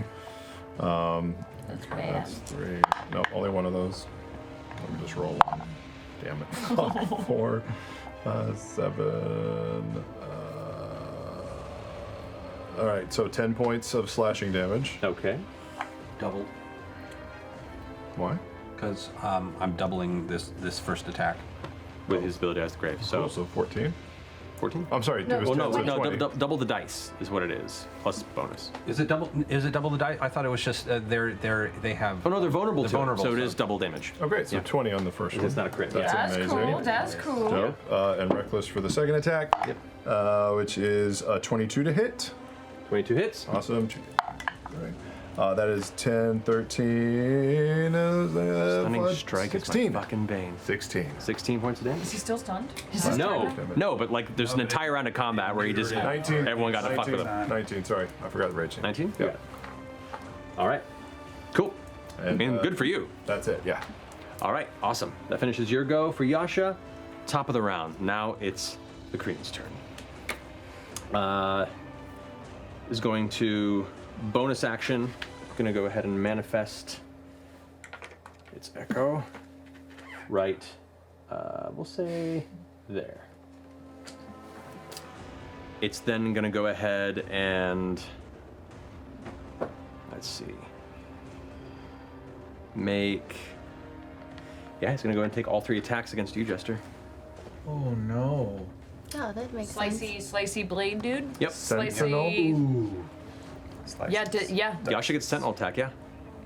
That's bad. That's 3. No, only one of those. Let me just roll one. Damn it. 4, 7. All right, so 10 points of slashing damage. Okay. Double. Why? Because I'm doubling this first attack. With his ability as the grave. So So 14. 14. I'm sorry, it was Well, 10, no, so no, 20. double the dice is what it is, plus bonus. Is it double? Is it double the die? I thought it was just they have. Oh no, they're vulnerable They're to vulnerable, it, so it so- is double damage. Oh, great, so Yeah. 20 on the first one. It's not a crit. That's Yeah. amazing. Cool. That's cool. Dope. And Reckless for the second attack, which is 22 to hit. 22 hits. Awesome. Right. That is 10, 13, Stunning strike 16. is my fucking bane. 16. 16 points of damage. Is he still stunned? No, but like there's an entire round of combat where he just 19. everyone got to fuck with him. 19, sorry. I forgot the rage. 19? Yeah. All right. Cool. And, I mean, good for you. That's it, yeah. All right, awesome. That finishes your go for Yasha. Top of the round. Now it's the Korean's turn. Is going to bonus action. Going to go ahead and manifest its echo. Right. We'll say there. It's then going to go ahead and let's see. Make. Yeah, he's going to go ahead and take all 3 attacks against you, Jester. Oh no. Oh, that makes sense. Slicey blade dude? Yep. Slicey. Yeah, yeah. Yasha gets Sentinel attack, yeah.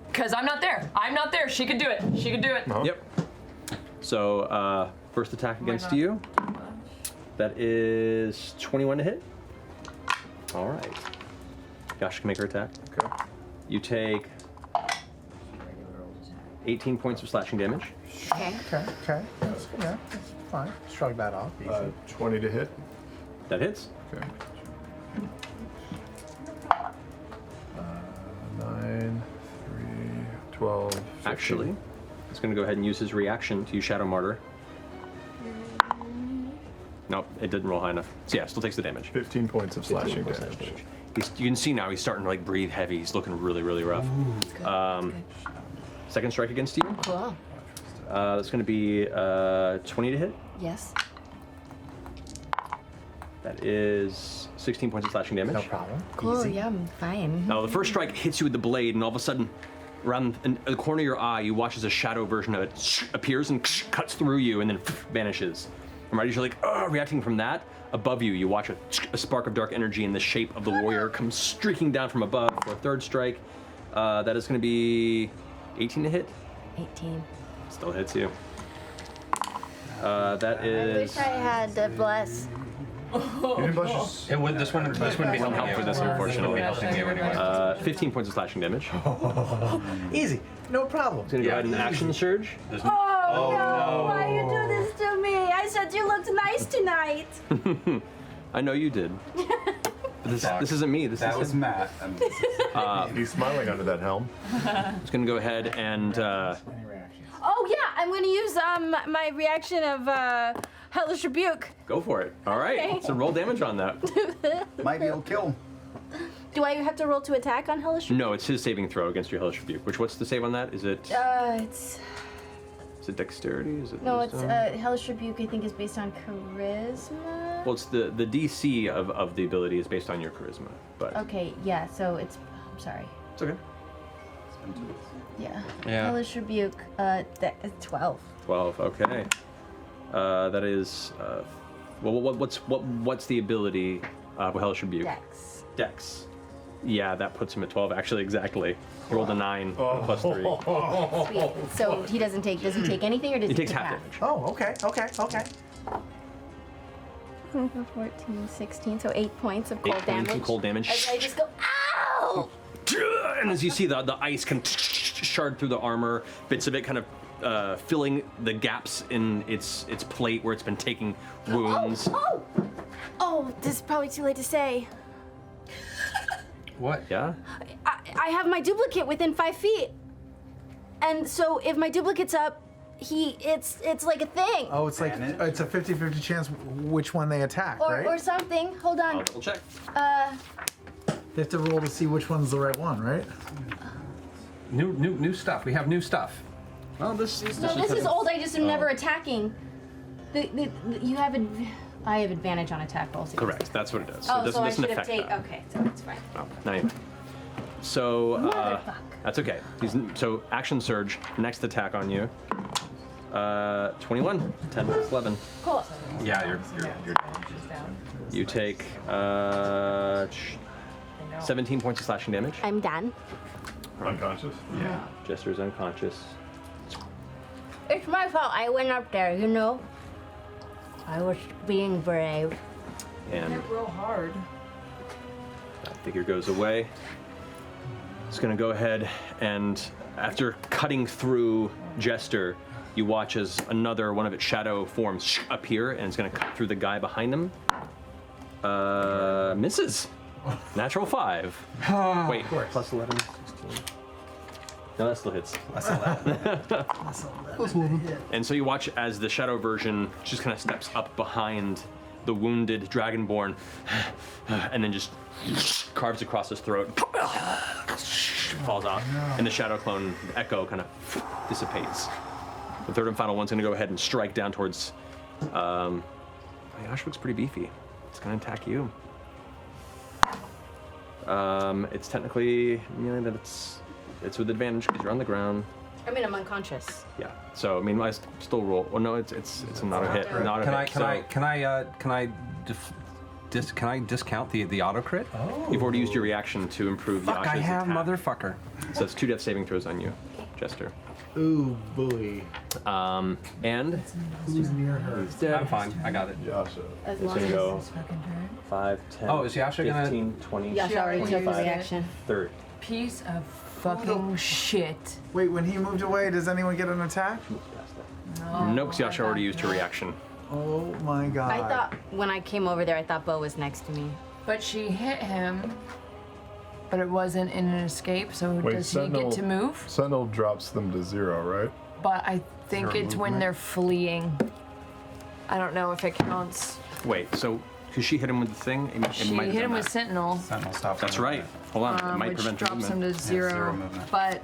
Because I'm not there. I'm not there. She could do it. She could do it. Yep. So, first attack against you. That is 21 to hit. All right. Yasha can make her attack. Okay. You take 18 points of slashing damage. Okay. Okay. That's, yeah, that's fine. Shrug that off. Easy. 20 to hit. That hits. Okay. 9, 3, 12, 15. Actually, he's going to go ahead and use his reaction to use Shadow Martyr. Nope, it didn't roll high enough. So yeah, still takes the damage. 15 points of slashing points damage. You can see now he's starting to like breathe heavy. He's looking really, really rough. Second strike against you. Cool. That's going to be 20 to hit. Yes. That is 16 points of slashing damage. No problem. Cool. Easy. Yeah, I'm fine. Now, the first strike hits you with the blade, and all of a sudden, around in the corner of your eye, you watch as a shadow version of it appears and cuts through you and then vanishes. And right as you're like, reacting from that, above you, you watch a spark of dark energy in the shape of the warrior come streaking down from above for a third strike. That is going to be 18 to hit. 18. Still hits you. That I is. wish I had the bless. You didn't bless It would. This wouldn't be Wouldn't help for this, unfortunately. helping you anyway. 15 points of slashing damage. Easy. No problem. He's gonna go ahead and action surge. Oh, no! Why you do this to me? I said you looked nice tonight. I know you did. But this isn't me. This That is was him. Matt. He's smiling under that helm. He's gonna go ahead and Any reactions? Oh yeah, I'm gonna use my reaction of hellish rebuke. go for it. All right. Okay. So roll damage on that. Might be able to kill him. Do I have to roll to attack on hellish rebuke? No, it's his saving throw against your hellish rebuke. What's the save on that? Is it It's is it dexterity? Is it no, it's wisdom? hellish rebuke. I think is based on charisma. Well, it's the DC of the ability is based on your charisma, but Okay, yeah. So it's. I'm sorry. it's okay. Yeah. Yeah. Hellish rebuke. 12. 12. Okay. That is. Well, what's the ability of hellish rebuke? Dex. Dex. Yeah, that puts him at 12. Actually, exactly. He rolled a 9 plus 3. Sweet. So he doesn't take. Does he take anything, or does He he takes take half damage. Oh, okay. 14, 16, so 8 points of 8 cold points damage. of cold damage. As I just go, ow! And as you see the ice can shard through the armor, bits of it kind of filling the gaps in its plate where it's been taking wounds. Oh, this is probably too late to say. What? Yeah? I have my duplicate within 5 feet. And so if my duplicate's up, it's like a thing. Oh, it's like it's a 50-50 chance which one they attack, right? Or something. Hold on. I'll double check. They have to roll to see which one's the right one, right? New stuff. We have new stuff. Well, this is old. I just am never attacking. You have I have advantage on attack rolls. Correct. That's what it does. Oh, it so I doesn't should have affect taken. that. Okay, so it's fine. Oh, not even. So Motherfuck. that's okay. So action surge. Next attack on you. 21. 10 plus 11. Cool. Yeah, you're You take 17 points of slashing damage. I'm done. Unconscious? yeah. Jester's unconscious. It's my fault. I went up there. You know. I was being brave. And Real hard. that figure goes away. It's gonna go ahead and after cutting through Jester, you watch as another one of its shadow forms appear and it's gonna cut through the guy behind him. Misses. Natural 5. Wait, plus 11, 16. No, that still hits. That's 11. And so you watch as the shadow version just kind of steps up behind the wounded dragonborn and then just carves across his throat, falls off, and the shadow clone echo kind of dissipates. The third and final one's going to go ahead and strike down towards. Yash looks pretty beefy. It's going to attack you. It's technically melee that it's with advantage because you're on the ground. I mean, I'm unconscious. Yeah. So I mean, I still roll. Well, no, it's not a hit. Not a hit. Can I discount the auto crit? Oh. You've already used your reaction to improve Fuck, Yasha's I have, attack. motherfucker. So it's 2 death saving throws on you, Jester. Ooh, boy. And Who's near her? he's dead. I'm fine. I got it. Yasha. As It's long gonna as go 5, 10, Oh, is Yasha 15, 20, Yasha already took the 25, reaction. 30. Piece of fucking shit. Wait, when he moved away, does anyone get an attack? Nope, 'cause Yasha already used her reaction. Oh my god. I thought when I came over there, I thought Bo was next to me. But she hit him, but it wasn't in an escape, so Wait, does he get to move? Sentinel drops them to 0, right? But I think Zero it's when movement? they're fleeing. I don't know if it counts. Wait, so because she hit him with the thing, it She might have hit done him with that. Sentinel, Sentinel stops. That's right. Hold on, it might which prevent drops him movement. to 0. zero movement. But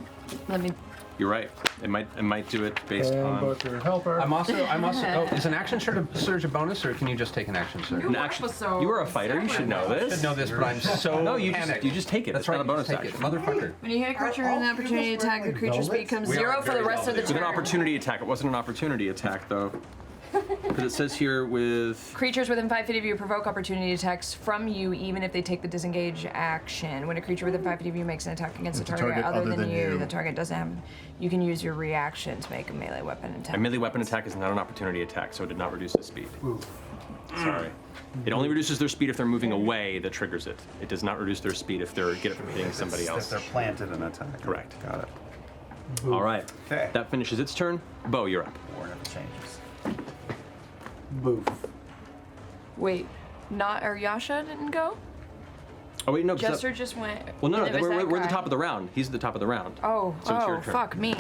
let me. You're right. It might do it based on. But your helper. I'm also. Oh, is an action surge a bonus, or can you just take an action surge? An action. You are a fighter. You should know I this. should know this, but I'm so No, you panicked. just take it. That's It's right. not a bonus you just take action. it, motherfucker. When you hit a creature in an opportunity attack, the creature's speed becomes We are 0 for the very rest of the velvet. With an turn. opportunity attack. It wasn't an opportunity attack though. Because it says here with. Creatures within 5 feet of you provoke opportunity attacks from you, even if they take the disengage action. When a creature within 5 feet of you makes an attack against a target, other than you, the target doesn't have. You can use your reaction to make a melee weapon attack. A melee weapon attack is not an opportunity attack, so it did not reduce its speed. Sorry. It only reduces their speed if they're moving away that triggers it. It does not reduce their speed if they're get it from hitting somebody If else. they're planted in attack. Correct. Got it. All right. Okay. That finishes its turn. Bo, you're up. War never changes. Boof. Wait, not or Yasha didn't go? Oh wait, no. 'cause Jester that, just went. well, no, and it was we're that at the guy. top of the round. He's at the top of the round. Oh, So it's your turn. fuck me.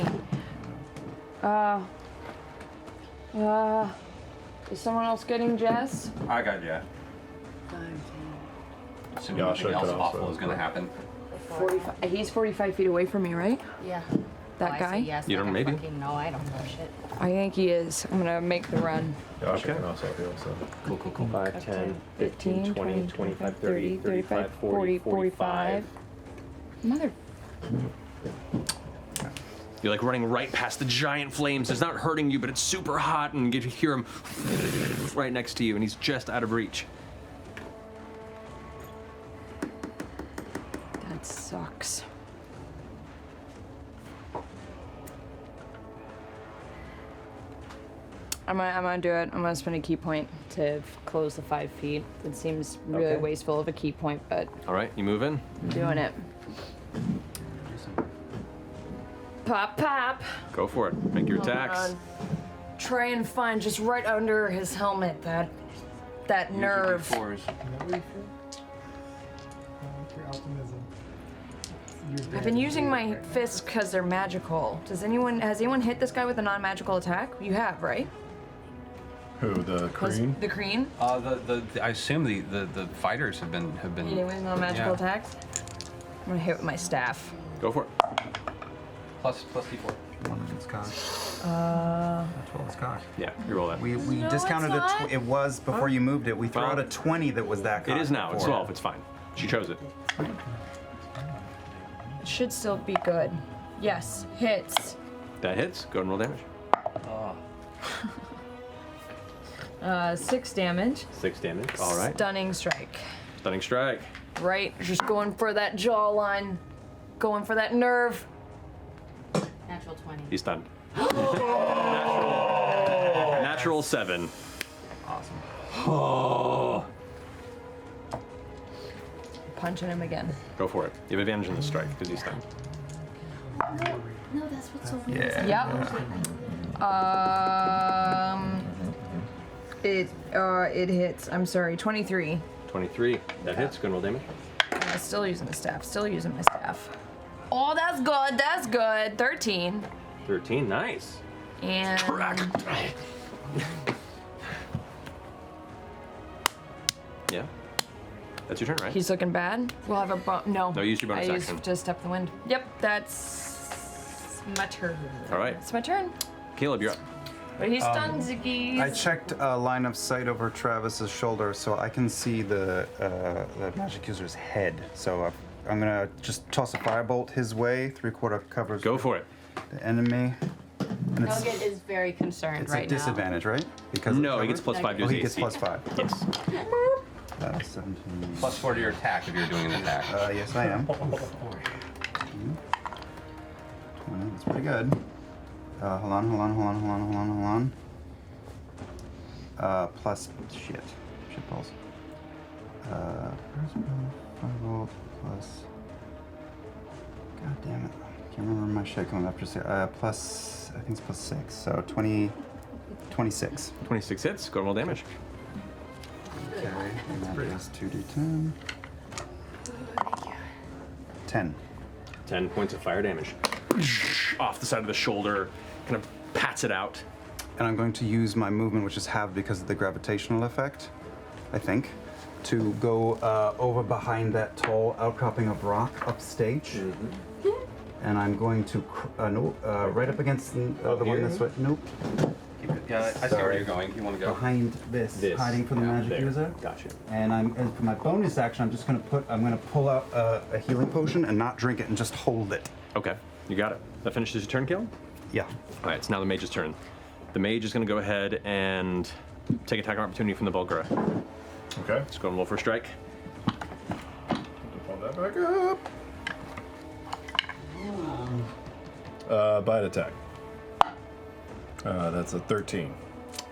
Is someone else getting Jess? I got you. Assuming Yasha nothing else could also- awful is going to happen. 45. He's 45 feet away from me, right? Yeah. That Oh, I guy? say yes. You like don't I maybe? fucking know. I don't know shit. I think he is. I'm gonna make the run. Yasha Okay. can also heal, so. Cool. 5, 10, 15, 20, 25, 30, 35, 40, 45. Mother. You're like running right past the giant flames. It's not hurting you, but it's super hot, and you hear him right next to you, and he's just out of reach. That sucks. I'm gonna do it. I'm gonna spend a key point to close the 5 feet. It seems really Okay. wasteful of a key point, but All right, you move in. I'm doing it. Pop, pop. Go for it. Make your attacks. Run. Try and find just right under his helmet that nerve. I've been using my fists because they're magical. Has anyone hit this guy with a non-magical attack? You have, right? Who, the Kreen? The Kreen? I assume the fighters have been Hitting with non-magical yeah. attacks? I'm gonna hit with my staff. Go for it. plus d4. One of these cocked. 12 is cocked. Yeah, you roll that. We No, discounted it's it. not. It was before you moved it. We threw Well, out a 20 that was that cocked. It is now. It's before. 12. It's fine. She chose it. It should still be good. Yes, hits. That hits. Go and roll damage. 6 damage. 6 damage. All right. Stunning strike. Stunning strike. Right, just going for that jawline, going for that nerve. Natural 20. He's stunned. Natural 7. Awesome. Punching him again. Go for it. You have advantage on the strike because he's stunned. No, that's what's so weird. Yeah. Yep. It hits. I'm sorry, 23. 23. That hits. Go and roll damage. Still using the staff. Still using my staff. Oh, that's good. That's good. 13. 13, nice. And Yeah. That's your turn, right? he's looking bad. We'll have a no. No, use your bonus I action. used just step the wind. Yep, that's my turn. All right. It's my turn. Caleb, you're up. But he's stunned, Ziggy. I checked line of sight over Travis's shoulder, so I can see the magic user's head. So I'm gonna just toss a firebolt his way. 3/4 covers. Go for it. The enemy. And it's Nugget is very concerned it's right a disadvantage, right? Because No, it's he gets covered? +5 to Oh, his he gets AC. +5. Yes. 17. +4 to your attack if you're doing an attack. Yes, I am. 20. That's pretty good. Hold on. Plus shit balls. Firebolt plus. God damn it! Can't remember my shit coming up. Just plus. I think it's +6. So 26. 26 hits. Go roll damage. Okay. And that is 2d10. 10. 10 points of fire damage. Off the side of the shoulder, kind of pats it out. And I'm going to use my movement, which is halved because of the gravitational effect, I think, to go over behind that tall outcropping of rock upstage. And I'm going to, right up against the one that's what, nope. Yeah, I see where you're going. You want to go? Behind this, hiding from the magic there. user. Gotcha. And and for my bonus action, I'm going to pull out a healing potion and not drink it and just hold it. Okay, you got it. That finishes your turn, Caleb? Yeah. All right, it's now the mage's turn. The mage is going to go ahead and take attack opportunity from the Bulgura. Okay. Let's go and roll for a strike. Pull that back up. Bite attack. That's a 13.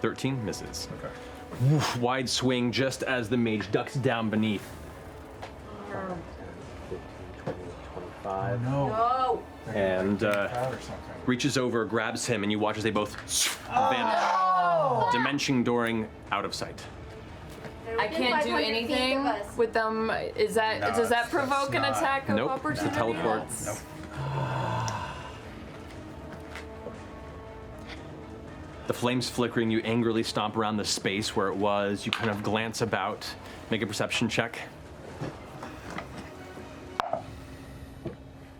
13 misses. Okay. Woof, wide swing just as the mage ducks down beneath. 25. No. And reaches over, grabs him, and you watch as they both vanish. Dimension dooring out of sight. I can't do anything with them. Does that provoke an attack of Nope, it's opportunity? a teleport. Nope. The flames flickering, you angrily stomp around the space where it was. You kind of glance about, make a perception check.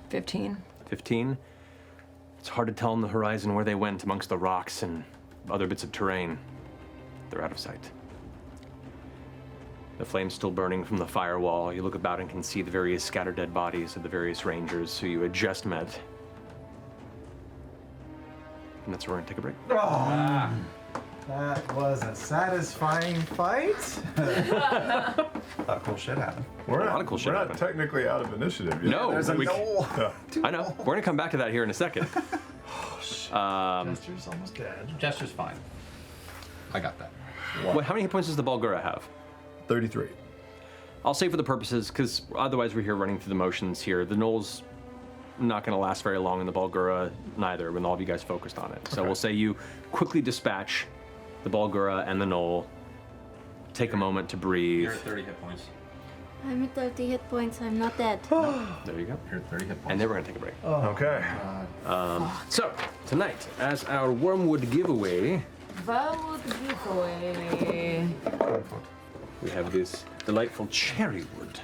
15. 15. It's hard to tell on the horizon where they went amongst the rocks and other bits of terrain. They're out of sight. The flames still burning from the firewall. You look about and can see the various scattered dead bodies of the various rangers who you had just met. And that's where we're gonna take a break. That was a satisfying fight. Cool shit happened. We're A not, lot of cool shit we're not happened. technically out of initiative yet. No, There's a we- no. I know. We're gonna come back to that here in a second. Jester's almost dead. Jester's fine. I got that. How many hit points does the Bulgura have? 33. I'll say for the purposes, because otherwise we're here running through the motions here. The Knoll's not going to last very long, and the Bulgura neither, when all of you guys focused on it. So we'll say you quickly dispatch the Bulgura and the Knoll. Take a moment to breathe. You're at 30 hit points. I'm at 30 hit points. I'm not dead. There you go. You're at 30 hit points. And then we're going to take a break. Okay. So, tonight, as our Wormwood giveaway, Valid giveaway. we have this delightful cherrywood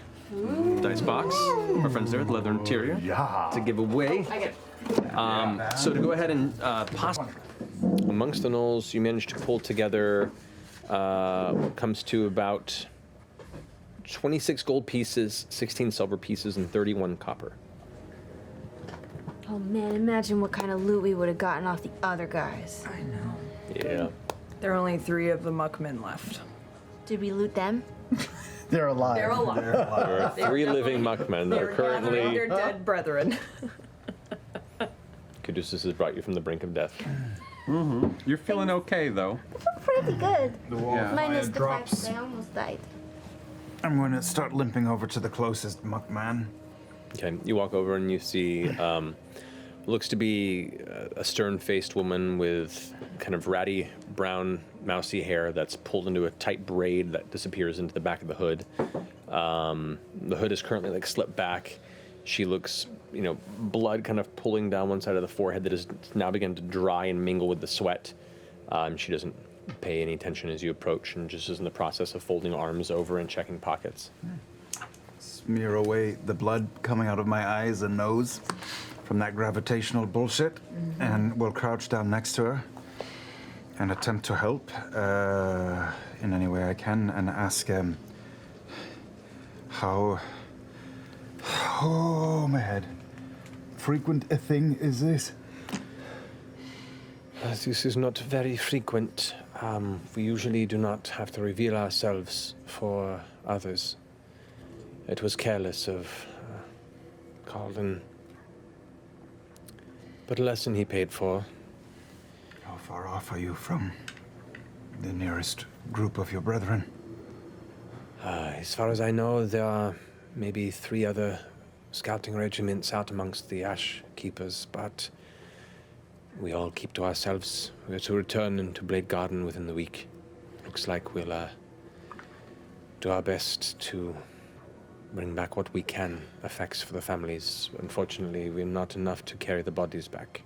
dice box. Our friends there, the leather interior, to give away. I get So to go ahead and amongst the Knolls, you managed to pull together what comes to about 26 gold pieces, 16 silver pieces, and 31 copper. Oh man, imagine what kind of loot we would have gotten off the other guys. I know. Yeah. There are only 3 of the muckmen left. Did we loot them? They're alive. They're alive. There are 3 living muckmen that are currently. Their dead brethren. Caduceus has brought you from the brink of death. You're feeling okay, though. Pretty good. Yeah. Minus the fact drops. that I almost died. I'm going to start limping over to the closest muckman. Okay, you walk over and you see looks to be a stern-faced woman with kind of ratty brown mousy hair that's pulled into a tight braid that disappears into the back of the hood. The hood is currently like slipped back. She looks, blood kind of pulling down one side of the forehead that is now beginning to dry and mingle with the sweat. She doesn't pay any attention as you approach and just is in the process of folding arms over and checking pockets. Smear away the blood coming out of my eyes and nose from that gravitational bullshit, and we'll crouch down next to her and attempt to help in any way I can, and ask how... Oh, my head. Frequent a thing is this? This is not very frequent. We usually do not have to reveal ourselves for others. It was careless of Carlton. But a lesson he paid for. How far off are you from the nearest group of your brethren? As far as I know, there are maybe 3 other scouting regiments out amongst the Ash Keepers, but we all keep to ourselves. We are to return into Blade Garden within the week. Looks like we'll do our best to bring back what we can, effects for the families. Unfortunately, we're not enough to carry the bodies back.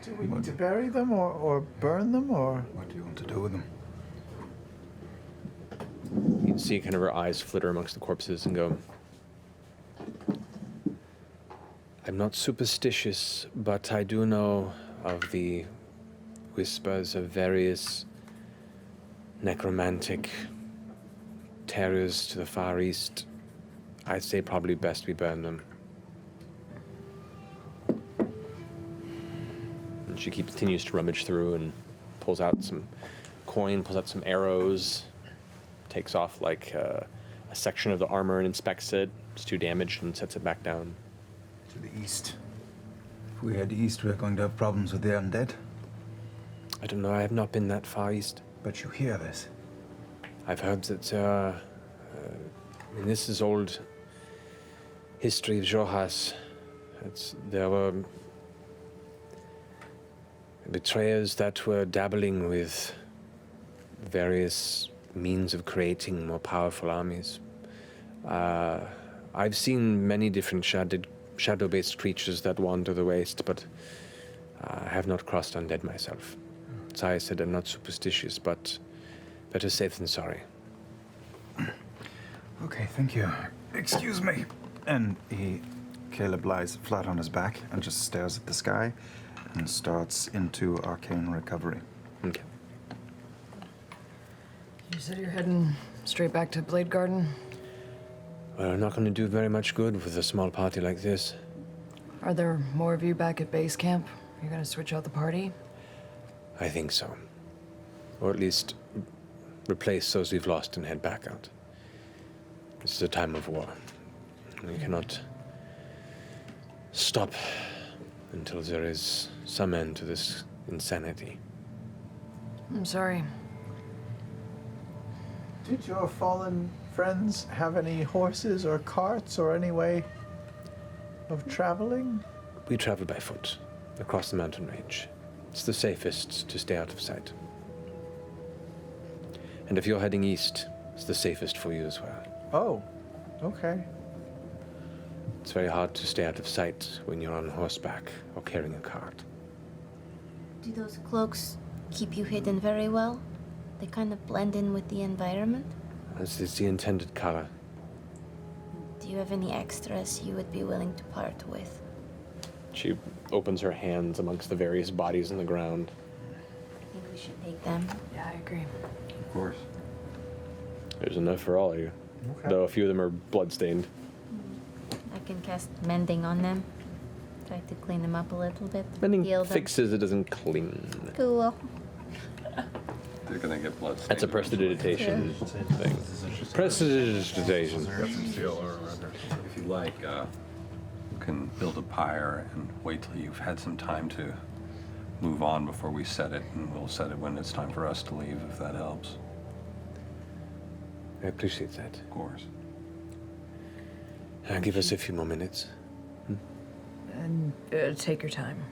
Do we need to bury them or burn them, or? What do you want to do with them? You can see kind of her eyes flitter amongst the corpses and go, I'm not superstitious, but I do know of the whispers of various necromantic terrors to the Far East. I'd say probably best we burn them. And she continues to rummage through and pulls out some coin, pulls out some arrows, takes off like a section of the armor and inspects it. It's too damaged and sets it back down. To the east. If we head east, we're going to have problems with the undead. I don't know, I have not been that far east. But you hear this? I've heard that, this is old history of Jorhas. There were betrayers that were dabbling with various means of creating more powerful armies. I've seen many different shadow-based creatures that wander the waste, but I have not crossed undead myself. As I said, I'm not superstitious, but better safe than sorry. Okay, thank you. Excuse me. And Caleb lies flat on his back and just stares at the sky and starts into arcane recovery. Okay. You said you're heading straight back to Blade Garden? Well, we're not going to do very much good with a small party like this. Are there more of you back at base camp? You're gonna switch out the party? I think so. Or at least replace those we've lost and head back out. This is a time of war. We cannot stop until there is some end to this insanity. I'm sorry. Did your fallen friends have any horses or carts or any way of traveling? We travel by foot across the mountain range. It's the safest to stay out of sight. And if you're heading east, it's the safest for you as well. Oh, okay. It's very hard to stay out of sight when you're on horseback or carrying a cart. Do those cloaks keep you hidden very well? They kind of blend in with the environment? This is the intended color. Do you have any extras you would be willing to part with? She opens her hands amongst the various bodies on the ground. I think we should take them. Yeah, I agree. Of course. There's enough for all of you. Okay. Though a few of them are bloodstained. I can cast mending on them. Try to clean them up a little bit. Mending heal them. fixes, it doesn't clean. Cool. They're gonna get blood. That's a prestidigitation thing. Prestidigitation. If you like, you can build a pyre and wait till you've had some time to move on before we set it, and we'll set it when it's time for us to leave, if that helps. I appreciate that. Of course. Give us a few more minutes. And take your time.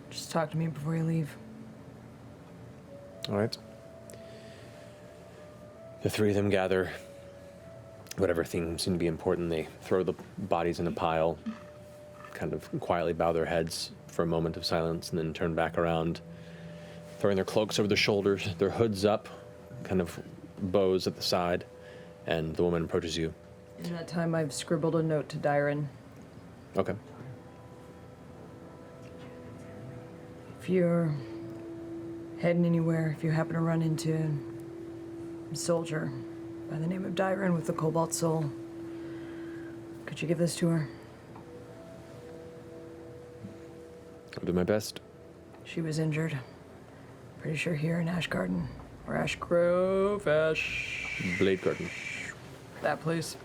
Just talk to me before you leave. All right. The 3 of them gather whatever things seem to be important, they throw the bodies in a pile, kind of quietly bow their heads for a moment of silence, and then turn back around, throwing their cloaks over their shoulders, their hoods up, kind of bows at the side, and the woman approaches you. In that time, I've scribbled a note to Dyron. Okay. If you're heading anywhere, if you happen to run into a soldier by the name of Dyron with the Cobalt Soul, could you give this to her? I'll do my best. She was injured. Pretty sure here in Ash Garden. Or Ash Grove, Blade Garden. that place.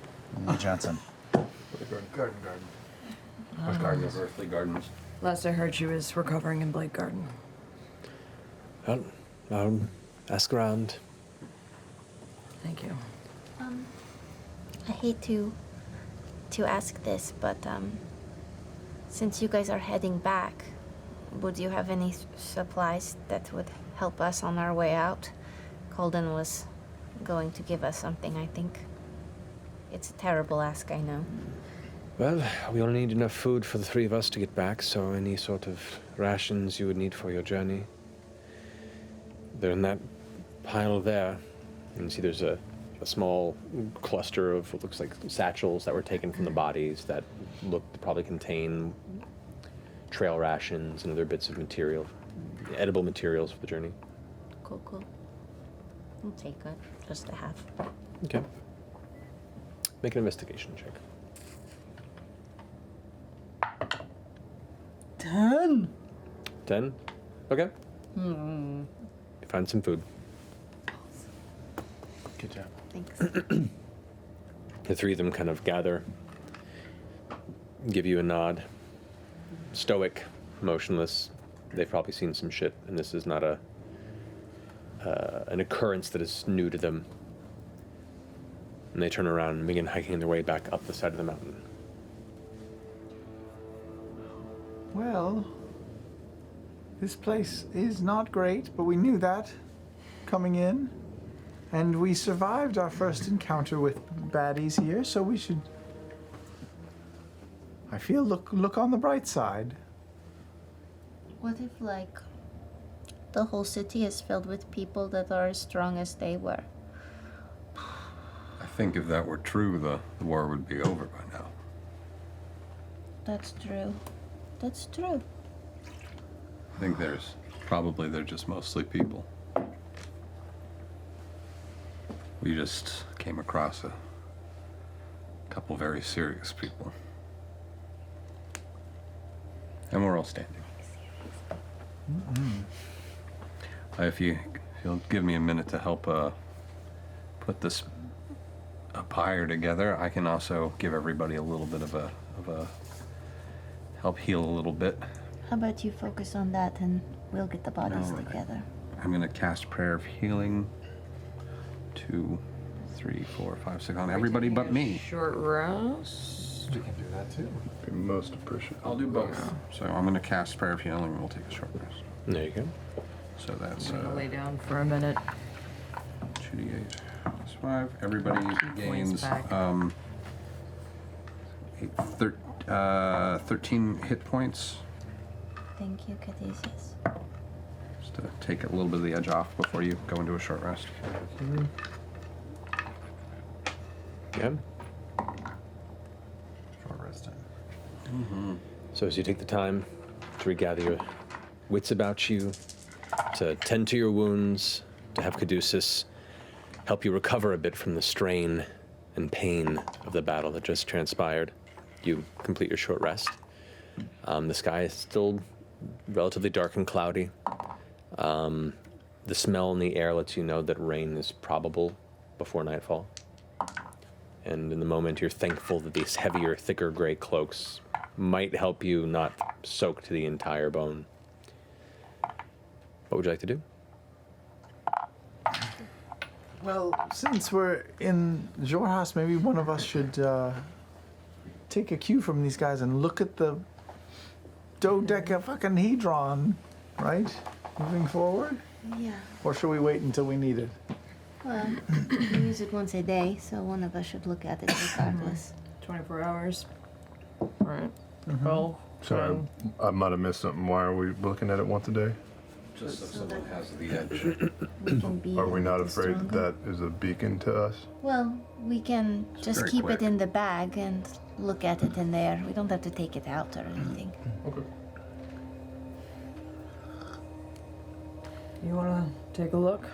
Johnson. Garden. Garden of Earthly Gardens. Last I heard, she was recovering in Blade Garden. Well, I'll ask around. Thank you. I hate to ask this, but since you guys are heading back, would you have any supplies that would help us on our way out? Colden was going to give us something, I think. It's a terrible ask, I know. Well, we only need enough food for the three of us to get back, so any sort of rations you would need for your journey. They're in that pile there. You can see there's a small cluster of what looks like satchels that were taken from the bodies that look to probably contain trail rations and other bits of material, edible materials for the journey. Cool. I'll take it, just a half. Okay. Make an investigation check. 10. 10? Okay. You find some food. Good job. Thanks. The three of them kind of gather, give you a nod. Stoic, motionless. They've probably seen some shit, and this is not an occurrence that is new to them. And they turn around and begin hiking their way back up the side of the mountain. Well, this place is not great, but we knew that coming in. And we survived our first encounter with baddies here, so we should, I feel, look on the bright side. What if, like, the whole city is filled with people that are as strong as they were? I think if that were true, the war would be over by now. That's true. That's true. I think they're just mostly people. We just came across a couple very serious people. And we're all standing. If you'll give me a minute to help put this pyre together, I can also give everybody a little bit of a help heal a little bit. How about you focus on that and we'll get the bodies No, together? I'm gonna cast Prayer of Healing. 2, 3, 4, 5, 6 on everybody but me. Short rest. We can do that too. Be most appreciative. I'll do both. So I'm gonna cast Prayer of Healing and we'll take a short rest. There you go. So that's I'm gonna lay down for a minute. 2d8 plus 5. Everybody Keep points gains back. 13 hit points. Thank you, Caduceus. Just to take a little bit of the edge off before you go into a short rest. Yeah. Short rest time. So as you take the time to regather your wits about you, to tend to your wounds, to have Caduceus help you recover a bit from the strain and pain of the battle that just transpired, you complete your short rest. The sky is still relatively dark and cloudy. The smell in the air lets you know that rain is probable before nightfall. And in the moment, you're thankful that these heavier, thicker gray cloaks might help you not soak to the entire bone. What would you like to do? Well, since we're in Jorhas, maybe one of us should take a cue from these guys and look at the dodecahedron, right? Moving forward? Yeah. Or should we wait until we need it? Well, we use it once a day, so one of us should look at it regardless. 24 hours. All right. Well, Sorry, I might have missed something. Why are we looking at it once a day? Just so someone has the edge. We can be Are we a not little afraid stronger. that is a beacon to us? Well, we can just very keep quick. it in the bag and look at it in there. We don't have to take it out or anything. Okay. you want to take a look?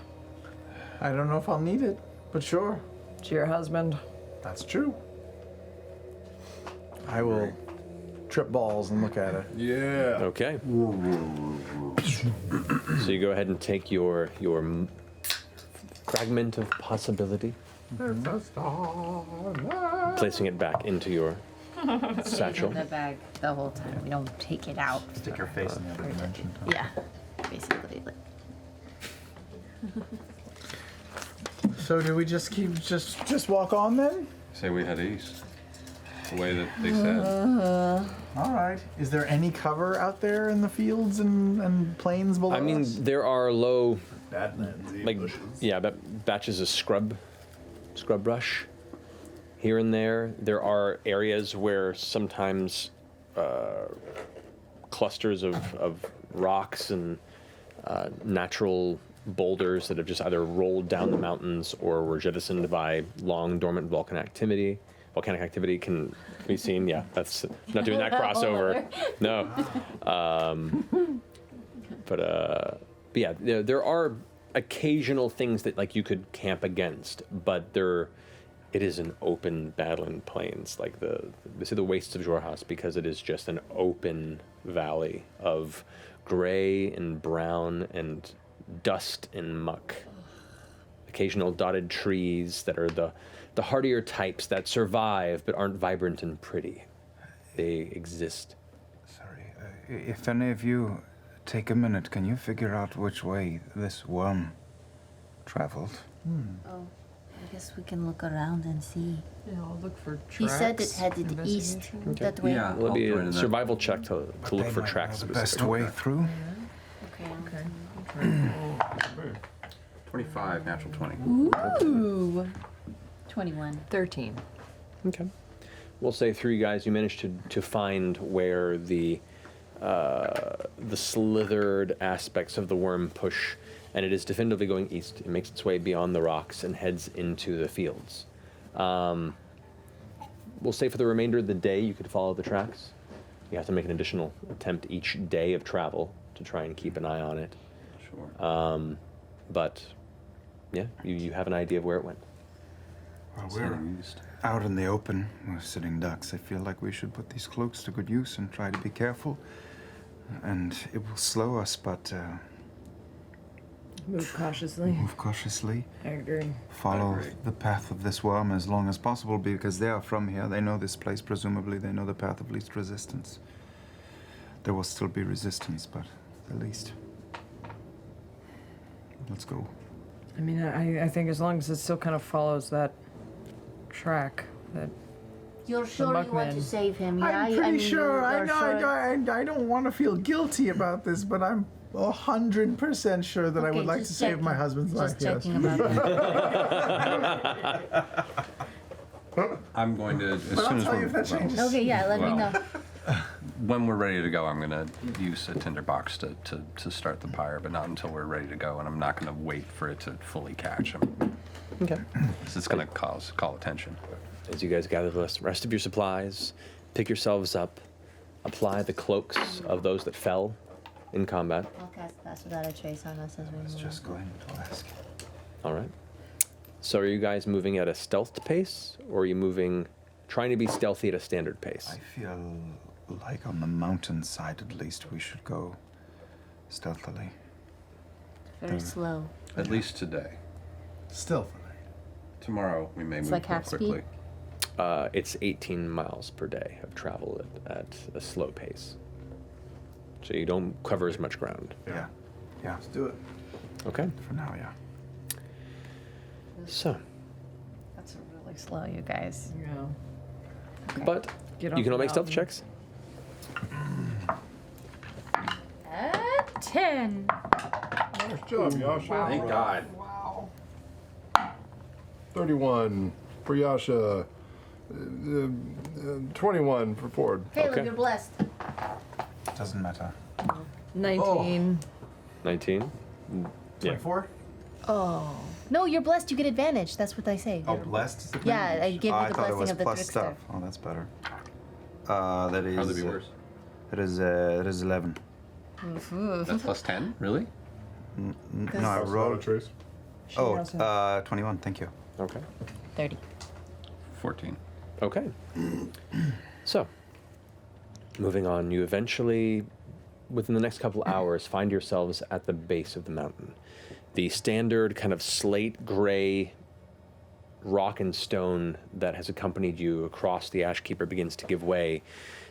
I don't know if I'll need it, but sure. To your husband. That's true. I will trip balls and look at it. Yeah. Okay. So you go ahead and take your fragment of possibility, placing it back into your satchel. In the bag the whole time. We don't take it out. Stick your face in the other dimension. Yeah, basically. So do we just keep just walk on then? Say we head east. The way that they said. All right. Is there any cover out there in the fields and plains below I mean, us? there are low, Badlands, like, yeah, batches of scrub brush here and there. There are areas where sometimes clusters of rocks and natural boulders that have just either rolled down the mountains or were jettisoned by long dormant volcanic activity can be seen. Yeah, that's not doing that crossover. No. But yeah, there are occasional things that like you could camp against, but it is an open battling plains, like they say the wastes of Jorhaus, because it is just an open valley of gray and brown and dust and muck. Occasional dotted trees that are the hardier types that survive but aren't vibrant and pretty. They exist. Sorry, if any of you take a minute, can you figure out which way this worm traveled? Oh, I guess we can look around and see. Yeah, I'll look for tracks. He said it headed east that way. Yeah. Will it be I'll a join in that. survival check to look They for might tracks know the best specifically. way through. Okay. 25, natural 20. Ooh. 21. 13. Okay. We'll say through you guys, you managed to find where the slithered aspects of the worm push, and it is definitively going east. It makes its way beyond the rocks and heads into the fields. We'll say for the remainder of the day, you could follow the tracks. You have to make an additional attempt each day of travel to try and keep an eye on it. Sure. But yeah, you have an idea of where it went. Well, we're out in the open. We're sitting ducks. I feel like we should put these cloaks to good use and try to be careful. And it will slow us, but Move cautiously. move cautiously. I agree. Follow the path of this worm as long as possible, because they are from here. They know this place. Presumably, they know the path of least resistance. There will still be resistance, but the least. Let's go. I mean, I think as long as it still kind of follows that track, that You're sure you want Buckman. to save him, yeah? I'm pretty sure. you're sure. I don't want to feel guilty about this, but I'm 100% sure that I Okay, would like to just save my checking. husband's life. Just checking Yes. about that. I'm going to, as But soon I'll as tell you we're, if that changes. Okay, yeah, let me Well. know. when we're ready to go, I'm going to use a tinderbox to start the pyre, but not until we're ready to go, and I'm not going to wait for it to fully catch him. Okay. 'Cause it's going to call attention. As you guys gather the rest of your supplies, pick yourselves up, apply the cloaks of those that fell in combat. I'll cast Pass Without a Trace on us as we Let's move. just go ahead and ask. All right. So are you guys moving at a stealth pace, or are you moving, trying to be stealthy at a standard pace? I feel like on the mountainside, at least, we should go stealthily. Very slow. At least today. Stealthily. Tomorrow, we may move like more half speed? quickly. It's 18 miles per day of travel at a slow pace. So you don't cover as much ground. Yeah. Yeah. Let's do it. Okay. For now, yeah. So, That's really slow, you guys. Yeah. but Get you off can all the make stealth mountain. checks. 10. Nice job, Yasha. Thank God. 31 for Yasha. 21 for Ford. Caleb, Okay. you're blessed. Doesn't matter. 19. 19. Yeah. 24? Oh. No, you're blessed. You get advantage. That's what I say. Oh, blessed is the Yeah, I give you I the thought it blessing was of the plus trickster. stuff. Oh, that's better. That is. How would it be worse? It is 11. That's plus 10? Really? No, I rolled. Trace. Oh, also- 21. Thank you. Okay. 30. 14. Okay. So, moving on, you eventually, within the next couple hours, find yourselves at the base of the mountain. The standard kind of slate gray rock and stone that has accompanied you across the Ashkeeper begins to give way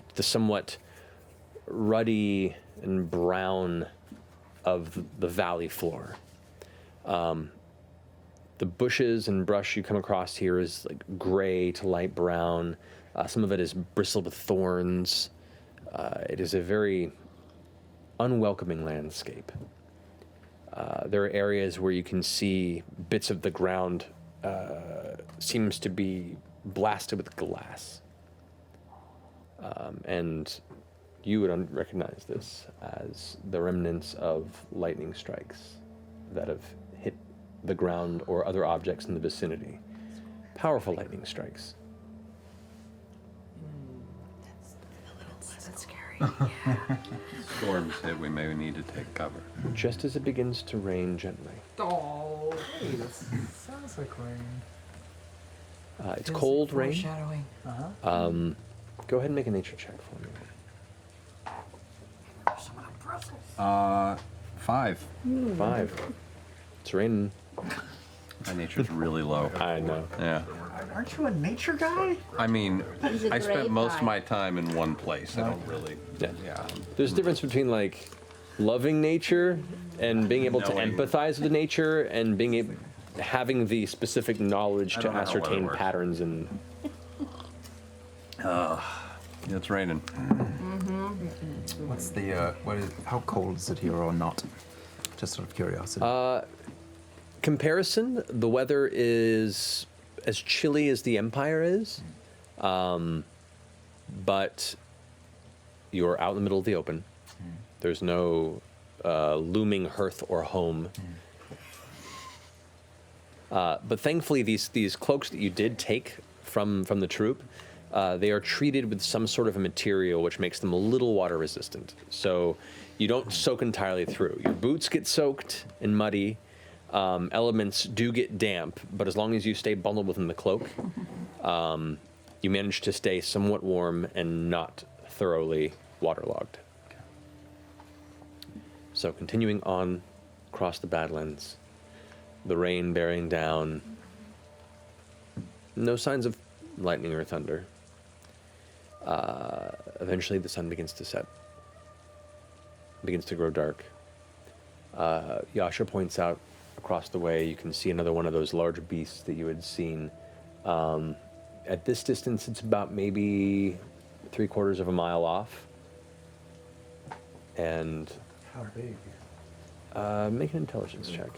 to the somewhat ruddy and brown of the valley floor. The bushes and brush you come across here is like gray to light brown. Some of it is bristled with thorns. It is a very unwelcoming landscape. There are areas where you can see bits of the ground seems to be blasted with glass. And you would recognize this as the remnants of lightning strikes that have hit the ground or other objects in the vicinity. Powerful lightning strikes. That's scary. Storms hit, we may need to take cover. Just as it begins to rain gently. Oh, hey, that sounds like rain. It's cold rain. Foreshadowing. Go ahead and make a nature check for me. 5. 5. It's raining. My nature's really low. I know. Yeah. Aren't you a nature guy? I mean, He's a I spent great most guy. of my time in one place. I don't really. Yeah. There's a difference between like loving nature and being able to Knowing. empathize with nature and being able, having the specific knowledge I to don't know how well it ascertain works. patterns and It's raining. What's the how cold is it here or not? Just out of curiosity. comparison. The weather is as chilly as the Empire is, but you're out in the middle of the open. There's no looming hearth or home. But thankfully, these cloaks that you did take from the troop, they are treated with some sort of a material which makes them a little water resistant. So you don't soak entirely through. Your boots get soaked and muddy. Elements do get damp, but as long as you stay bundled within the cloak, you manage to stay somewhat warm and not thoroughly waterlogged. So continuing on across the Badlands, the rain bearing down, no signs of lightning or thunder. Eventually the sun begins to set, begins to grow dark. Yasha points out across the way, you can see another one of those large beasts that you had seen. At this distance, it's about maybe 3/4 of a mile off. And How big? make an intelligence check.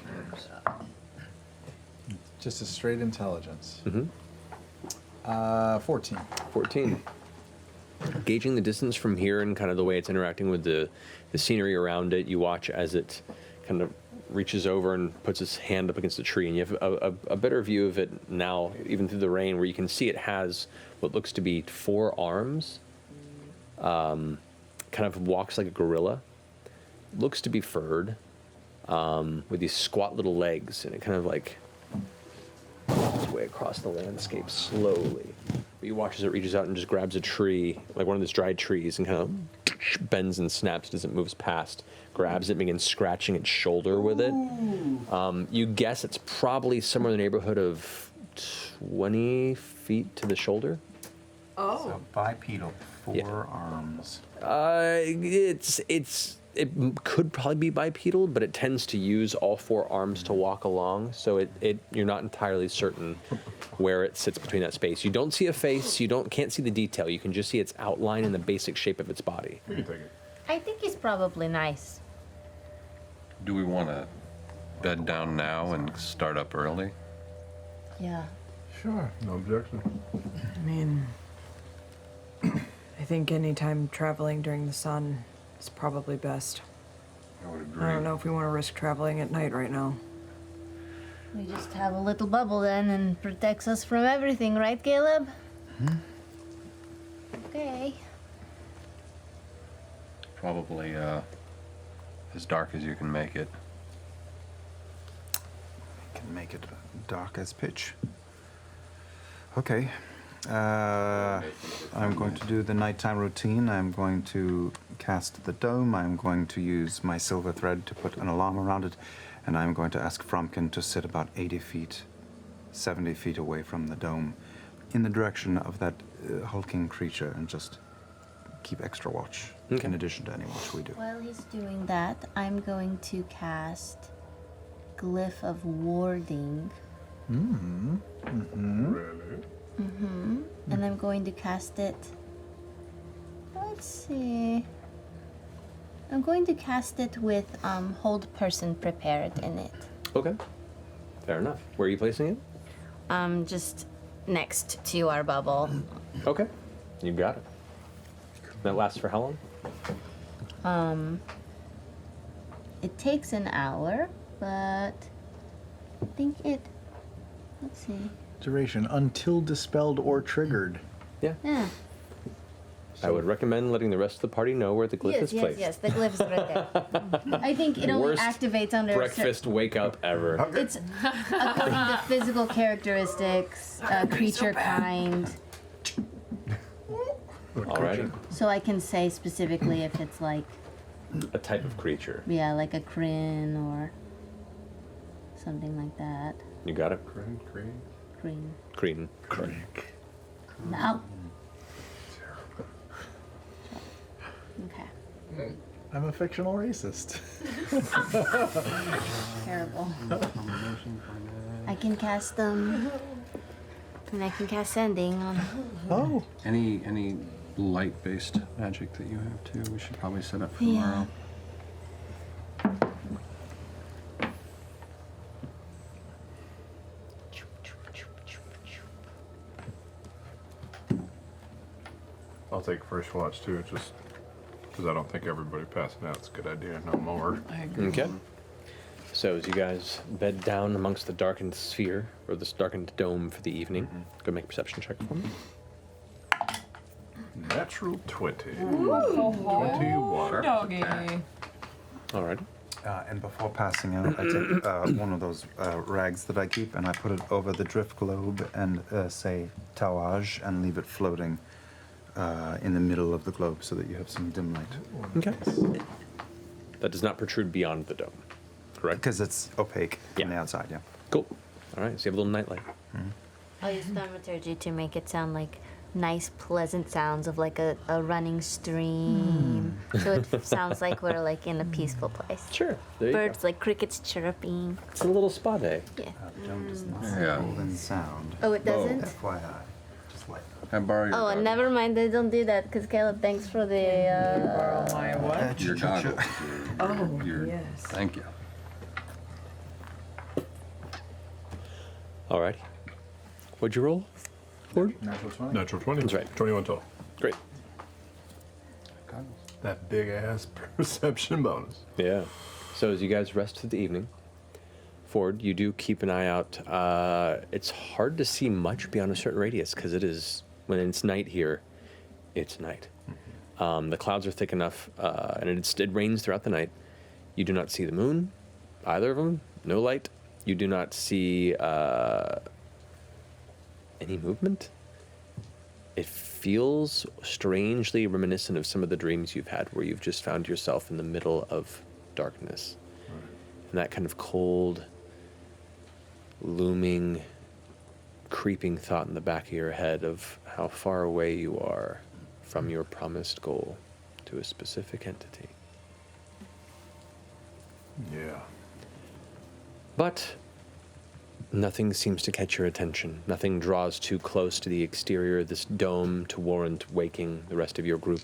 Just a straight intelligence. 14. 14. Gauging the distance from here and kind of the way it's interacting with the scenery around it, you watch as it kind of reaches over and puts its hand up against the tree, and you have a better view of it now, even through the rain, where you can see it has what looks to be 4 arms. Kind of walks like a gorilla. Looks to be furred, with these squat little legs, and it kind of like its way across the landscape slowly. But you watch as it reaches out and just grabs a tree, like one of those dried trees, and kind of bends and snaps as it moves past. Grabs it and begins scratching its shoulder with it. You guess it's probably somewhere in the neighborhood of 20 feet to the shoulder. Oh. So bipedal, 4 arms. It could probably be bipedal, but it tends to use all 4 arms to walk along, so you're not entirely certain where it sits between that space. You don't see a face, can't see the detail, you can just see its outline and the basic shape of its body. We can take it. I think he's probably nice. Do we want to bed down now and start up early? Yeah. Sure, no objection. I mean, I think anytime traveling during the sun is probably best. I would agree. I don't know if we want to risk traveling at night right now. We just have a little bubble then and protects us from everything, right, Caleb? Okay. Probably as dark as you can make it. Can make it dark as pitch. Okay. I'm going to do the nighttime routine. I'm going to cast the dome. I'm going to use my silver thread to put an alarm around it. And I'm going to ask Fromkin to sit about 80 feet, 70 feet away from the dome in the direction of that hulking creature and just keep extra watch in addition to any watch we do. While he's doing that, I'm going to cast Glyph of Warding. And I'm going to cast it. Let's see. I'm going to cast it with Hold Person Prepared in it. Okay. Fair enough. Where are you placing it? Just next to our bubble. Okay. You got it. That lasts for how long? It takes an hour, but I think it. Let's see. Duration until dispelled or triggered. Yeah. Yeah. I would recommend letting the rest of the party know where the glyph is placed. Yes, the glyph's right there. I think it only Worst activates under breakfast wake up ever. It's according to physical characteristics, creature kind. Alrighty. So I can say specifically if it's like, A type of creature. yeah, like a Kryn or something like that. You got it? Kryn. Cretin. No. Okay. I'm a fictional racist. Terrible. I can cast them. And I can cast Sending on. Oh. Any light-based magic that you have too? We should probably set up for Yeah. tomorrow. I'll take first watch too, just because I don't think everybody passing out is a good idea no more. Okay. So as you guys bed down amongst the darkened sphere, or this darkened dome for the evening, go make a perception check for me. Natural 20. Ooh. 21. Doggy. Alright. And before passing out, I take one of those rags that I keep and I put it over the drift globe and say Tawaj and leave it floating in the middle of the globe so that you have some dim light. Okay. That does not protrude beyond the dome, correct? Because it's opaque from the outside, yeah. Cool. Alright, so you have a little nightlight. I'll use thaumaturgy to make it sound like nice, pleasant sounds of like a running stream. So it sounds like we're like in a peaceful place. Sure. There you Birds like crickets chirping. It's a little spa day. Yeah. The dome does not Yeah. say golden sound. Oh, it doesn't? FYI. Just like I borrow your Oh, goggles. never mind. They don't do that because Caleb, thanks for the. Borrow my what? Your goggles. Oh, Your- yes. Thank you. Alrighty. What'd you roll? Ford? Natural 20. Natural 20. That's right. 21 total. Great. That big ass perception bonus. Yeah. So as you guys rest for the evening, Ford, you do keep an eye out. It's hard to see much beyond a certain radius because it is, when it's night here, it's night. The clouds are thick enough, and it rains throughout the night. You do not see the moon, either of them, no light. You do not see any movement. It feels strangely reminiscent of some of the dreams you've had where you've just found yourself in the middle of darkness. And that kind of cold, looming, creeping thought in the back of your head of how far away you are from your promised goal to a specific entity. Yeah. But nothing seems to catch your attention. Nothing draws too close to the exterior of this dome to warrant waking the rest of your group.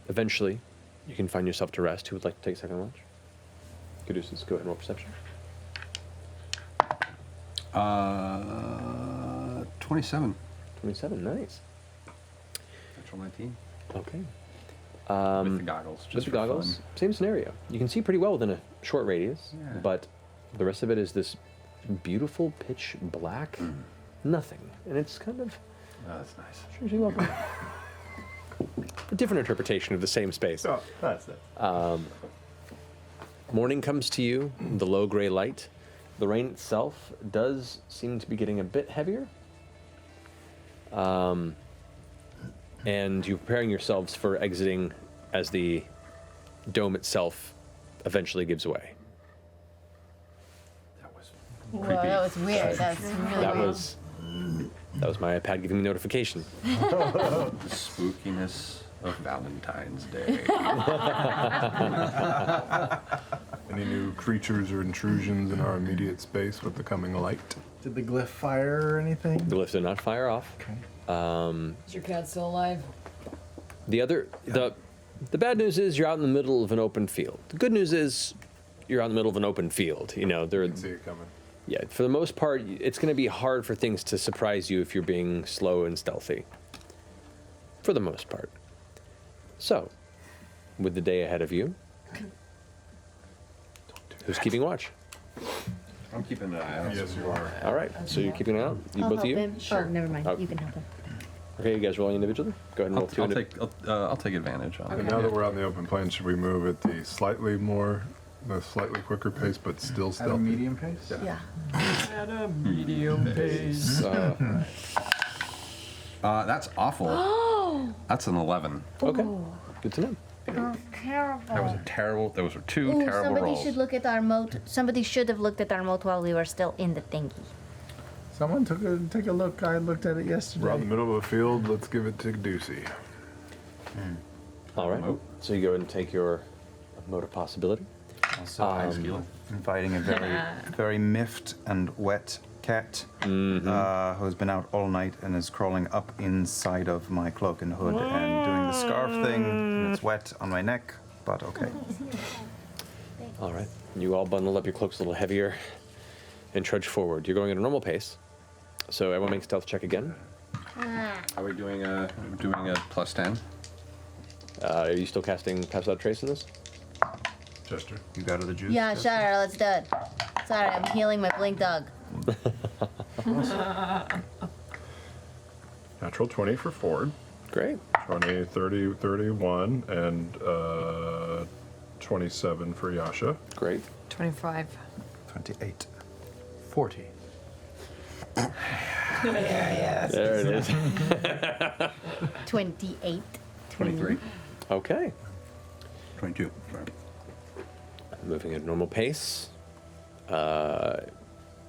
Eventually, you can find yourself to rest. Who would like to take a second watch? Caduceus, go ahead and roll perception. 27. 27, nice. Natural 19. Okay. With the goggles. With Just the for goggles, fun. same scenario. You can see pretty well within a short radius, Yeah. but the rest of it is this beautiful pitch black nothing. And it's kind of Oh, that's nice. strangely welcome. A different interpretation of the same space. Oh, that's nice. Morning comes to you, the low gray light. The rain itself does seem to be getting a bit heavier. And you're preparing yourselves for exiting as the dome itself eventually gives away. Whoa, that was weird. That's really That weird. was my iPad giving me notification. The spookiness of Valentine's Day. Any new creatures or intrusions in our immediate space with the coming light? Did the glyph fire or anything? The glyph did not fire off. Okay. Is your cat still alive? The bad news is you're out in the middle of an open field. The good news is you're out in the middle of an open field. You know, I there. can see it coming. Yeah, for the most part, it's going to be hard for things to surprise you if you're being slow and stealthy. For the most part. So, with the day ahead of you, who's keeping watch? I'm keeping an eye out. Yes, you are. All right, so you're keeping an eye out. You I'll both of help you. him. Oh, never mind. Oh. You can help him. Okay, you guys rolling individually. Go ahead and roll I'll take advantage on And it. now that we're on the open plain, should we move at the slightly quicker pace, but still At a stealthy? medium pace? Yeah. At a medium pace. That's awful. That's an 11. Okay, good to know. Oh, terrible. That was a terrible. Those were two Ooh, terrible somebody rolls. should look at our moat. Somebody should have looked at our moat while we were still in the thingy. Someone take a look. I looked at it We're out in yesterday. the middle of a field. Let's give it to Ducey. All right, so you go ahead and take your mode of possibility. Also, I'm inviting a very miffed and wet cat who's been out all night and is crawling up inside of my cloak and hood and doing the scarf thing. And it's wet on my neck, but okay. All right, you all bundle up your cloaks a little heavier and trudge forward. You're going at a normal pace, so everyone make a stealth check again. Are we doing a plus 10? Are you still casting Pass Without Trace in this? Chester. You got the juice? Yeah, sure. Let's do it. Sorry, I'm healing my blink dog. Natural 20 for Ford. Great. 20, 30, 31, and 27 for Yasha. Great. 25. 28. 40. There it is. 28. 23. Okay. 22. Sorry. Moving at a normal pace.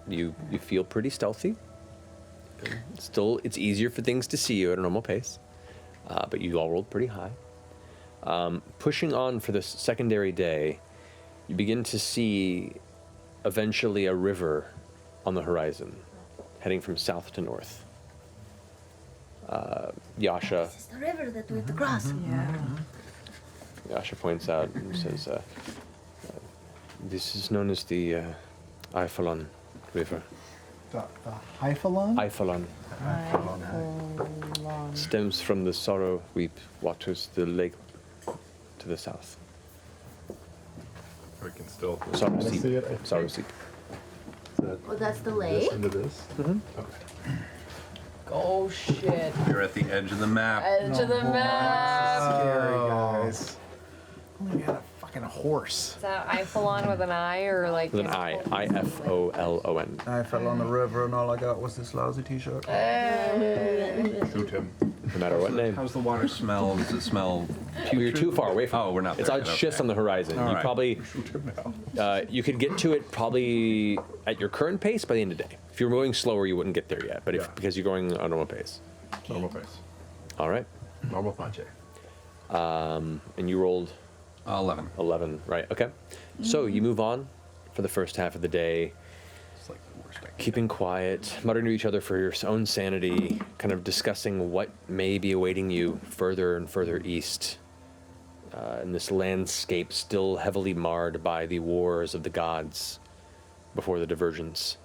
You feel pretty stealthy. Still, it's easier for things to see you at a normal pace, but you all rolled pretty high. Pushing on for this secondary day, you begin to see eventually a river on the horizon, heading from south to north. Yasha It's the river that we have to cross. Yasha points out and says, this is known as the Eiffelon River. The Hyphalon? Eiffelon stems from the Sorrow Weep, waters the lake to the south. We can still Sorrow see Seep. it, I Sorrow Seep. Oh, that's the lake? into this. Oh shit. You're at the edge of the map. Edge of the map. Scary, guys. Oh, we got a fucking horse. Is that Eiffelon with an I or like? With an I. I-F-O-L-O-N. I fell on the river and all I got was this lousy t-shirt. Shoot him. No matter what name. How's the water smell? Does it smell? You're too far away from it. Oh, we're not It's there on yet, shifts okay. on the horizon. All You right. probably, Shoot him now. you could get to it probably at your current pace by the end of the day. If you're moving slower, you wouldn't get there yet, but Yeah. because you're going on a normal pace. Normal pace. All right. Normal punch. And you rolled 11. 11, right? Okay. So you move on for the first half of the day, It's like the worst I can. keeping quiet, muttering to each other for your own sanity, kind of discussing what may be awaiting you further and further east. In this landscape still heavily marred by the wars of the gods before the divergence.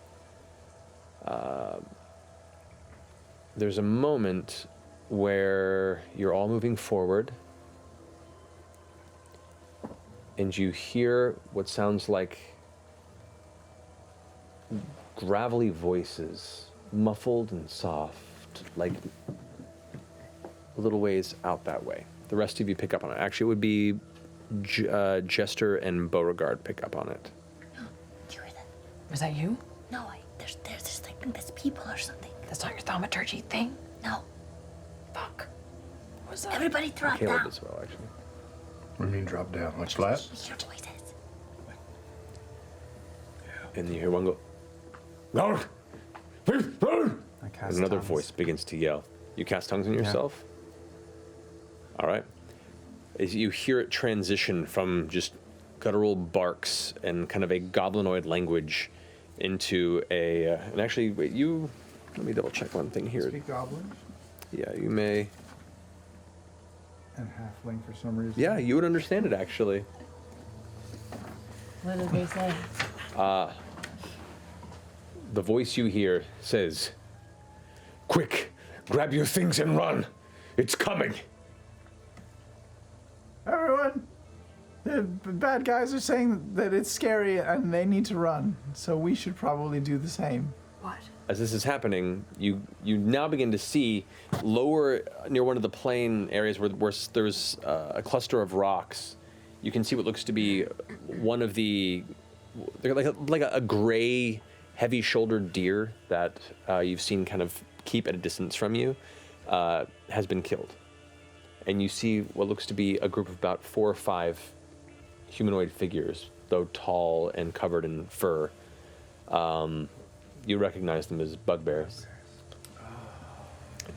There's a moment where you're all moving forward, and you hear what sounds like gravelly voices, muffled and soft, like a little ways out that way. The rest of you pick up on it. Actually, it would be Jester and Beauregard pick up on it. Do you hear that? Was that you? No, there's like there's people or something. That's not your thaumaturgy thing? No. Fuck. What was that? Everybody drop Caleb down. as well, actually. What do you mean drop down? Like flat? Hear voices. And you hear one go, "Lord!" I cast And another tongues. voice begins to yell. You cast tongues on yourself? All right. As you hear it transition from just guttural barks and kind of a goblinoid language into a... and actually, wait, let me double check one thing here. Speak Goblin Yeah, you may... and halfling for some reason. Yeah, you would understand it, actually. What did they say? The voice you hear says, "Quick, grab your things and run. It's coming." Everyone, the bad guys are saying that it's scary and they need to run, so we should probably do the same. What? As this is happening, you now begin to see lower near one of the plain areas where there's a cluster of rocks. You can see what looks to be one of the they're like a gray, heavy-shouldered deer that you've seen kind of keep at a distance from you has been killed, and you see what looks to be a group of about 4 or 5 humanoid figures, though tall and covered in fur. You recognize them as bugbears.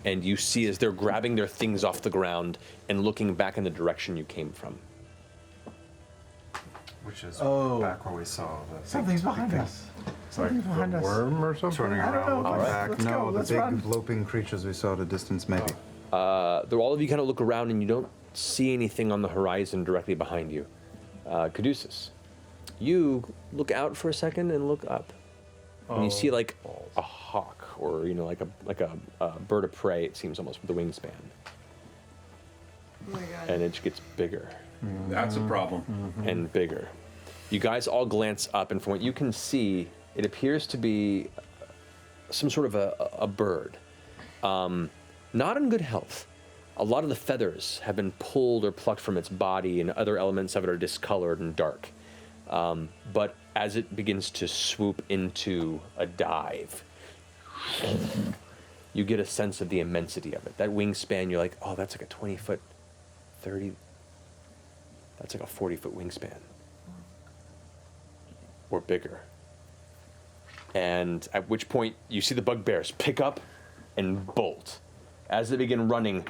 And you see as they're grabbing their things off the ground and looking back in the direction you came from. Which is Oh. back where we saw the Something's behind us. Something's behind us. Worm or something? turning I don't around know. looking Let's- back. let's No, go, the let's big run. loping creatures we saw at a distance, maybe. All of you kind of look around and you don't see anything on the horizon directly behind you. Caduceus, you look out for a second and look up. And you see like a hawk or, like a bird of prey, it seems almost, with a wingspan. Oh my god. And it gets bigger That's a problem. and bigger. You guys all glance up, and from what you can see, it appears to be some sort of a bird. Not in good health. A lot of the feathers have been pulled or plucked from its body, and other elements of it are discolored and dark. But as it begins to swoop into a dive, you get a sense of the immensity of it. That wingspan, you're like, oh, that's like a 20-foot, 30, that's like a 40-foot wingspan. Or bigger. And at which point you see the bugbears pick up and bolt. As they begin running,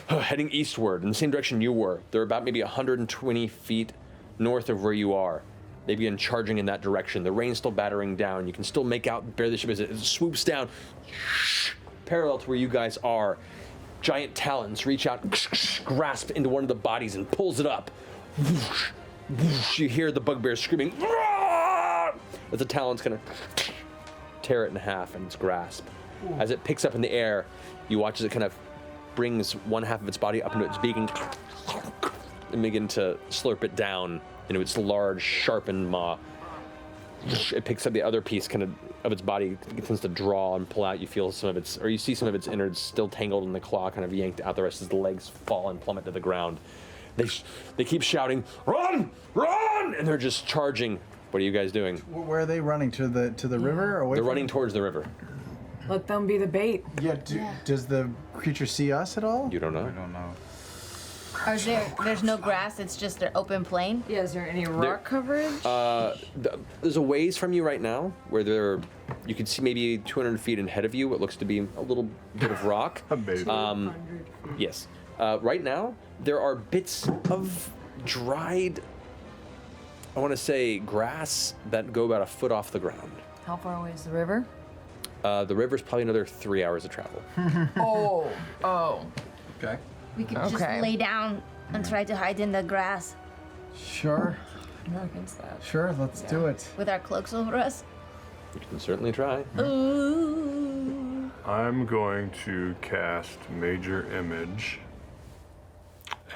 heading eastward in the same direction you were. They're about maybe 120 feet north of where you are. They begin charging in that direction. The rain's still battering down. You can still make out barely the ship as it swoops down, parallel to where you guys are. Giant talons reach out, grasp into one of the bodies and pulls it up. You hear the bugbear screaming as the talons kind of tear it in half in its grasp. As it picks up in the air, you watch as it kind of brings one half of its body up into its beak and begin to slurp it down into its large, sharpened maw. It picks up the other piece kind of its body, it tends to draw and pull out. You feel some of its, or you see some of its innards still tangled in the claw, kind of yanked out. The rest as the legs fall and plummet to the ground. They keep shouting, "Run! Run!" And they're just charging. What are you guys doing? Where are they running? To the river? Or away They're from running towards the river. Let them be the bait. Yeah, does the creature see us at all? You don't know. I don't know. There's no grass, it's just an open plain? Yeah, is there any rock coverage? There's a ways from you right now where you can see maybe 200 feet ahead of you what looks to be a little bit of rock. Amazing. Yes. Right now, there are bits of dried, I want to say, grass that go about a foot off the ground. How far away is the river? The river's probably another 3 hours of travel. Oh. Okay. We could just Okay. lay down and try to hide in the grass Sure, I'm not against that. sure, let's do it. with our cloaks over us. You can certainly try. I'm going to cast Major Image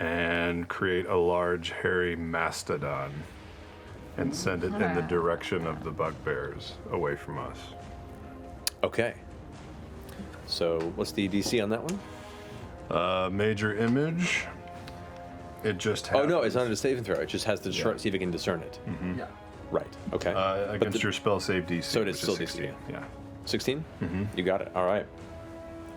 and create a large hairy mastodon and send it in the direction of the bugbears away from us. Okay. So what's the DC on that one? Major Image. It just Oh happens. no, it's not a saving throw. It just has to see if it can discern it. Yeah. Right. Okay. Against your spell save DC. So it is which still 16. DC. Yeah. 16? Mm-hmm. You got it. All right.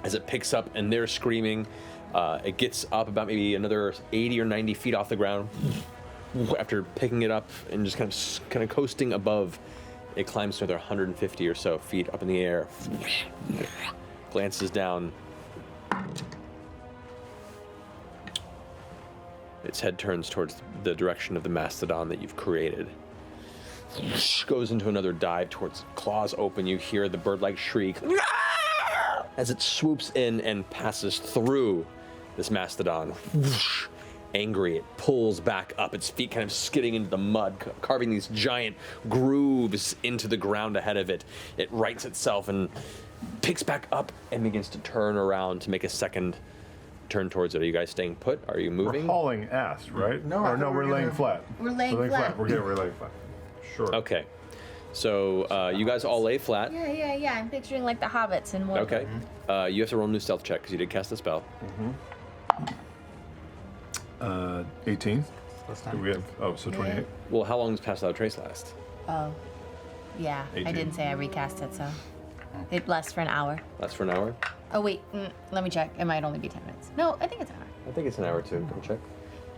As it picks up and they're screaming, it gets up about maybe another 80 or 90 feet off the ground. After picking it up and just kind of coasting above, it climbs to another 150 or so feet up in the air. Glances down. Its head turns towards the direction of the mastodon that you've created. Goes into another dive towards claws open. You hear the bird-like shriek as it swoops in and passes through this mastodon. Angry, it pulls back up, its feet kind of skidding into the mud, carving these giant grooves into the ground ahead of it. It rights itself and picks back up and begins to turn around to make a second turn towards it. Are you guys staying put? Are you moving? We're hauling ass, right? No, or no, we're laying flat. We're laying flat. We're laying flat. Sure. Okay. So you guys all lay flat. Yeah. I'm picturing like the hobbits and what. Okay. You have to roll a new stealth check because you did cast a spell. 18. Do we have? Oh, so 28. Well, how long does Pass Without Trace last? Oh, yeah. 18. I didn't say I recast it, so it lasts for an hour. Lasts for an hour? Oh wait, let me check. It might only be 10 minutes. No, I think it's an hour. I think it's an hour too. Go check.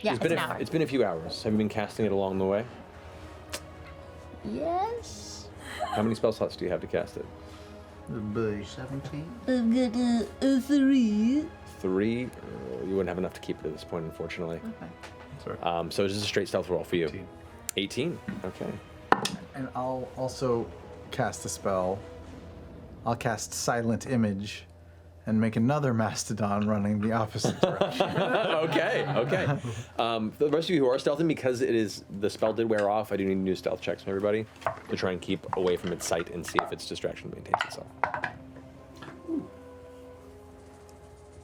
Yeah, it's an been hour. It's been a few hours. Have you been casting it along the way? Yes. How many spell slots do you have to cast it? 17? I'm gonna 3. 3? You wouldn't have enough to keep it at this point, unfortunately. Okay. Sorry. So it's just a straight stealth roll for you. 18. Okay. And I'll also cast a spell. I'll cast Silent Image and make another mastodon running the opposite direction. Okay. For the rest of you who are stealthing, because the spell did wear off, I do need new stealth checks from everybody to try and keep away from its sight and see if its distraction maintains itself.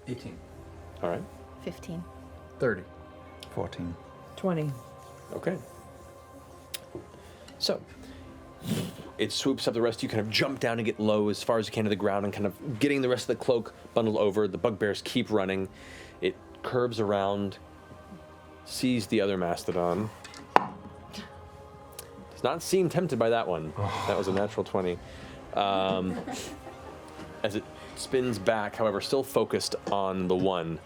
18. All right. 15. 30. 14. 20. Okay. So, it swoops up the rest of you, kind of jump down and get low as far as you can to the ground and kind of getting the rest of the cloak bundled over. The bugbears keep running. It curves around, sees the other mastodon. Does not seem tempted by that one. That was a natural 20. As it spins back, however, still focused on the one,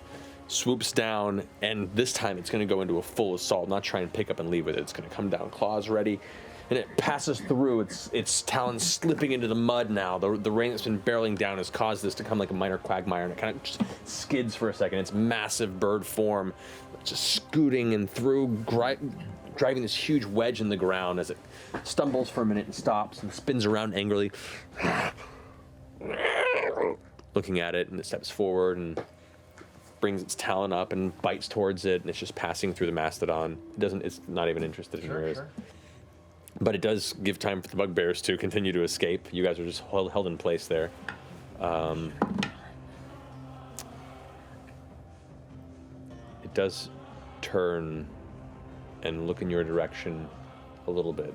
swoops down, and this time it's going to go into a full assault, not try and pick up and leave with it. It's going to come down, claws ready, and it passes through, its talons slipping into the mud now. The rain that's been barreling down has caused this to come like a minor quagmire, and it kind of just skids for a second. Its massive bird form just scooting and through, driving this huge wedge in the ground as it stumbles for a minute and stops and spins around angrily, looking at it, and it steps forward and brings its talon up and bites towards it, and it's just passing through the mastodon. It's not even interested in yours. But it does give time for the bugbears to continue to escape. You guys are just held in place there. It does turn and look in your direction a little bit.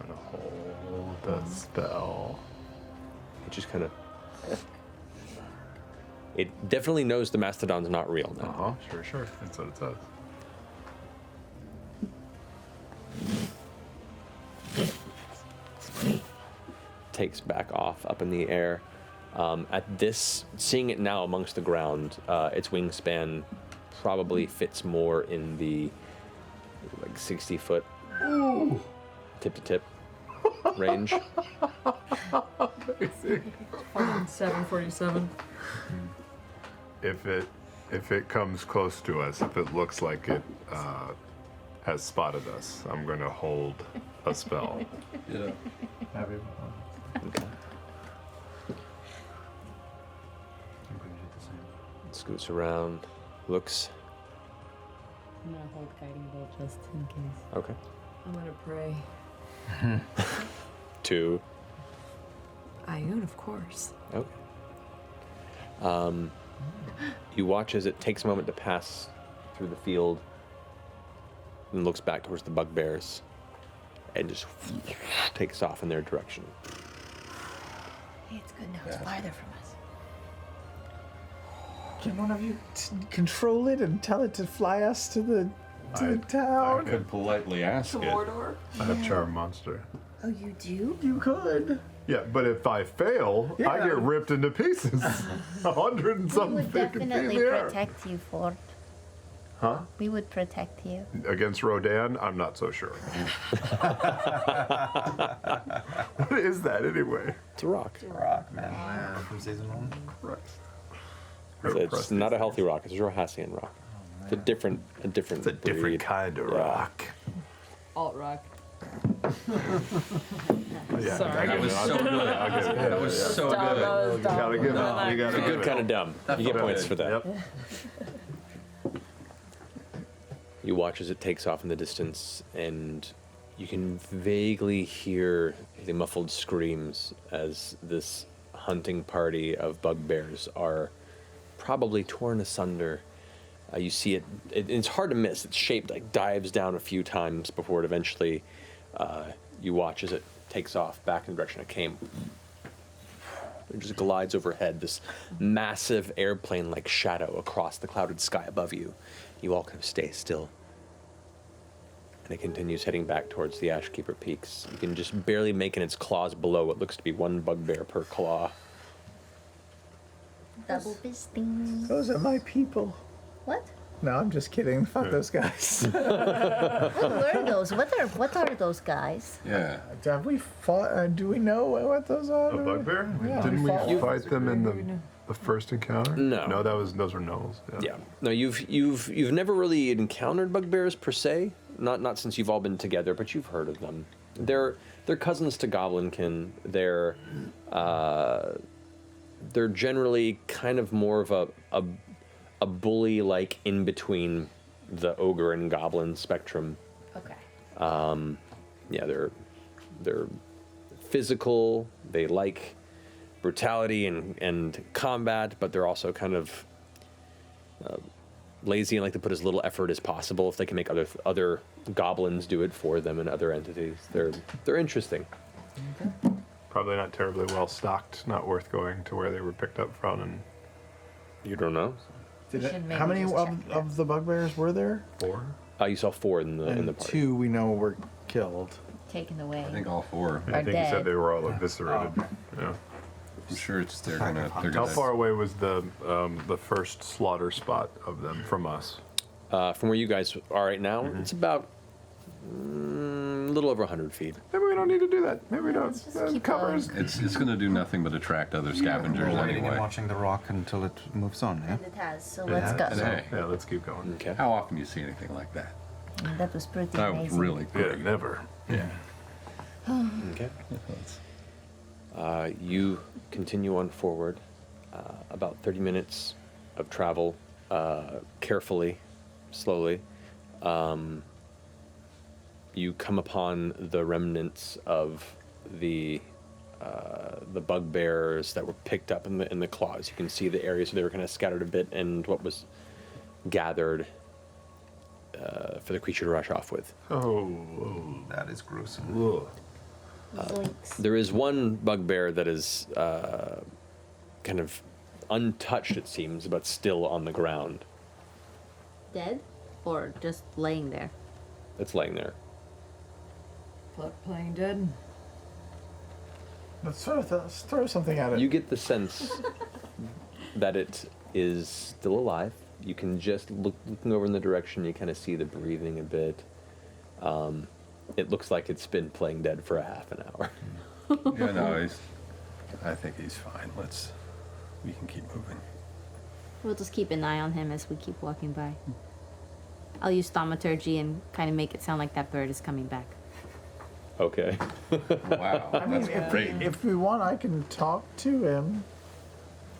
I'm gonna hold the spell. It just kind of... It definitely knows the mastodon's not real now. Sure. That's what it says. Takes back off up in the air. At this, seeing it now amongst the ground, its wingspan probably fits more in the like 60-foot tip to tip range. Amazing. 747. If it comes close to us, if it looks like it has spotted us, I'm gonna hold a spell. Yeah. Happy. Okay. I'm going to do the same. Scoots around, looks. I'm gonna hold guiding bolt just in case. Okay. I'm gonna pray. 2, Ayun, of course. Okay. You watch as it takes a moment to pass through the field and looks back towards the bugbears and just takes off in their direction. Hey, it's good now. It's farther from us. Can one of you control it and tell it to fly us to the town? I could politely ask it. Mordor? I have Charm Monster. Oh, you do? You could. Yeah, but if I fail, I Yeah. get ripped into pieces. 100 and We something would feet in the definitely air. protect you, Ford. Huh? We would protect you. Against Rodan, I'm not so sure. What is that anyway? It's a rock. Rock, man. From season 1. Right. It's not a healthy rock. It's a Jorhassian rock. It's a different It's a different breed. kind of Yeah. rock. Alt rock. Yeah, Sorry. That was so good. That was so good. You gotta give it. You gotta It's a give good it. kind of dumb. You get points for that. Yep. You watch as it takes off in the distance, and you can vaguely hear the muffled screams as this hunting party of bugbears are probably torn asunder. You see it's hard to miss. It's shaped, like dives down a few times before it eventually, you watch as it takes off back in the direction it came. It just glides overhead, this massive airplane-like shadow across the clouded sky above you. You all kind of stay still. And it continues heading back towards the Ashkeeper Peaks. You can just barely make in its claws below what looks to be one bugbear per claw. Double fisting. Those are my people. What? No, I'm just kidding. Fuck those guys. What were those? What are those guys? Yeah. Have we fought? Do we know what those are? A bugbear? Yeah, Didn't we fought- fight them in the first encounter? No. No, those were gnolls. Yeah. No, you've never really encountered bugbears per se. Not since you've all been together, but you've heard of them. They're cousins to goblinkin. They're generally kind of more of a bully, like in between the ogre and goblin spectrum. Okay. Yeah, they're physical. They like brutality and combat, but they're also kind of lazy and like to put as little effort as possible if they can make other goblins do it for them and other entities. They're interesting. Probably not terribly well stocked. Not worth going to where they were picked up from. And You don't know? How many of the bugbears were there? 4. You saw 4 in the And party. 2 we know were killed. Taken away. I think all 4. I think he dead. said they were all eviscerated. Yeah. I'm sure they're gonna. How far away was the first slaughter spot of them from us? From where you guys are right now, it's about a little over 100 feet. Maybe we don't need to do that. Maybe we don't. Let's just keep Covers. It's gonna do nothing but attract other scavengers We're waiting and anyway. watching the rock until it moves on, yeah? And it has, so let's go. And hey, Yeah, let's keep going. Okay. how often do you see anything like that? That was pretty That was amazing. really Yeah, great. never. Yeah. Okay. You continue on forward, about 30 minutes of travel, carefully, slowly. You come upon the remnants of the bugbears that were picked up in the claws. You can see the areas where they were kind of scattered a bit and what was gathered for the creature to rush off with. Oh, that is gruesome. Ugh. Zoinks. There is one bugbear that is kind of untouched, it seems, but still on the ground. Dead? Or just laying there? It's laying there. Playing dead. Let's throw something at it. You get the sense that it is still alive. You can just looking over in the direction, you kind of see the breathing a bit. It looks like it's been playing dead for a half an hour. Yeah, no, I think he's fine. We can keep moving. We'll just keep an eye on him as we keep walking by. I'll use thaumaturgy and kind of make it sound like that bird is coming back. Okay. Wow, I mean, that's great. if we want, I can talk to him.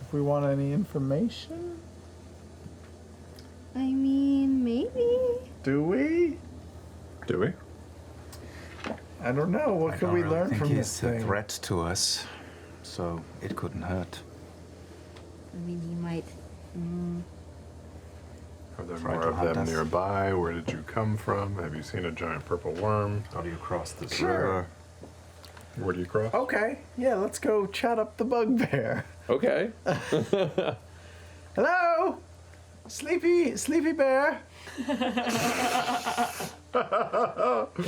If we want any information. I mean, maybe. Do we? Do we? I don't know. What can we learn from this a thing? threat to us. so it couldn't hurt. I mean, he might. Are there Try more to of hunt them us. nearby? Where did you come from? Have you seen a giant purple worm? How do you cross this river? Where do you cross? Okay, yeah, let's go chat up the bugbear. Okay. Hello? Sleepy bear. We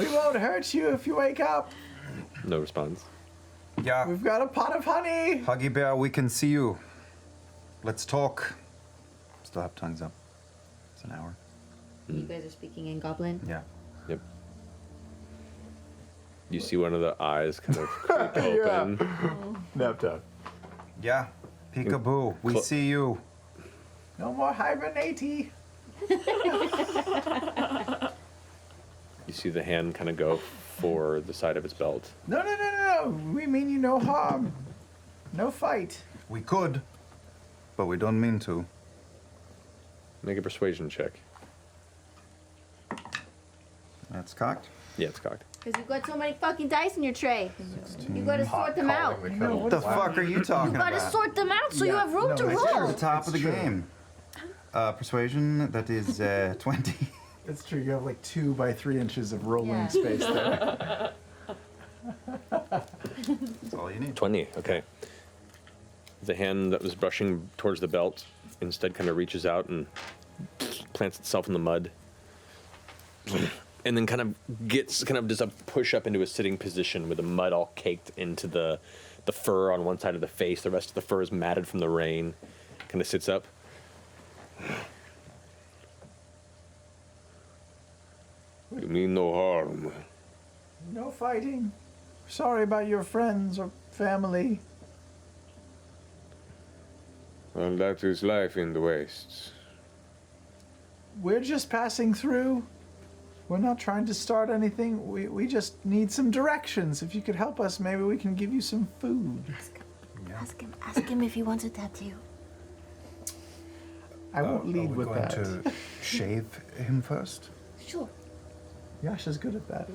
won't hurt you if you wake up. No response. Yeah, We've got a pot of honey. Huggy Bear, we can see you. Let's talk. Still have tongues up. It's an hour. You guys are speaking in Goblin. Yeah. Yep. You see one of the eyes kind of creak open. Nap tap. Yeah. Peekaboo, we see you. No more hibernating. You see the hand kind of go for the side of its belt. No. We mean you no harm. No fight. We could, but we don't mean to. Make a persuasion check. That's cocked. Yeah, it's cocked. Because you've got so many fucking dice in your tray. You gotta sort them out. What the fuck are you talking You gotta about? sort them out so you have room to At roll. the top of the game. Persuasion, that is 20. It's true. You have like 2 by 3 inches of rolling Yeah. space there. That's all you need. 20, okay. The hand that was brushing towards the belt instead kind of reaches out and plants itself in the mud. And then kind of does a push up into a sitting position with the mud all caked into the fur on one side of the face. The rest of the fur is matted from the rain. Kind of sits up. You mean no harm. No fighting. Sorry about your friends or family. Well, that is life in the wastes. We're just passing through. We're not trying to start anything. We just need some directions. If you could help us, maybe we can give you some food. Ask him if he wants a tattoo. I won't lead Are we with going that. to shave him first? Sure. Yasha's good at that.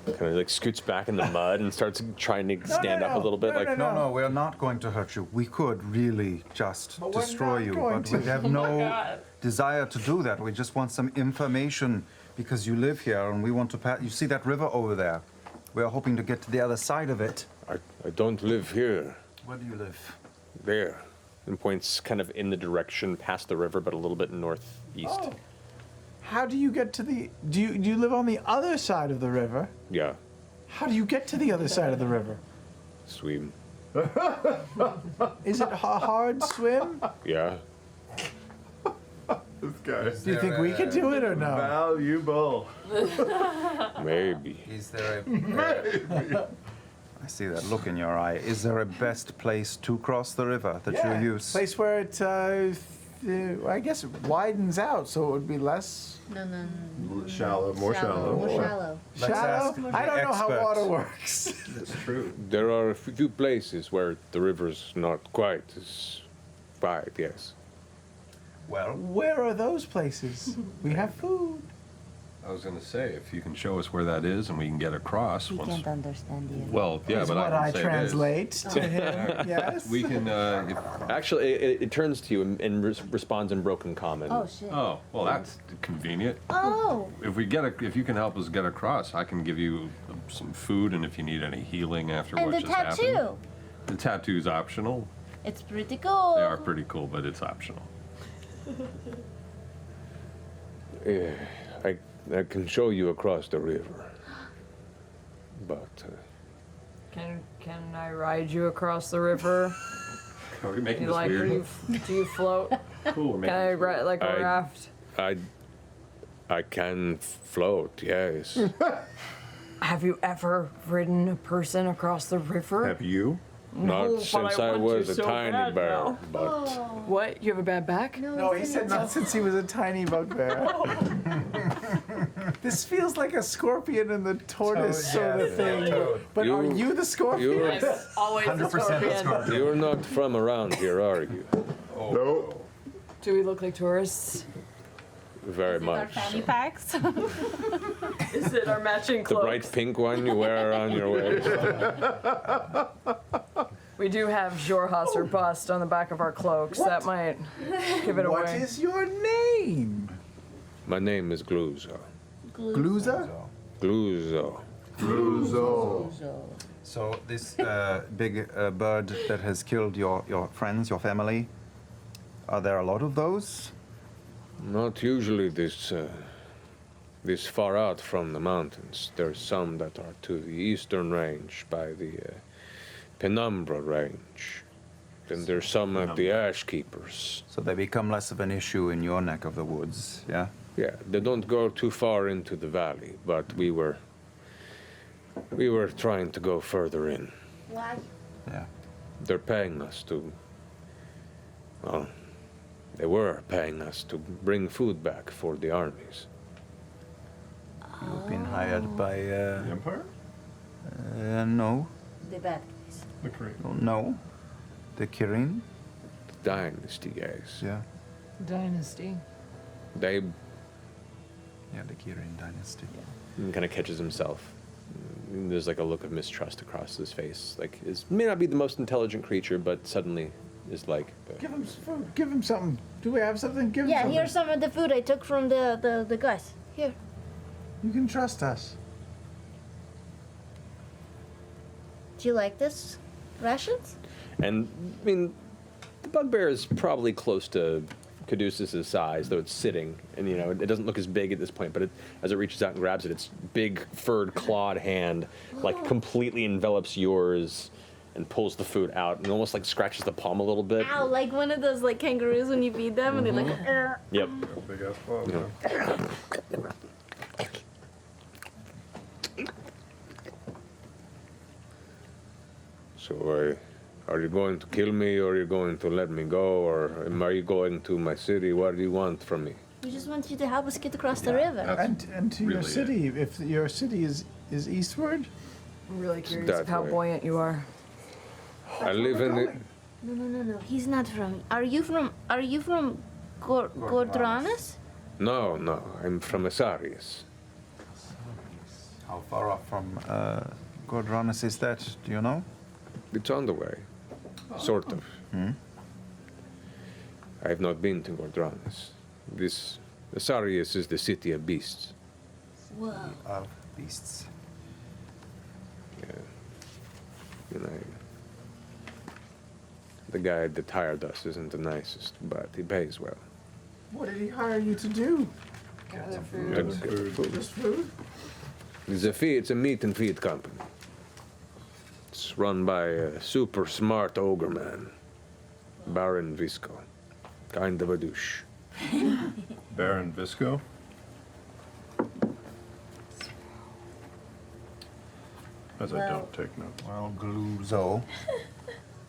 Kind of like scoots back in the mud and starts trying to stand up a little bit. No, we're not going to hurt you. We could really just But we're destroy not you, going but we to. have no desire to do that. We just want some information because you live here and we want to pass. You see that river over there? We are hoping to get to the other side of it. I don't live here. Where do you live? There. And points kind of in the direction past the river, but a little bit northeast. Oh. How do you get to the... Do you live on the other side of the river? Yeah. How do you get to the other side of the river? Swim. Is it a hard swim? Yeah. This guy. Do you think we could do it or no? Valuable. Maybe. Is there a... I see that look in your eye. Is there a best place to cross the river that you use? Place where it, I guess, it widens out, so it would be less No. Shallow, more shallow. More shallow. Let's shallow. ask I the don't know how expert. water works. That's true. There are a few places where the river's not quite as wide, yes. Well, Where are those places? We have food. I was going to say, if you can show us where that is and we can get across We once. can't understand you. Well, yeah, Is but what I I can say translate to him. Yes. This. We can. Actually, it turns to you and responds in broken common. Oh shit. Oh, well, that's convenient. Oh. If you can help us get across, I can give you some food, and if you need any healing after And what the just happened. tattoo. The tattoo's optional. It's pretty cool. They are pretty cool, but it's optional. Yeah, I can show you across the river. But Can I ride you across the river? Are we making You this like, weird? do you float? Cool. We're Can making I this ride like a I- raft? I can float, yes. Have you ever ridden a person across the river? Have you? Not but since I I want was to a so tiny bad bear, now. but What? You have a bad back? No, he said not since he was a tiny bugbear. This feels like a scorpion and the tortoise sort of thing. But are you the scorpion? you're, Always 100% you're not from around here, are you? Nope. Do we look like tourists? Very Our much. fanny packs. Is it our matching The clothes? bright pink one you wear around your waist. We do have Jorhasser bust on the back of our cloaks. What? That might give it away. What is your name? My name is Gluzo. Gluza? Gluzo. So this big bird that has killed your friends, your family, are there a lot of those? Not usually this far out from the mountains. There's some that are to the eastern range by the Penumbra range. Then there's some at the Ash Keepers. So they become less of an issue in your neck of the woods, yeah? Yeah, they don't go too far into the valley, but we were trying to go further in. Why? Yeah. They're paying us to, well, they were paying us to bring food back for the armies. You've been hired by, The Empire? no. The bad guys. The Korean. Oh, no. The Kirin? The Dynasty guys. Yeah. Dynasty. They Yeah, the Kirin dynasty. kind of catches himself. There's like a look of mistrust across his face. Like, may not be the most intelligent creature, but suddenly is like, Give him some food. Give him something. Do we have something? Give him Yeah, something. here's some of the food I took from the guys. Here. You can trust us. Do you like this? Rations? and I mean, the bugbear is probably close to Caduceus' size, though it's sitting, and it doesn't look as big at this point. But as it reaches out and grabs it, its big furred clawed hand like completely envelops yours and pulls the food out and almost like scratches the palm a little bit. Ow, like one of those like kangaroos when you feed them and they're like, Yep. Big ass claw. Yeah. So, are you going to kill me, or are you going to let me go, or are you going to my city? What do you want from me? we just want you to help us get across the river. And to your really city, if your city is eastward, I'm really curious that of how way. buoyant you are. I live in the. No. He's not from. Are you from Gordranus? No, I'm from Asarius. How far off from Gordranus is that? Do you know? It's on the way, sort of. I have not been to Gordranus. This Asarius is the city of beasts. Whoa. Of beasts. Yeah. The guy that hired us isn't the nicest, but he pays well. what did he hire you to do? Gather Good food. Just food? It's a meat and feed company. It's run by a super smart ogre man, Baron Visco. Kind of a douche. Baron Visco? As I don't take notes. Well, Gluzo,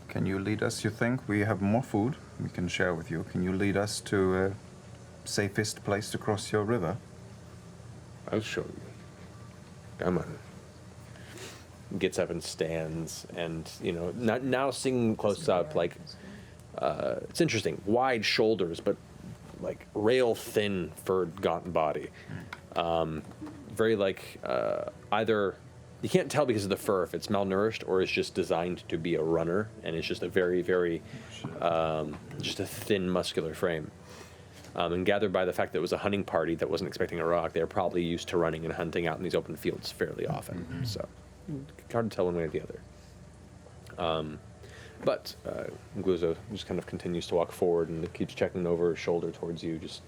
can you lead us, you think? We have more food we can share with you. Can you lead us to a safest place to cross your river? I'll show you. Come on. Gets up and stands, and now seeing close up, like it's interesting. Wide shoulders, but like rail thin, furred, gaunt body. Very like either you can't tell because of the fur if it's malnourished or it's just designed to be a runner, and it's just a very, very just a thin, muscular frame. And gathered by the fact that it was a hunting party that wasn't expecting a rock, they're probably used to running and hunting out in these open fields fairly often. So hard to tell one way or the other. But Gluzo just kind of continues to walk forward and keeps checking over his shoulder towards you, just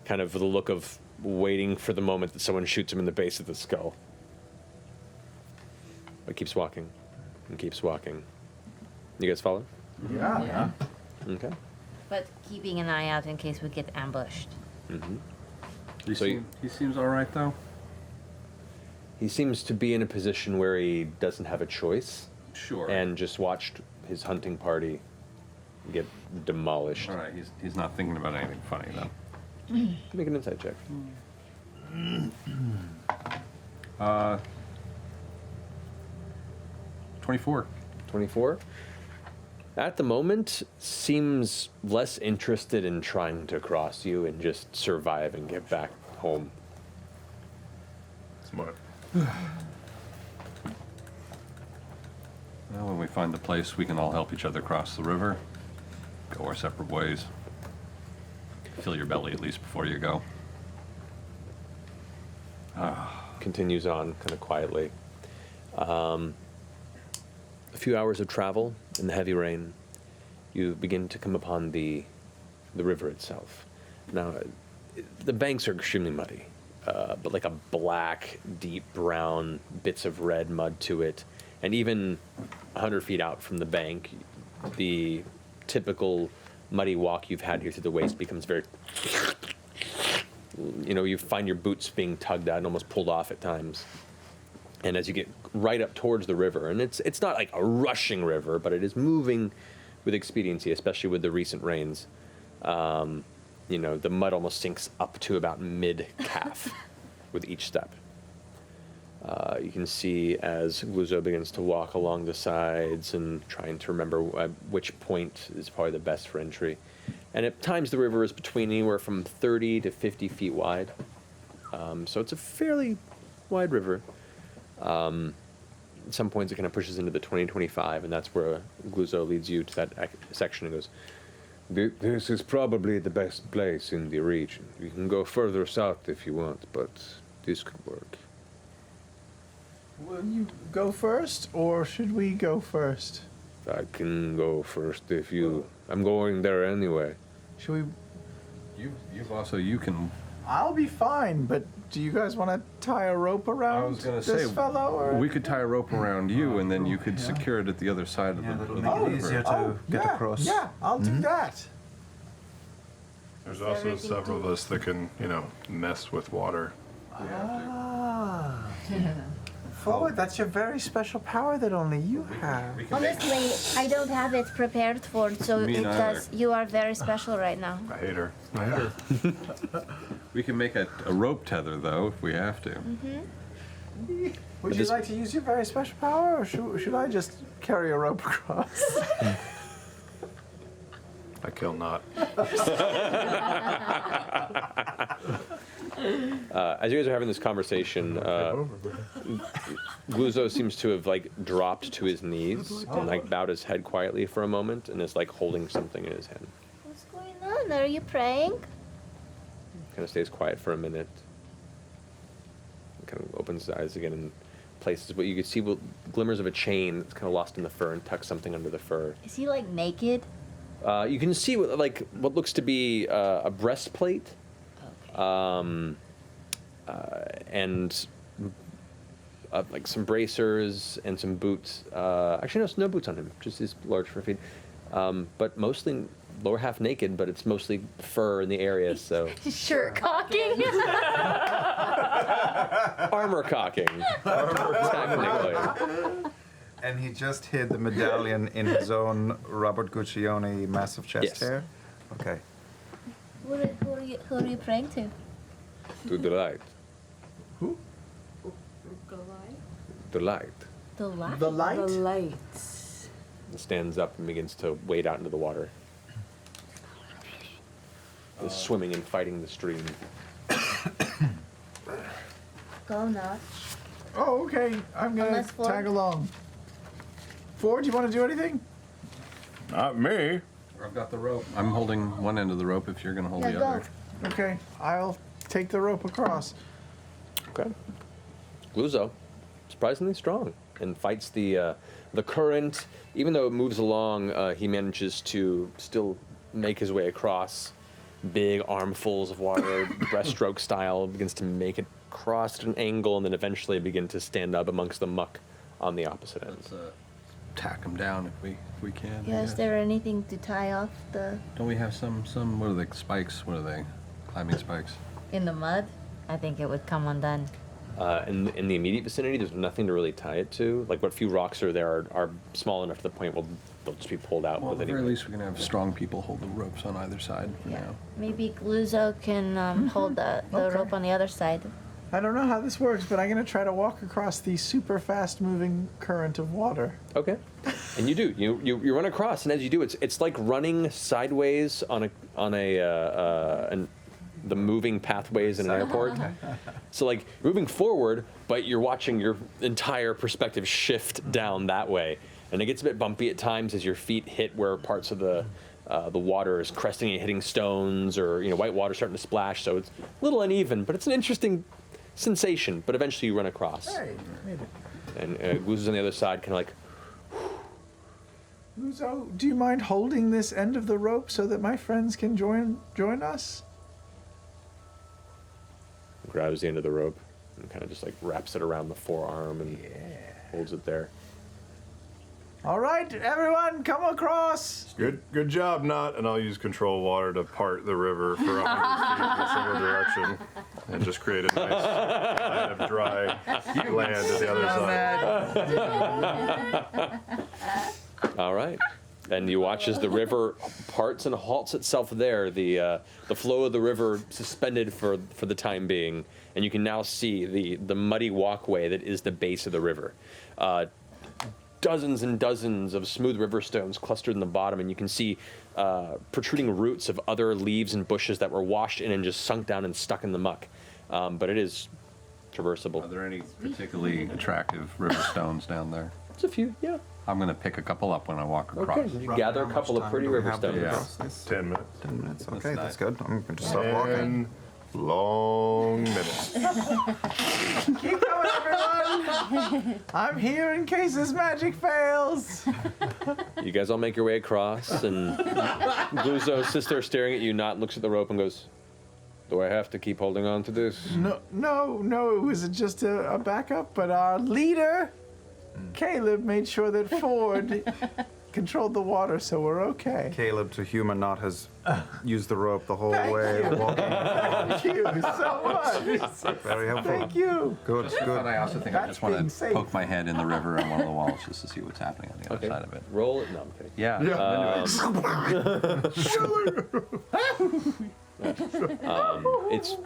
kind of with a look of waiting for the moment that someone shoots him in the base of the skull. But keeps walking and keeps walking. You guys follow? Yeah. Okay. But keeping an eye out in case we get ambushed. Mm-hmm. He seems all right though. He seems to be in a position where he doesn't have a choice. Sure. And just watched his hunting party get demolished. All right. He's not thinking about anything funny though. Make an insight check. 24. 24. At the moment, seems less interested in trying to cross you and just survive and get back home. Smart. Well, when we find the place, we can all help each other cross the river. Go our separate ways. Fill your belly at least before you go. Continues on kind of quietly. A few hours of travel in the heavy rain, you begin to come upon the river itself. Now, the banks are extremely muddy, but like a black, deep brown, bits of red mud to it. And even 100 feet out from the bank, the typical muddy walk you've had here through the waist becomes very, you find your boots being tugged out and almost pulled off at times. And as you get right up towards the river, and it's not like a rushing river, but it is moving with expediency, especially with the recent rains. The mud almost sinks up to about mid-calf with each step. You can see as Guzo begins to walk along the sides and trying to remember which point is probably the best for entry. And at times the river is between anywhere from 30 to 50 feet wide. So it's a fairly wide river. At some points it kind of pushes into the 20-25, and that's where Guzo leads you to that section and goes, "This is probably the best place in the region. You can go further south if you want, but this could work." Will you go first, or should we go first? I can go first if you... I'm going there anyway. Should we... You can... I'll be fine, but do you guys want to tie a rope around I was going to this say, fellow? Or? we could tie a rope around you, and then you could secure it at the other side of the river. easier to get across. Yeah, I'll do that. There's also several of us that can, mess with water. Ah. Forward, that's your very special power that only you have. Honestly, I don't have it prepared for, so Me neither. you are very special right now. I hate her. We can make a rope tether, though, if we have to. Would you like to use your very special power, or should I just carry a rope across? I kill not. As you guys are having this conversation, Guzo seems to have dropped to his knees and bowed his head quietly for a moment and is holding something in his hand. What's going on? Are you praying? Kind of stays quiet for a minute. Kind of opens his eyes again and places what you could see glimmers of a chain that's kind of lost in the fur and tucks something under the fur. Is he naked? You can see what looks to be a breastplate. Okay. And some bracers and some boots. Actually, no boots on him, just his large fur feet. But mostly lower half naked, but it's mostly fur in the area, so. Shirt cocking. Armor cocking. Technically. And he just hid the medallion in his own Robert Guccione massive chest Yes. hair? Okay. Who are you praying to? To the light. Who? The light. The light. The light? The lights. Stands up and begins to wade out into the water. Is swimming and fighting the stream. Go Notch. Oh, okay. I'm gonna Unless Ford- tag along. Ford, do you want to do anything? Not me. I've got the rope. I'm holding one end of the rope if you're going to hold Yeah, the go. other. Okay, I'll take the rope across. Okay. Gluzo, surprisingly strong, and fights the current. Even though it moves along, he manages to still make his way across. Big armfuls of water, breaststroke style, begins to make it cross at an angle, and then eventually begin to stand up amongst the muck on the opposite end. Let's tack them down if we can. I Yeah, is guess. there anything to tie off the Don't we have some what are they, spikes? What are they? Climbing spikes? In the mud? I think it would come undone. In the immediate vicinity, there's nothing to really tie it to. What few rocks are there are small enough to the point where they'll just be pulled out. Well, at with the very anything. least, we can have strong people hold the ropes on either side for now. Maybe Gluzo can hold the Okay. rope on the other side. I don't know how this works, but I'm gonna try to walk across the super fast-moving current of water. Okay, and you do. You run across, and as you do, it's like running sideways on the moving pathways in an airport. So moving forward, but you're watching your entire perspective shift down that way and it gets a bit bumpy at times as your feet hit where parts of the water is cresting and hitting stones, or white water starting to splash. So it's a little uneven, but it's an interesting sensation. But eventually you run across, Hey, made it. and Guzo's on the other side, kind of like. Guzo, do you mind holding this end of the rope so that my friends can join us? Grabs the end of the rope and kind of just like wraps it around the forearm and holds it there. All right, everyone, come across. Good job, Not. And I'll use control water to part the river for 100 feet in a single direction, and just create a nice line of dry land at the other side. All right. And you watch as the river parts and halts itself there, the flow of the river suspended for the time being, and you can now see the muddy walkway that is the base of the river. Dozens and dozens of smooth river stones clustered in the bottom, and you can see protruding roots of other leaves and bushes that were washed in and just sunk down and stuck in the muck. But it is traversable. Are there any particularly attractive river stones down there? There's a few, yeah. I'm going to pick a couple up when I walk across. Okay, you gather a couple of pretty river stones. Yeah. 10 minutes. 10 minutes. Okay, That's that's good. I'm going to start walking. 10 long minutes. Keep going, everyone. I'm here in case this magic fails. You guys all make your way across, and Guzo sits there staring at you, Not looks at the rope and goes, "Do I have to keep holding on to this?" No, it was just a backup, but our leader, Caleb, made sure that Ford controlled the water, so we're okay. Caleb, to human, Not has used the rope the whole way. Walking. Thank you so much. Very helpful. Thank you. Good, But good. I also think I That's just want being to safe. poke my head in the river on one of the walls just to see what's happening on the other side of it. Roll it. No, I'm kidding. Yeah.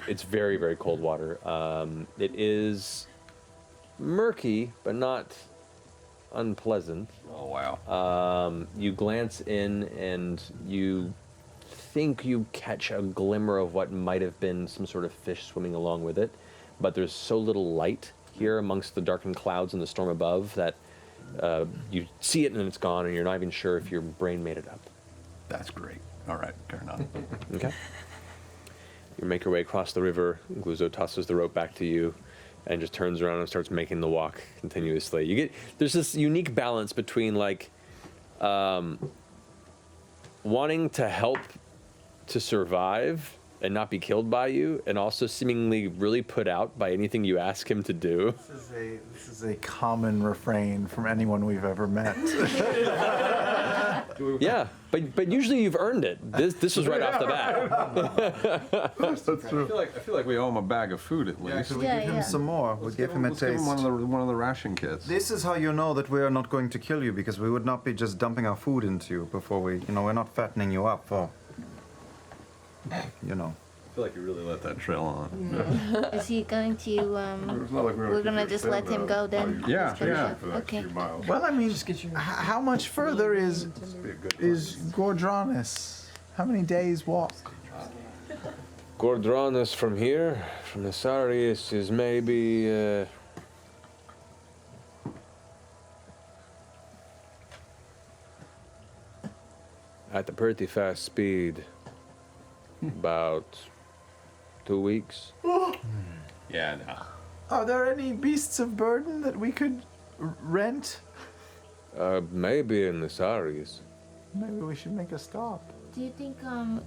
It's very, very cold water. It is murky, but not unpleasant. Oh, wow. You glance in and you think you catch a glimmer of what might have been some sort of fish swimming along with it, but there's so little light here amongst the darkened clouds and the storm above that you see it and it's gone, and you're not even sure if your brain made it up. That's great. All right, turn on. Okay. You make your way across the river. Guzo tosses the rope back to you and just turns around and starts making the walk continuously. There's this unique balance between like wanting to help to survive and not be killed by you, and also seemingly really put out by anything you ask him to do. This is a common refrain from anyone we've ever met. Yeah, but usually you've earned it. This was right off the bat. That's true. I feel like we owe him a bag of food at least. Should we give him some more? We'll give him a Let's give taste. him one of the ration kits. This is how you know that we are not going to kill you, because we would not be just dumping our food into you before we, we're not fattening you up for, I feel like you really let that trail on. Is he going to? It's not like We're gonna just let him go then. Yeah, Just gonna yeah. go- For that Okay. few miles. Well, I mean, how much further is Be a good Gordranus? How many days walk? Gordranus from here, from Nesarius, is maybe at a pretty fast speed, about 2 weeks. Yeah, no. Are there any beasts of burden that we could rent? Maybe in Nesarius. Maybe we should make a stop. Do you think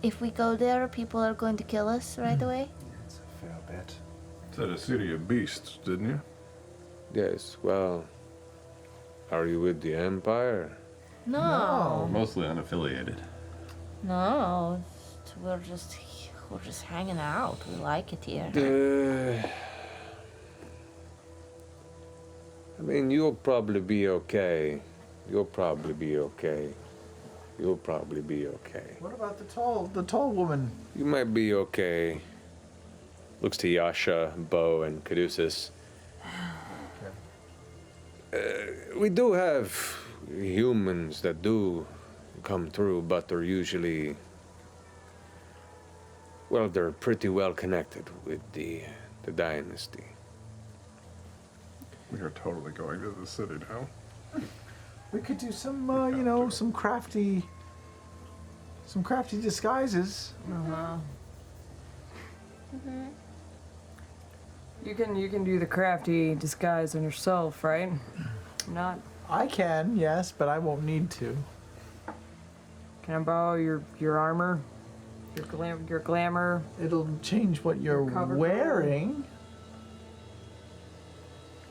if we go there, people are going to kill us right away? It's a fair bet. Said a city of beasts, didn't you? Yes, well, are you with the Empire? No. Mostly unaffiliated. No. We're just hanging out. We like it here. I mean, you'll probably be okay. You'll probably be okay. What about the tall woman? You might be okay. Looks to Yasha, Bo, and Caduceus. We do have humans that do come through, but they're usually, well, they're pretty well connected with the dynasty. We are totally going to the city now. We could do some, some crafty disguises. You can do the crafty disguise on yourself, right? Not. I can, yes, but I won't need to. Can I borrow your armor? Your glamour? It'll change what you're wearing.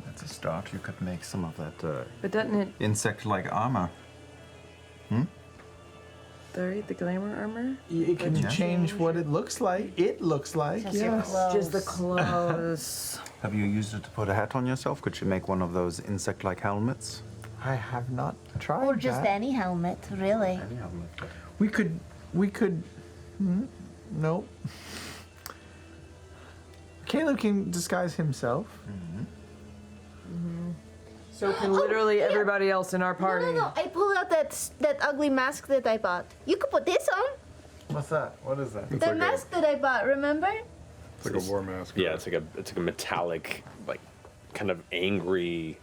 That's a start. You could make some of that But doesn't it? insect-like armor. The glamour armor? It can change what it looks like. It looks like, yes. Just the clothes. Have you used it to put a hat on yourself? Could you make one of those insect-like helmets? I have not tried Or just that. any helmet, really. Any helmet. We could. Nope. Caleb can disguise himself. So can literally everybody else in our party. No. I pulled out that ugly mask that I bought. You could put this on. What's that? What is that? It's The like mask that I bought, remember? It's like a war mask. Yeah, it's like a metallic, like kind of angry,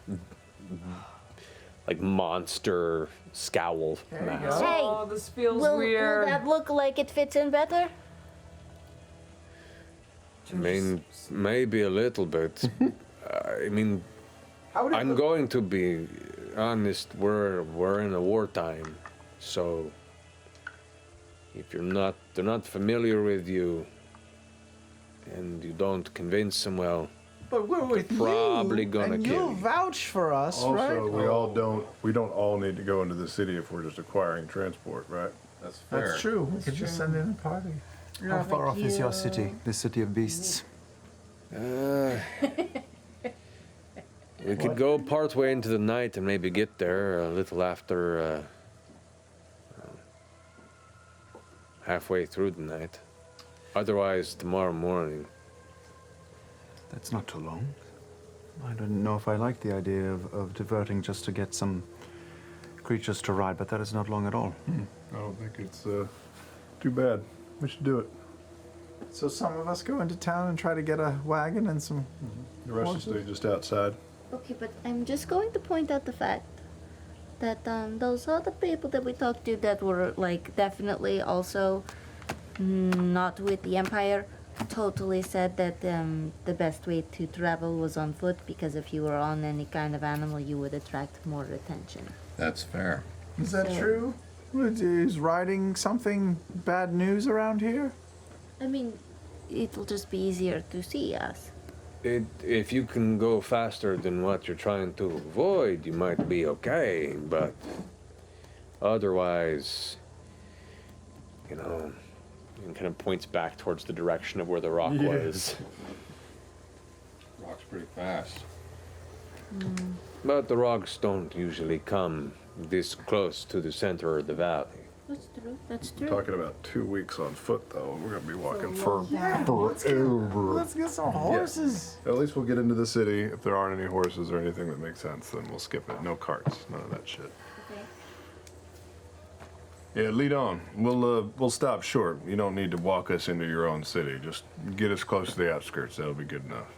like monster scowl mask. Hey, Oh, this feels will weird. that look like it fits in better? I mean, maybe a little bit. I mean, How would it I'm look? going to be honest. We're in a wartime, so if they're not familiar with you, and you don't convince them well, But we're with probably you, gonna and kill you'll you. vouch for us, Also, right? we don't all need to go into the city if we're just acquiring transport, right? That's fair. That's true. We could just send in a party. How far off is your city, the city of beasts? We could go part way into the night and maybe get there a little after halfway through the night. Otherwise, tomorrow morning. That's not too long. I don't know if I like the idea of diverting just to get some creatures to ride, but that is not long at all. I don't think it's too bad. We should do it. So some of us go into town and try to get a wagon and some. The rest will stay just outside. Okay, but I'm just going to point out the fact that those other people that we talked to that were like definitely also not with the Empire totally said that the best way to travel was on foot because if you were on any kind of animal you would attract more attention. That's fair. Is that So- true? Is riding something bad news around here? I mean, it'll just be easier to see us. If you can go faster than what you're trying to avoid, you might be okay, but otherwise, and kind of points back towards the direction of where the rock was. Rock's pretty fast. But the rocks don't usually come this close to the center of the valley. That's true. That's true. Talking about 2 weeks on foot, though. We're gonna be walking for Let's get some horses. At least we'll get into the city. If there aren't any horses or anything that makes sense, then we'll skip it. No carts, none of that shit. Okay. Yeah, lead on. We'll stop short. You don't need to walk us into your own city. Just get us close to the outskirts. That'll be good enough.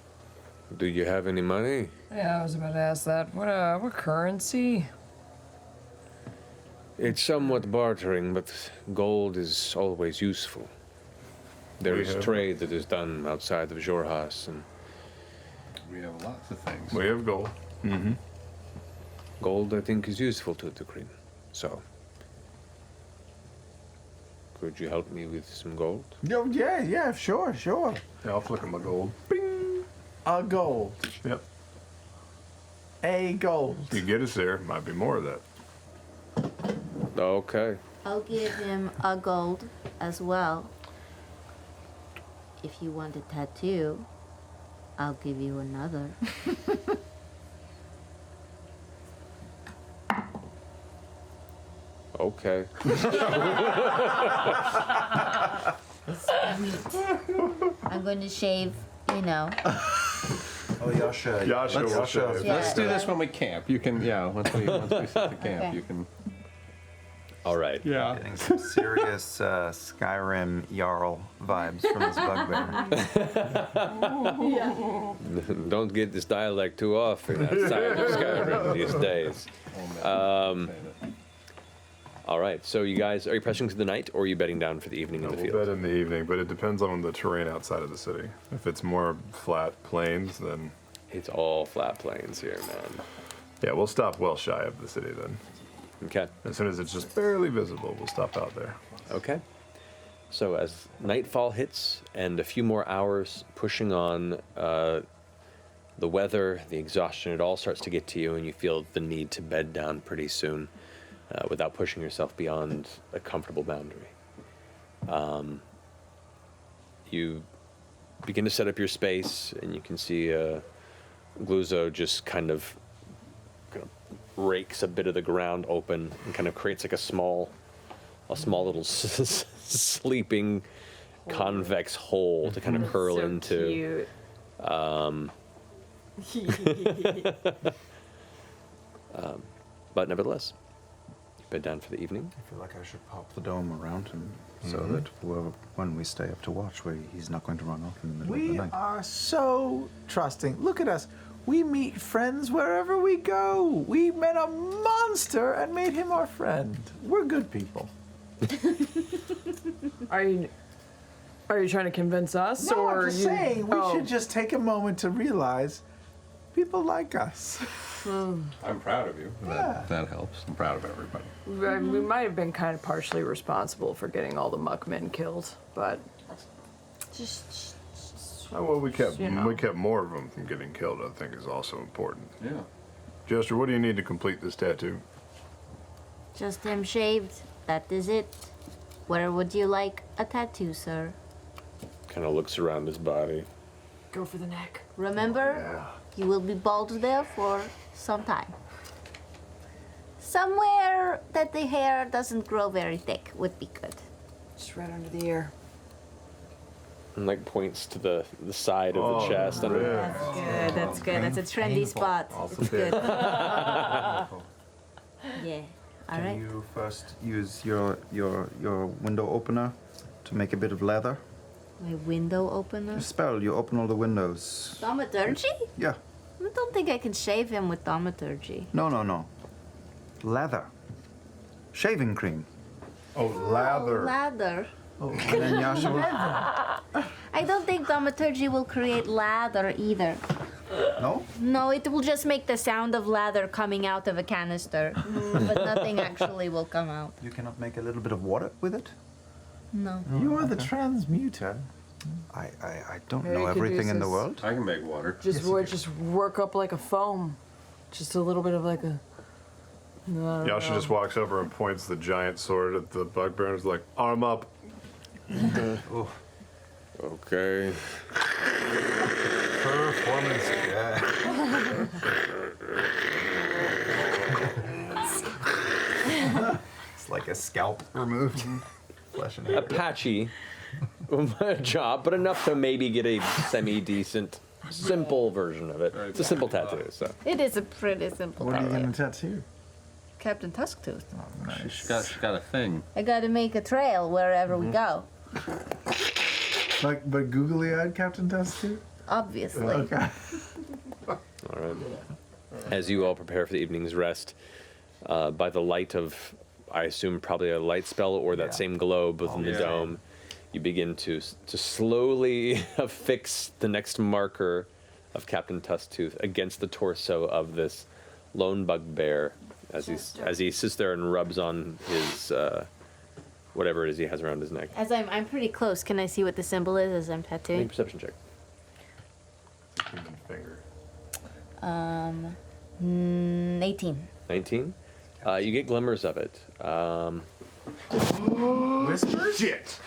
Do you have any money? Yeah, I was about to ask that. What currency? It's somewhat bartering, but gold is always useful. There We is have- trade that is done outside of Jorhas, and We have lots of things. We have gold. gold, I think, is useful to the Kryn. So, could you help me with some gold? Yeah, sure. Yeah, I'll flick him a gold. A gold. Yep. A gold. You get us there, might be more of that. Okay. I'll give him a gold as well. If you want a tattoo, I'll give you another. Okay. I'm going to shave, you know. Oh, Yasha. Yasha will shave. Yeah. Let's do this when we camp. You can, once we set the camp, Okay. you can. All right. Yeah. Getting some serious Skyrim Jarl vibes from this bugbear. Don't get this dialect too often outside of Skyrim these days. All right. So you guys, are you pressing to the night, or are you bedding down for the evening in the We'll field? bed in the evening, but it depends on the terrain outside of the city. If it's more flat plains, then It's all flat plains here, man. yeah, we'll stop well shy of the city then. Okay. As soon as it's just barely visible, we'll stop out there. Okay. So as nightfall hits and a few more hours pushing on, the weather, the exhaustion, it all starts to get to you, and you feel the need to bed down pretty soon without pushing yourself beyond a comfortable boundary. You begin to set up your space, and you can see Gluzo just kind of rakes a bit of the ground open and kind of creates like a small little sleeping convex hole to kind of curl into. But nevertheless, you bed down for the evening. I feel like I should pop the dome around him so that when we stay up to watch, he's not going to run off in the middle of the We night. are so trusting. Look at us. We meet friends wherever we go. We met a monster and made him our friend. We're good people. Are you trying to convince us, No, or I'm just you? saying we should just take a moment to realize people like us. I'm proud of you. That helps. I'm proud of everybody. We might have been kind of partially responsible for getting all the muckmen killed, but Oh, well, we kept You know. we kept more of them from getting killed. I think is also important. Yeah. Jester, what do you need to complete this tattoo? Just him shaved. That is it. Where would you like a tattoo, sir? Kind of looks around his body. go for the neck. Remember, you will be bald there for some time. Somewhere that the hair doesn't grow very thick would be good. Just right under the ear. And like points to the side of the chest. Yeah. Good, that's good. That's a trendy spot. It's good. Yeah. All Can right. you first use your window opener to make a bit of leather? My window opener. A spell, you open all the windows. Thaumaturgy? Yeah. I don't think I can shave him with thaumaturgy. No. Leather. Shaving cream. Oh, lather. Lather. Oh, and then Yasha will... I don't think thaumaturgy will create lather either. No? No, it will just make the sound of lather coming out of a canister, but nothing actually will come out. You cannot make a little bit of water with it? No. You are the transmuter. I don't Maybe know you could everything use in the this- world. I can make water. Just work up like a foam. Just a little bit of like a. Yasha just walks over and points the giant sword at the bugbear and is like, arm up. Okay. Performance check. It's like a scalp removed. Flesh and hair. A patchy job, but enough to maybe get a semi-decent, simple version of it. It's a simple tattoo, so. It is a pretty simple What are you tattoo. going to tattoo? Captain Tusktooth. She's got a thing. I gotta make a trail wherever we go, Like, but googly-eyed Captain Tattoo? obviously. Okay. All right. As you all prepare for the evening's rest, by the light of, I assume, probably a light spell or that same globe within the dome, you begin to slowly affix the next marker of Captain Tusktooth against the torso of this lone bugbear as he sits there and rubs on his whatever it is he has around his neck. As I'm pretty close. Can I see what the symbol is as I'm Make a tattooing? perception check. Human finger. 18. 19. You get glimmers of it. Whispers? Shit.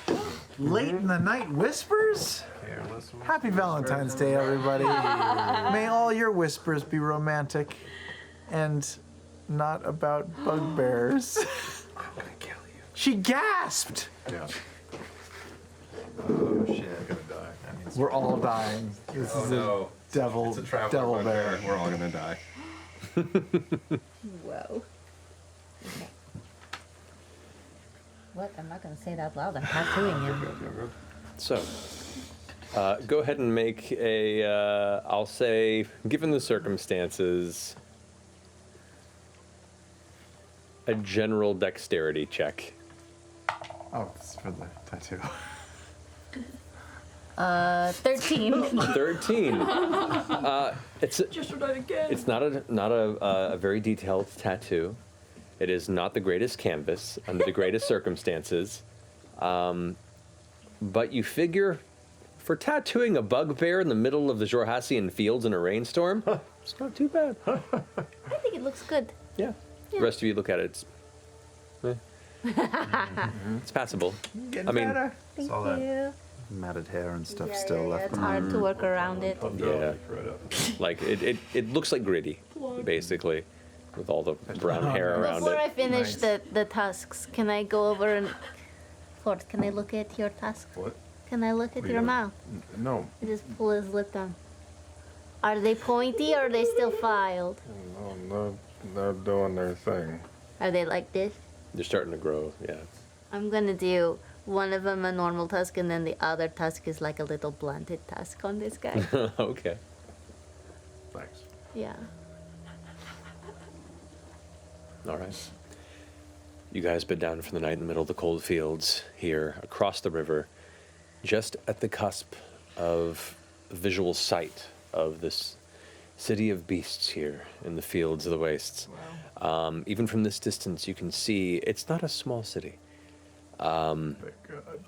Late in the night whispers? Happy Valentine's Day, everybody. May all your whispers be romantic and not about bugbears. I'm gonna kill you. She gasped. Yeah. Oh shit, I'm gonna die. We're all dying. This is a devil, It's a trap devil for a bear. bugbear. We're all gonna die. Whoa. What? I'm not gonna say it out loud. I'm tattooing him. So, go ahead and make a, I'll say, given the circumstances, a general dexterity check. Oh, it's for the tattoo. 13. 13. It's Just try again. it's not a very detailed tattoo. It is not the greatest canvas under the greatest circumstances. But you figure, for tattooing a bugbear in the middle of the Jorhassian fields in a rainstorm, it's not too bad. I think it looks good. Yeah. The rest of you look at it. It's passable. I mean, Thank all that you. matted hair and stuff Yeah, still yeah, left. it's hard to work around it. yeah, like it looks like gritty, basically, with all the brown hair around Before it. I finish the tusks, can I go over and... Ford, can I look at your tusk? What? Can I look at your mouth? No, I just pull his lip down. Are they pointy or are they still filed? no, they're doing their thing. Are they like this? They're starting to grow. Yeah. I'm gonna do one of them a normal tusk and then the other tusk is like a little blunted tusk on this guy. Okay. Thanks. Yeah. All right. You guys bed down for the night in the middle of the cold fields here across the river, just at the cusp of visual sight of this city of beasts here in the fields of the wastes. Wow. Even from this distance, you can see it's not a small city.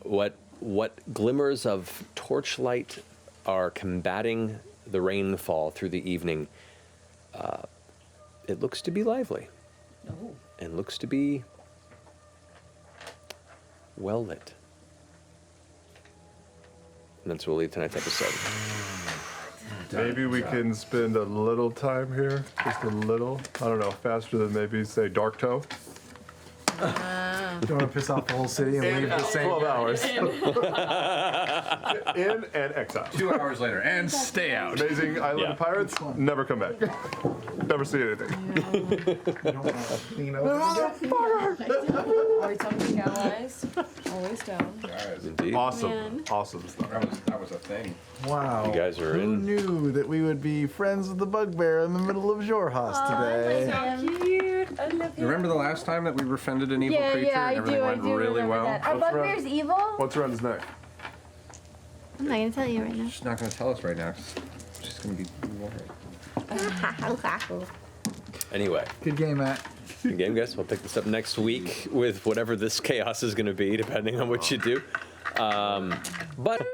What glimmers of torchlight are combating the rainfall through the evening, it looks to be lively. Oh. And looks to be well lit. And that's where we'll leave tonight's episode. Maybe we can spend a little time here, just a little. I don't know, faster than maybe say Dark Toe. Don't want to piss off the whole city and leave the same 12 guy. hours. In and exile. 2 hours later, and stay out. Amazing Island Yeah. of Pirates. Never come back. Never see anything. Are we talking allies? Always down. Indeed. Awesome. Man. Awesome stuff. That was a thing. Wow. You guys are Who in. knew that we would be friends with the bugbear in the middle of Jorhas today? Cute. I love you. Remember the last time that we befriended an evil creature Yeah, and I everything do. I went do really remember well? that. Are What's wrong? bugbears evil? What's around his neck? I'm not gonna tell you right now. She's not going to tell us right now. It's just going to be. Anyway, Good game, Matt. good game, guys. We'll pick this up next week with whatever this chaos is going to be, depending on what you do. But